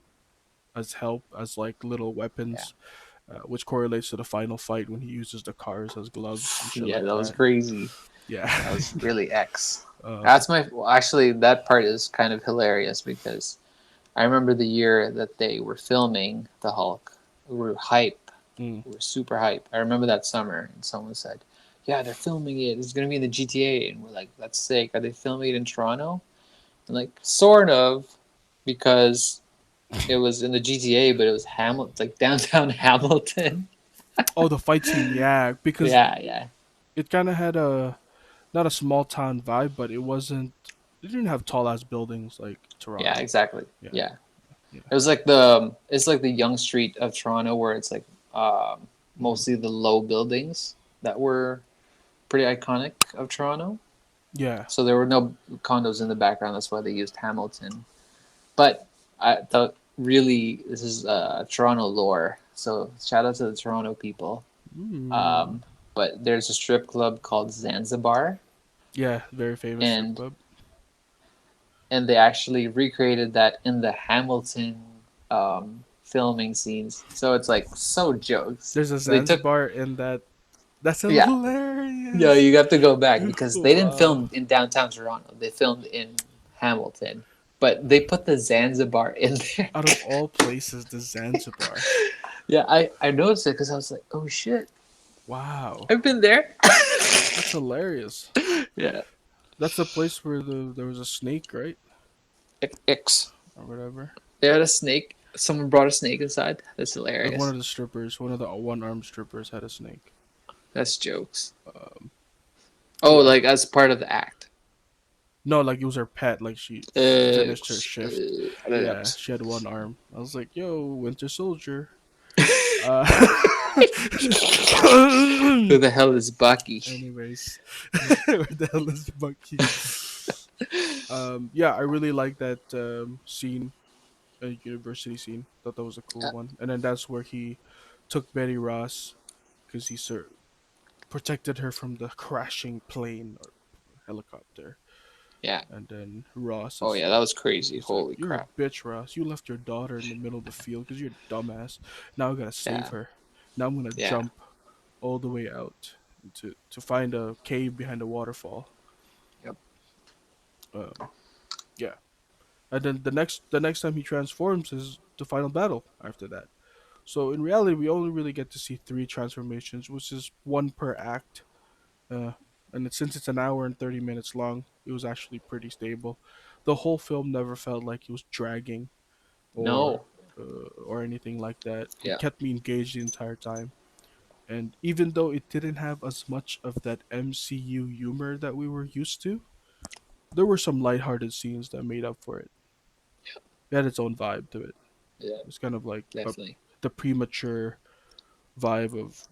as help, as like little Yeah. weapons, which correlates to the final fight when he uses the cars as gloves and shit Yeah. like That was that. crazy. Yeah. That was really X. um, That's my. Well, actually, that part is kind of hilarious because I remember the year that they were filming the Hulk. We were hype. mm. We were super hype. I remember that summer, and someone said, "Yeah, they're filming it. It's gonna be in the GTA." And we're like, "That's sick. Are they filming it in Toronto?" And like, sort of, because it was in the GTA, but it was Hamilton, like downtown Hamilton. Oh, the fight scene, yeah, because Yeah, yeah, it kind of had a not a small town vibe, but it wasn't. It didn't have tall ass buildings like yeah, Toronto. exactly. Yeah, Yeah, yeah. it was like the Young Street of Toronto, where it's like Mm. mostly the low buildings that were pretty iconic of Toronto. Yeah. So there were no condos in the background. That's why they used Hamilton. But I thought really this is Toronto lore. So shout out to the Toronto people. Mm. Um, but there's a strip club called Zanzibar, Yeah, very famous strip and club. they actually recreated that in the Hamilton filming scenes. So it's like so jokes. There's a They took, Zanzibar in that. That's yeah, yeah. hilarious. You have to go back because they didn't Wow. film in downtown Toronto. They filmed in Hamilton, but they put the Zanzibar in there. Out of all places, the Zanzibar. Yeah, I noticed it because I was like, oh shit, Wow. I've been there. That's hilarious. Yeah, That's the place where there was a snake, right? X. Or whatever. They had a snake. Someone brought a snake inside. That's Like one hilarious. of the strippers, one of the one armed strippers had a snake. That's jokes. Um, Oh, yeah. like as part of the act. No, like it was her pet. Like she Uh, finished her shift. uh, Yeah, she had one arm. I was like, "Yo, Winter Soldier." Uh, Who the hell is Bucky? anyways, where the hell is Bucky? Yeah, I really like that scene, university scene. Thought that was a cool Uh, one. And then that's where he took Betty Ross because protected her from the crashing plane or helicopter. yeah. And then Ross Oh is yeah, that was crazy. he's like, Holy "You're a crap. bitch, Ross. You left your daughter in the middle of the field because you're a dumbass. Now I gotta save Yeah, her. Now I'm gonna yeah, jump all the way out to find a cave behind a waterfall." yep. Um, yeah. and then the next time he transforms is the final battle after that. So in reality, we only really get to see three transformations, which is one per act. Uh, since it's an hour and 30 minutes long, it was actually pretty stable. The whole film never felt like it was dragging or No. or anything like that. It Yeah. kept me engaged the entire time. And even though it didn't have as much of that MCU humor that we were used to, there were some lighthearted scenes that made up for it. It had its own vibe to it. Yeah. It's kind of like Definitely. the premature vibe of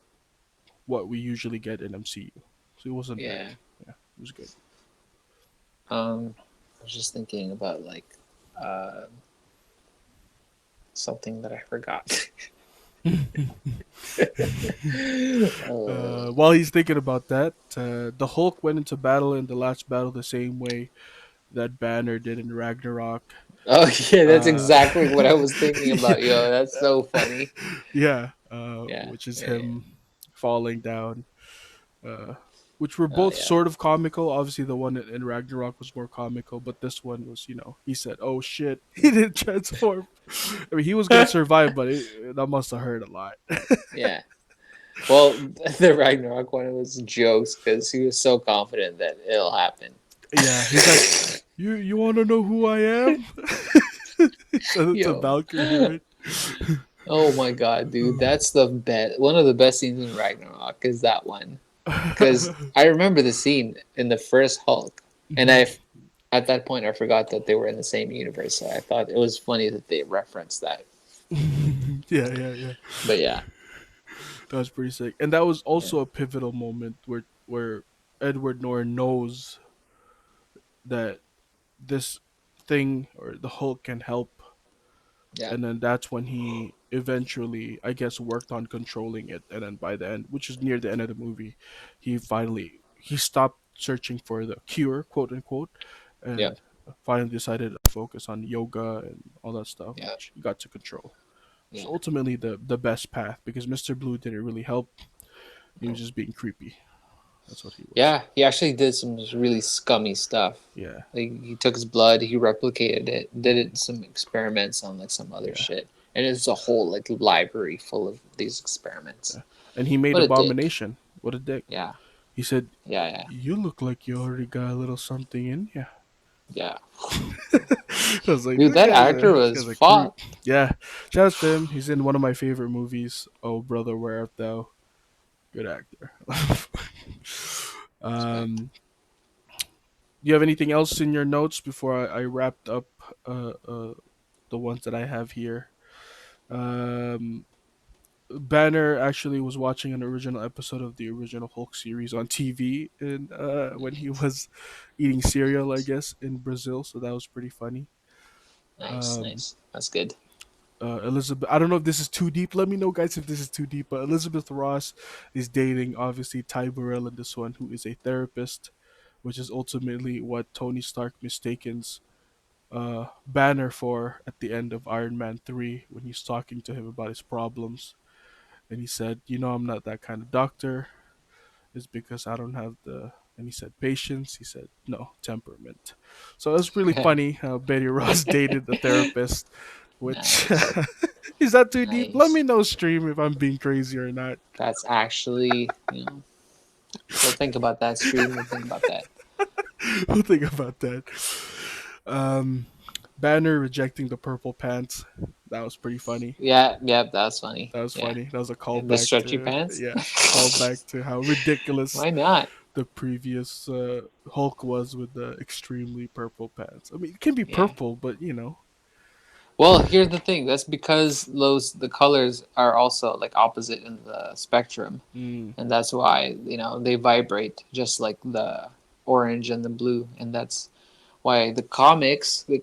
what we usually get in MCU. So it wasn't bad. Yeah. Yeah, it was good. I was just thinking about like uh, something that I forgot. uh, While he's thinking about that, the Hulk went into battle in the last battle the same way that Banner did in Ragnarok. oh yeah, that's Uh, exactly what I was thinking about. Yo, that's so funny. yeah, Yeah. which is Yeah. Yeah. him falling down, uh, which were Oh both yeah. sort of comical. Obviously, the one in Ragnarok was more comical, but this one was, he said, "Oh shit, he didn't transform." I mean, he was gonna survive, but that must have hurt a lot. Yeah. Well, the Ragnarok one was jokes because he was so confident that it'll happen. Yeah, he's like, "You want to know who I am?" He said it to Yo. Valkyrie, right? Oh my god, dude, that's the best. One of the best scenes in Ragnarok is that one. Because I remember the scene in the first Hulk, and Mhm. at that point I forgot that they were in the same universe. So I thought it was funny that they referenced that. Yeah, yeah, yeah. But yeah, That was pretty sick, and that was yeah, also a pivotal moment where Edward Norton knows that this thing or the Hulk can help, yeah, and then that's when he eventually, I guess, worked on controlling it, and then by the end, which is near the end of the movie, he stopped searching for the cure, quote unquote, yeah, and finally decided to focus on yoga and all that stuff, yeah, which he got to control. Which is yeah. ultimately the best path because Mr. Blue didn't really help. He was No. just being creepy. That's what he was. Yeah, he actually did some really scummy stuff. Yeah, Like he took his blood, he replicated it, did it some experiments on like some other yeah, shit, and it's a whole like library full of these experiments. yeah. And he made What a dick. Abomination. What a dick. Yeah, He said, yeah, yeah, "You look like you already got a little something in you." yeah. I was like, Dude, this that guy's actor a this was guy's a creep. fucked. Yeah, shout out to him. He's in one of my favorite movies. Oh brother, where art thou? Good actor. Respect. Do you have anything else in your notes before I wrapped up the ones that I have here? Um, Banner actually was watching an original episode of the original Hulk series on TV, and when he was eating cereal, I guess in Brazil. So that was pretty funny. Nice, Um, nice. That's good. Elizabeth, I don't know if this is too deep. Let me know, guys, if this is too deep. But Elizabeth Ross is dating obviously Ty Burrell in this one, who is a therapist, which is ultimately what Tony Stark mistakens Banner for at the end of Iron Man 3 when he's talking to him about his problems. And he said, I'm not that kind of doctor. It's because I don't have the. And he said, patience. He said, no, temperament. So it was really funny how Betty Ross dated the therapist, which Nice, is that too deep? Let nice. me know, stream, if I'm being crazy or not. That's actually, we'll think about that stream. We'll think about that. We'll think about that. Um, Banner rejecting the purple pants. That was pretty funny. Yeah, yeah, that's funny. That was Yeah, funny. That was a and the callback stretchy to, pants. yeah, callback to how ridiculous Why not? the previous Hulk was with the extremely purple pants. I mean, it can be Yeah. purple, but Well, here's the thing. That's because the colors are also like opposite in the spectrum, mm, and that's why they vibrate just like the orange and the blue, and that's why the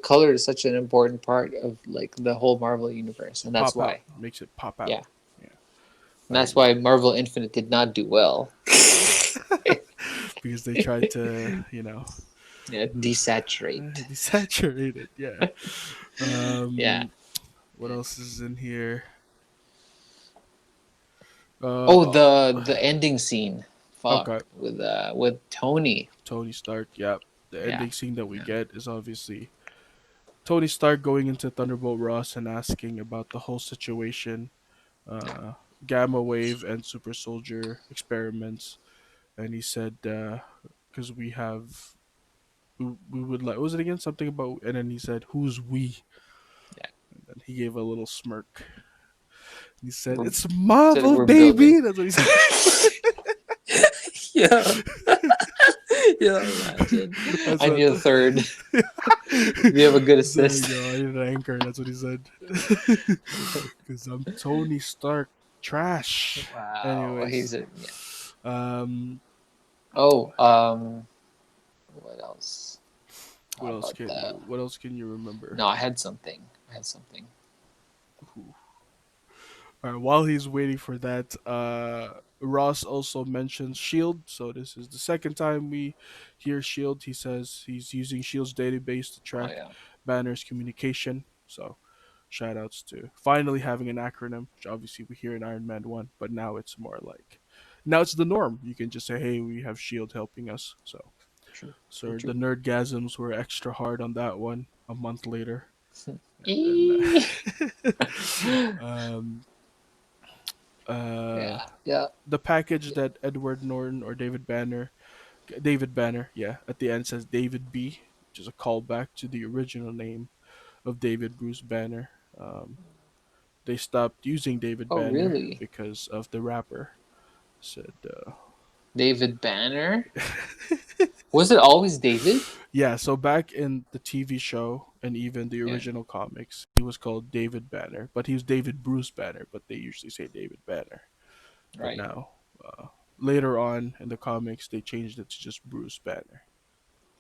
color is such an important part of like the whole Marvel universe, and that's pop out, why. makes it pop out. Yeah, Yeah, and I that's why agree. Marvel Infinite did not do well. Because they tried to, Yeah, desaturate. desaturate it. Yeah. Yeah. Um, what else is in here? Oh, Uh, the ending scene. okay. Fuck with Tony. Tony Stark. Yeah. The Yeah. ending scene that we Yeah. get is obviously Tony Stark going into Thunderbolt Ross and asking about the whole situation, Yeah. uh, gamma wave and super soldier experiments, and he said because we would like, what was it again, something about, and then he said who's we, Yeah. and then he gave a little smirk. He said We're, it's said Marvel we're building. baby. That's what he said. Yeah. Yeah, imagine. That's I what. need a third. We have a good There you assist. go. I need an anchor. That's what he said. Because I'm Tony Stark. Trash. Wow. Anyways, He's a yeah. um, Oh, what else? How about that? what else can you remember? No, I had something. I had something. Ooh. All right, while he's waiting for that, Ross also mentions Shield. So this is the second time we hear Shield. He says he's using Shield's database to Oh track yeah. Banner's communication. So shout outs to finally having an acronym, which obviously we hear in Iron Man 1, but now it's more like, now it's the norm. You can just say, hey, we have Shield helping us. So, True. True. so the True. nerdgasms were extra hard on that one a month later. And Eee. then, um, uh, Yeah. Yeah. the package that Edward Norton or David Banner, yeah, at the end says David B, which is a callback to the original name of David Bruce Banner. Um, they stopped using David Oh Banner really? because of the rapper. Said, David Banner? Was it always David? yeah. So back in the TV show and even the Yeah. original comics, he was called David Banner, but he was David Bruce Banner, but they usually say David Banner. But Right. now, uh, later on in the comics, they changed it to just Bruce Banner.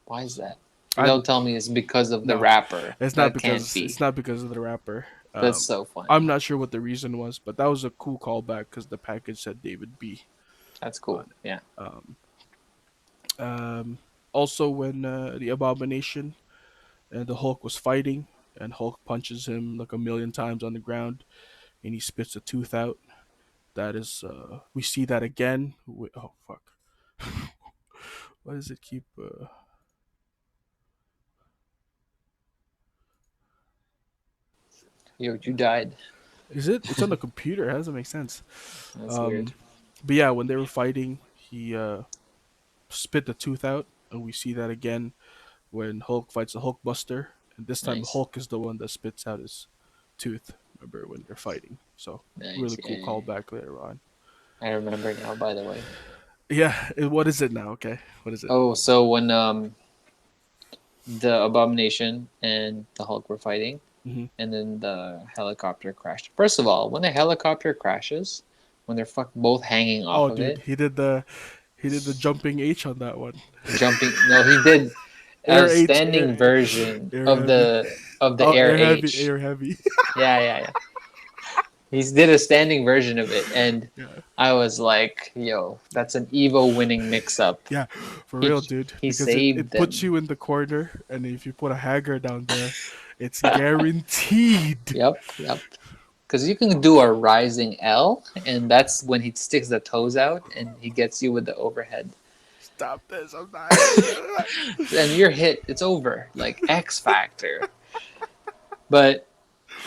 Why is So that? I Don't tell me it's because of the no, rapper. That can't it's be. not because of the rapper. That's so I'm funny. not sure what the reason was, but that was a cool callback because the package said David B That's on cool. Yeah. it. Also, when the Abomination and the Hulk was fighting, and Hulk punches him like a million times on the ground, and he spits a tooth out. That is, we see that again. Oh fuck! Why does it keep? Yo, you died. Is it? It's on the computer. How does it make sense? That's weird. Um, but yeah, when they were fighting, he spit the tooth out, and we see that again when Hulk fights the Hulkbuster, and this time Nice. Hulk is the one that spits out his tooth. Remember when they're fighting? So Nice. really Yeah, cool yeah, yeah. callback later on. I remember now, by the way. Yeah, what is it now? Okay, what is it? Oh, so when the Abomination and the Hulk were fighting, Hmm. and then the helicopter crashed. First of all, when a helicopter crashes, when they're both hanging off Oh, of dude, it, he did the jumping H on that one. jumping. No, he did Air a H, standing version air heavy. of the Oh, Air air heavy, H. air heavy. Yeah, yeah, yeah. He did a standing version of it, and Yeah, I was like, "Yo, that's an Evo winning mix-up." yeah, for He real, dude. he Because saved it puts them. you in the corner, and if you put a hanger down there, it's guaranteed. Yep, yep. Because you can do a rising L, and that's when he sticks the toes out and he gets you with the overhead. Stop this! I'm dying. And you're hit, it's over. Like X Factor. But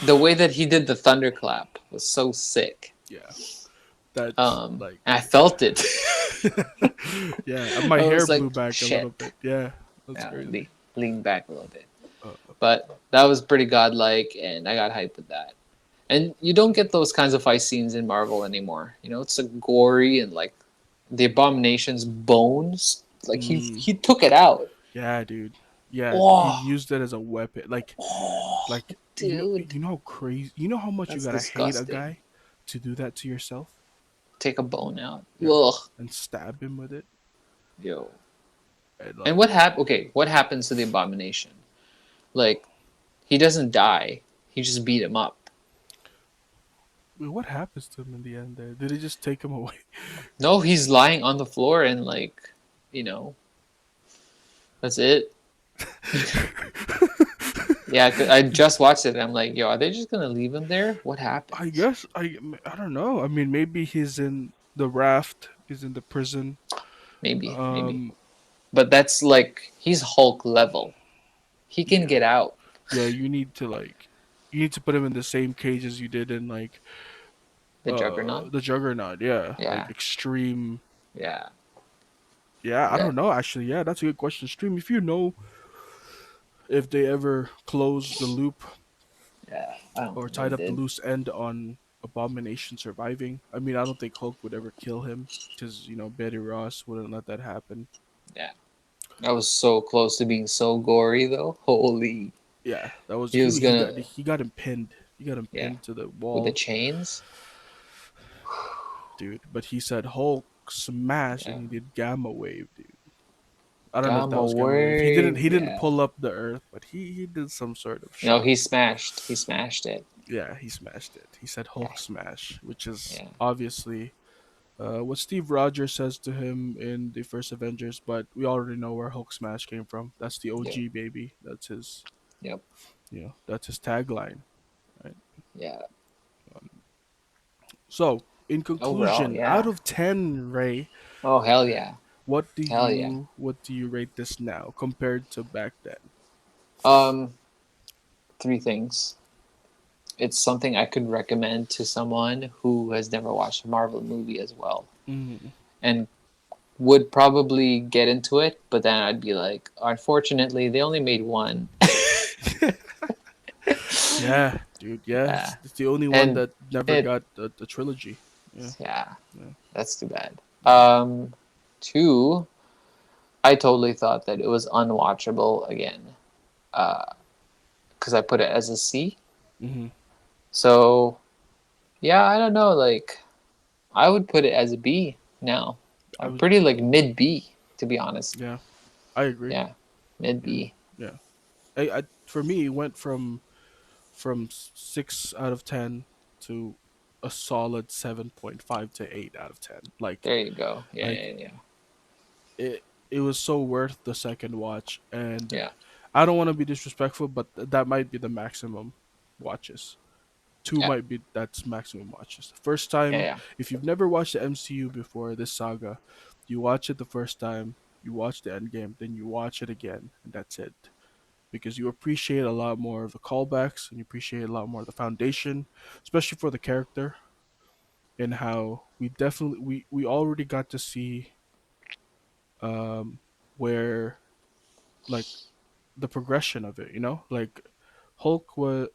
the way that he did the thunderclap was so sick. Yeah, that's like, And I felt it. yeah, and my I hair was blew like, back a little shit. bit. Yeah, that's Yeah, crazy. lean back a little bit. Uh, But that was pretty godlike, and I got hyped with that. And you don't get those kinds of fight scenes in Marvel anymore. You know, it's a gory and like the Abomination's bones. Like mm, he took it out. yeah, dude. Yeah, he Oh, used it as a weapon. oh, dude, You know how crazy. You know how much you that's gotta hate a disgusting. guy to do that to yourself. Take a bone out. Yeah, Ugh, and stab him with it. yo. And And like, what Okay, what happens to the Abomination? Like he doesn't die. He just beat him up. wait, what happens to him in the end? There, did he just take him away? No, he's lying on the floor and like, you know, that's it. Yeah, 'cause I just watched it and I'm like, yo, are they just gonna leave him there? What I happens? guess I don't know. I mean, maybe he's in the raft. He's in the prison. Maybe, maybe. Um, But that's like he's Hulk level. He can yeah, get out. yeah, you need to put him in the same cage as you did in like The Juggernaut. the Juggernaut. Yeah, like Yeah, extreme. yeah, Yeah, I yeah, don't know actually. Yeah, that's a good question. Stream if you know if they ever closed the loop yeah. I don't or think they tied up the did. loose end on Abomination surviving. I mean, I don't think Hulk would ever kill him because Betty Ross wouldn't let that happen. Yeah, I was so close to being so gory though. Holy, Yeah, that was he was gonna. he got him pinned. He got him Yeah, pinned to the with the wall, chains. dude. But he said Hulk smash and Yeah, he did gamma wave, dude. I don't know if that gamma was gamma wave. wave. He didn't Yeah. pull up the earth, but he did some sort of No, shot. he smashed. He smashed it. Yeah, he smashed it. He said Yeah, Hulk smash, which is yeah, obviously what Steve Rogers says to him in the first Avengers, but we already know where Hulk smash came from. That's the yep, OG baby. That's his, yep, that's his tagline, right? yeah. So, in Overall, conclusion, out yeah. of 10, Ray, Oh hell yeah, hell yeah. what do you rate this now compared to back then? Um, three things. It's something I could recommend to someone who has never watched a Marvel movie as well, Mm. and would probably get into it, but then I'd be like, unfortunately, they only made one. Yeah, dude. Yeah, Yeah, it's the only one and that never it, got the trilogy. Yeah, yeah, yeah, that's too bad. yeah. Two, I totally thought that it was unwatchable again, because I put it as a C. Hmm. So yeah, I don't know. Like, I would put it as a B now. I I'm was, pretty like mid B, to be honest. yeah, I agree. Yeah, mid Yeah, B. yeah. For me, it went from 6 out of 10 to a solid 7.5 to 8 out of 10. There you go. Yeah, Like yeah, yeah, it was so worth the second watch, and yeah, I don't want to be disrespectful, but that might be the maximum watches. Two yeah, might be that's maximum watches. First yeah, time, yeah. if you've never watched the MCU before this saga, you watch it the first time, you watch the end game, then you watch it again, and that's it. Because you appreciate a lot more of the callbacks and you appreciate a lot more of the foundation, especially for the character and how we already got to see um where like the progression of it, like Hulk was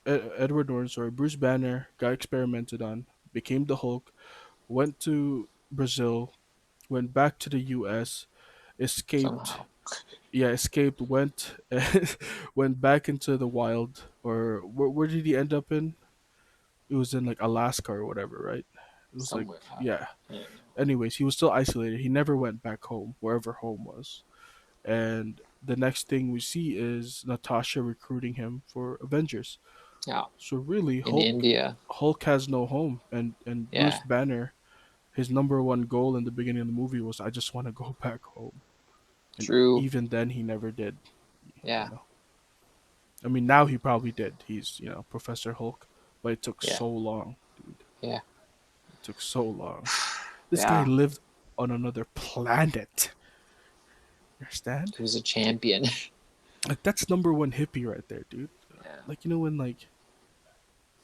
Edward Norton, sorry, Bruce Banner got experimented on, became the Hulk, went to Brazil, went back to the US, escaped, Somehow, yeah, escaped, went went back into the wild, or where did he end up in? It was in like Alaska or whatever, right? It was like, somewhere. yeah. I don't Anyways, he was still isolated. He never went back home, wherever home was. And the next thing we see is Natasha recruiting him for Avengers. Yeah, So really, in India. Hulk has no home, and Bruce Yeah, Banner, his number one goal in the beginning of the movie was, I just want to go back home, and true. even then he never did. You Yeah, know, I mean, now he probably did. He's Professor Hulk, but it took yeah, so long, dude. yeah, It took so long. This guy yeah. lived on another planet. You understand? He was a champion. Like that's number one hippie right there, dude. Yeah. Like when like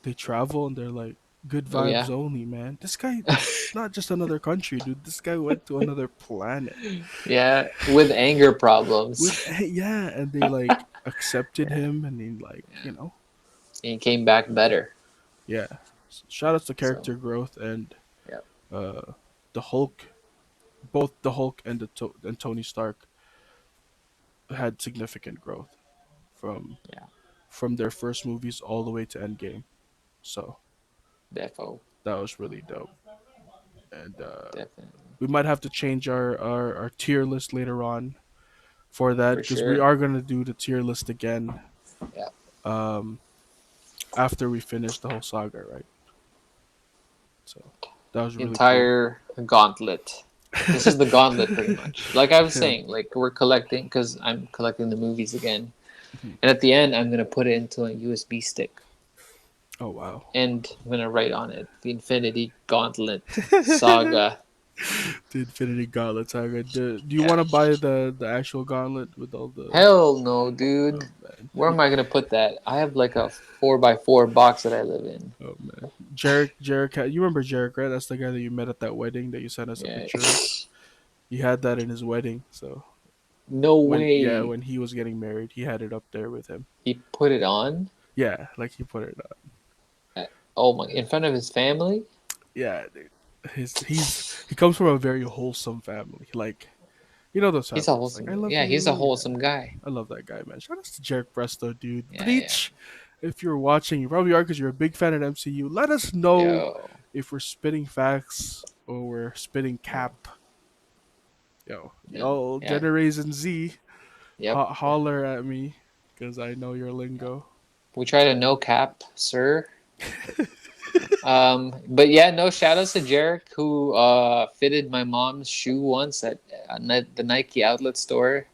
they travel and they're like good Oh vibes yeah. only, man. This guy, it's not just another country, dude. This guy went to another planet Yeah, with anger problems. with yeah, and they like accepted Yeah, him, and he like yeah. And he came back uh, better. yeah. Shout outs to So character growth and yeah, uh the Hulk. Both the Hulk and and Tony Stark had significant growth from yeah, their first movies all the way to Endgame. So defo, that was really dope. And definitely, we might have to change our tier list later on for that for because we sure. are gonna do the tier list again Yeah, um, after we finish the whole saga, right? So that was really cool. entire gauntlet. This is the gauntlet, pretty much. Like I was saying, like we're collecting because I'm collecting the movies again, Mhm. and at the end, I'm gonna put it into a USB stick, Oh wow, and I'm gonna write on it the Infinity Gauntlet Saga. The Infinity Gauntlet saga. Do you Yeah. want to buy the actual gauntlet with all the? Hell no, dude. Oh man, Where am I gonna put that? I have like a 4x4 box that I live in. oh man. Jarek, you remember Jarek, right? That's the guy that you met at that wedding that you sent us a Yeah. picture of. He had that in his wedding. So No when way. when he was getting married, he had it up there with him. He put it on. Yeah, like he put it up. Oh my! In front of his family. Yeah, dude. He comes from a very wholesome family. Like those He's a families. Like I wholesome. love Yeah, he's a you. Yeah, wholesome guy. I love that guy, man. Shout out to Jarek Presto, dude. Yeah, yeah. Preach. If you're watching, you probably are because you're a big fan of MCU. Let us know Yo. if we're spitting facts or we're spitting Yo. cap. Yo, Yeah. y'all Yeah. Generation Z, Yep. holler at me because I know your lingo. We try to no cap, sir. But yeah, no shout outs to Jarek who fitted my mom's shoe once at the Nike outlet store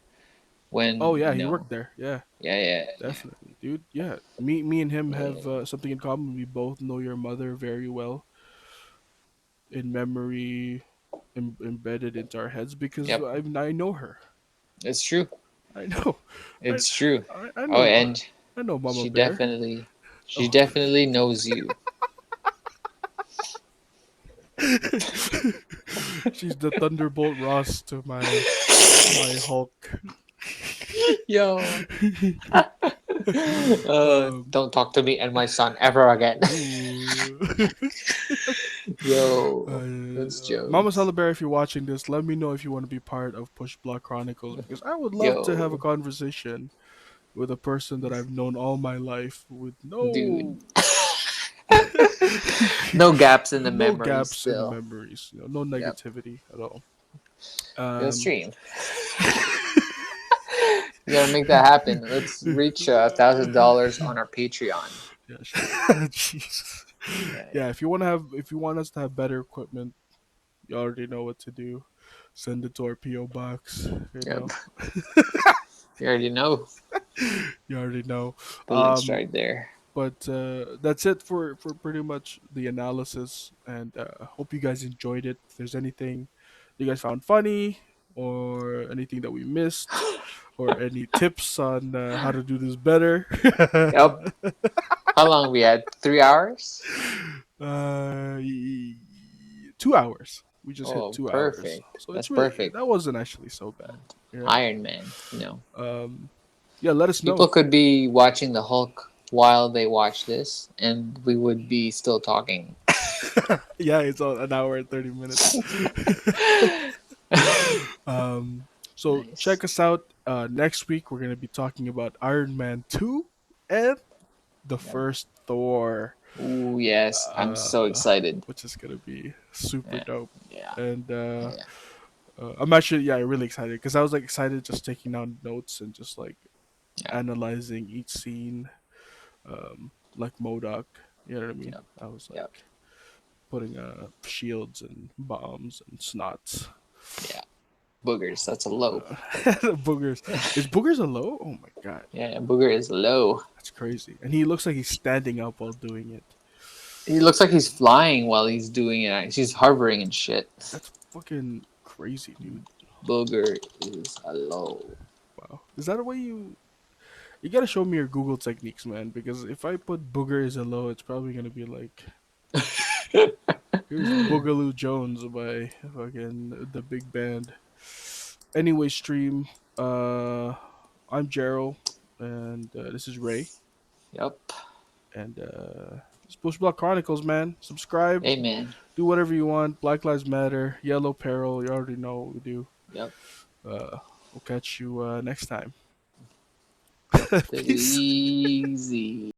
Oh when yeah, he worked there. Yeah, yeah, yeah, yeah, definitely, dude. Yeah, me and him yeah, have yeah. something in common. We both know your mother very well in memory, embedded into our heads because Yep, I know her. it's true. I know, I, It's true. I Oh, know, and I know, Mama she Bear. definitely she Oh, definitely knows you. she's the Thunderbolt Ross to my Hulk. Yo. um, Don't talk to me and my son ever again. ooh. Yo, that's Mama jokes. Salabear, if you're watching this, let me know if you want to be part of Push Block Chronicles because I would love to have a Yo, conversation with a person that I've known all my life with dude. no No gaps in the no memory gaps in still. memories, no Yep. negativity at all. Yo, Um, stream. We gotta make that happen. Let's reach $1,000 on our Patreon. yeah, Jesus. Yeah, Yeah, if you want us to have better equipment, you already know what to do. Send it to our PO box. yep. You already know. You already know. The link's Um, right there. but that's it for pretty much the analysis, and hope you guys enjoyed it. If there's anything you guys found funny or anything that we missed or any tips on how to do this better. Yep. How long we had? 3 hours? 2 hours. We just hit Oh, 2 hours, perfect. so That's it's really perfect. that wasn't actually so bad. Yeah. Iron Man. Um. Yeah. Let us People know. could be watching the Hulk while they watch this, and we would be still talking. Yeah, it's an hour and 30 minutes. um. So Nice. check us out. Next week we're gonna be talking about Iron Man 2 and the Yep. first Thor. Ooh, yes. I'm so Uh, excited. which is gonna be super Yeah. dope. Yeah. And Yeah. I'm actually really excited because I was like excited just taking down notes and just like Yeah. analyzing each scene, like Modoc. You know what I mean? Yep. I was Yep. like putting shields and bombs and snots. Yeah. Boogers. That's a low. Boogers. Is Boogers a low? Oh my god, Yeah. Booger is low. that's crazy. And he looks like he's standing up while doing it. He looks like he's flying while he's doing it. He's hovering and shit. That's fucking crazy, dude. Booger is a low. Wow. Is that a way you gotta show me your Google techniques, man? Because if I put Booger is a low, it's probably gonna be like here's Boogaloo Jones by fucking the big band. Anyway, stream. Uh, I'm Gerald, and this is Ray, Yep. and it's Bush Block Chronicles, man. Subscribe, Amen. do whatever you want. Black Lives Matter, Yellow Peril. You already know what we do. Yep. We'll catch you next time. Take it Peace. easy.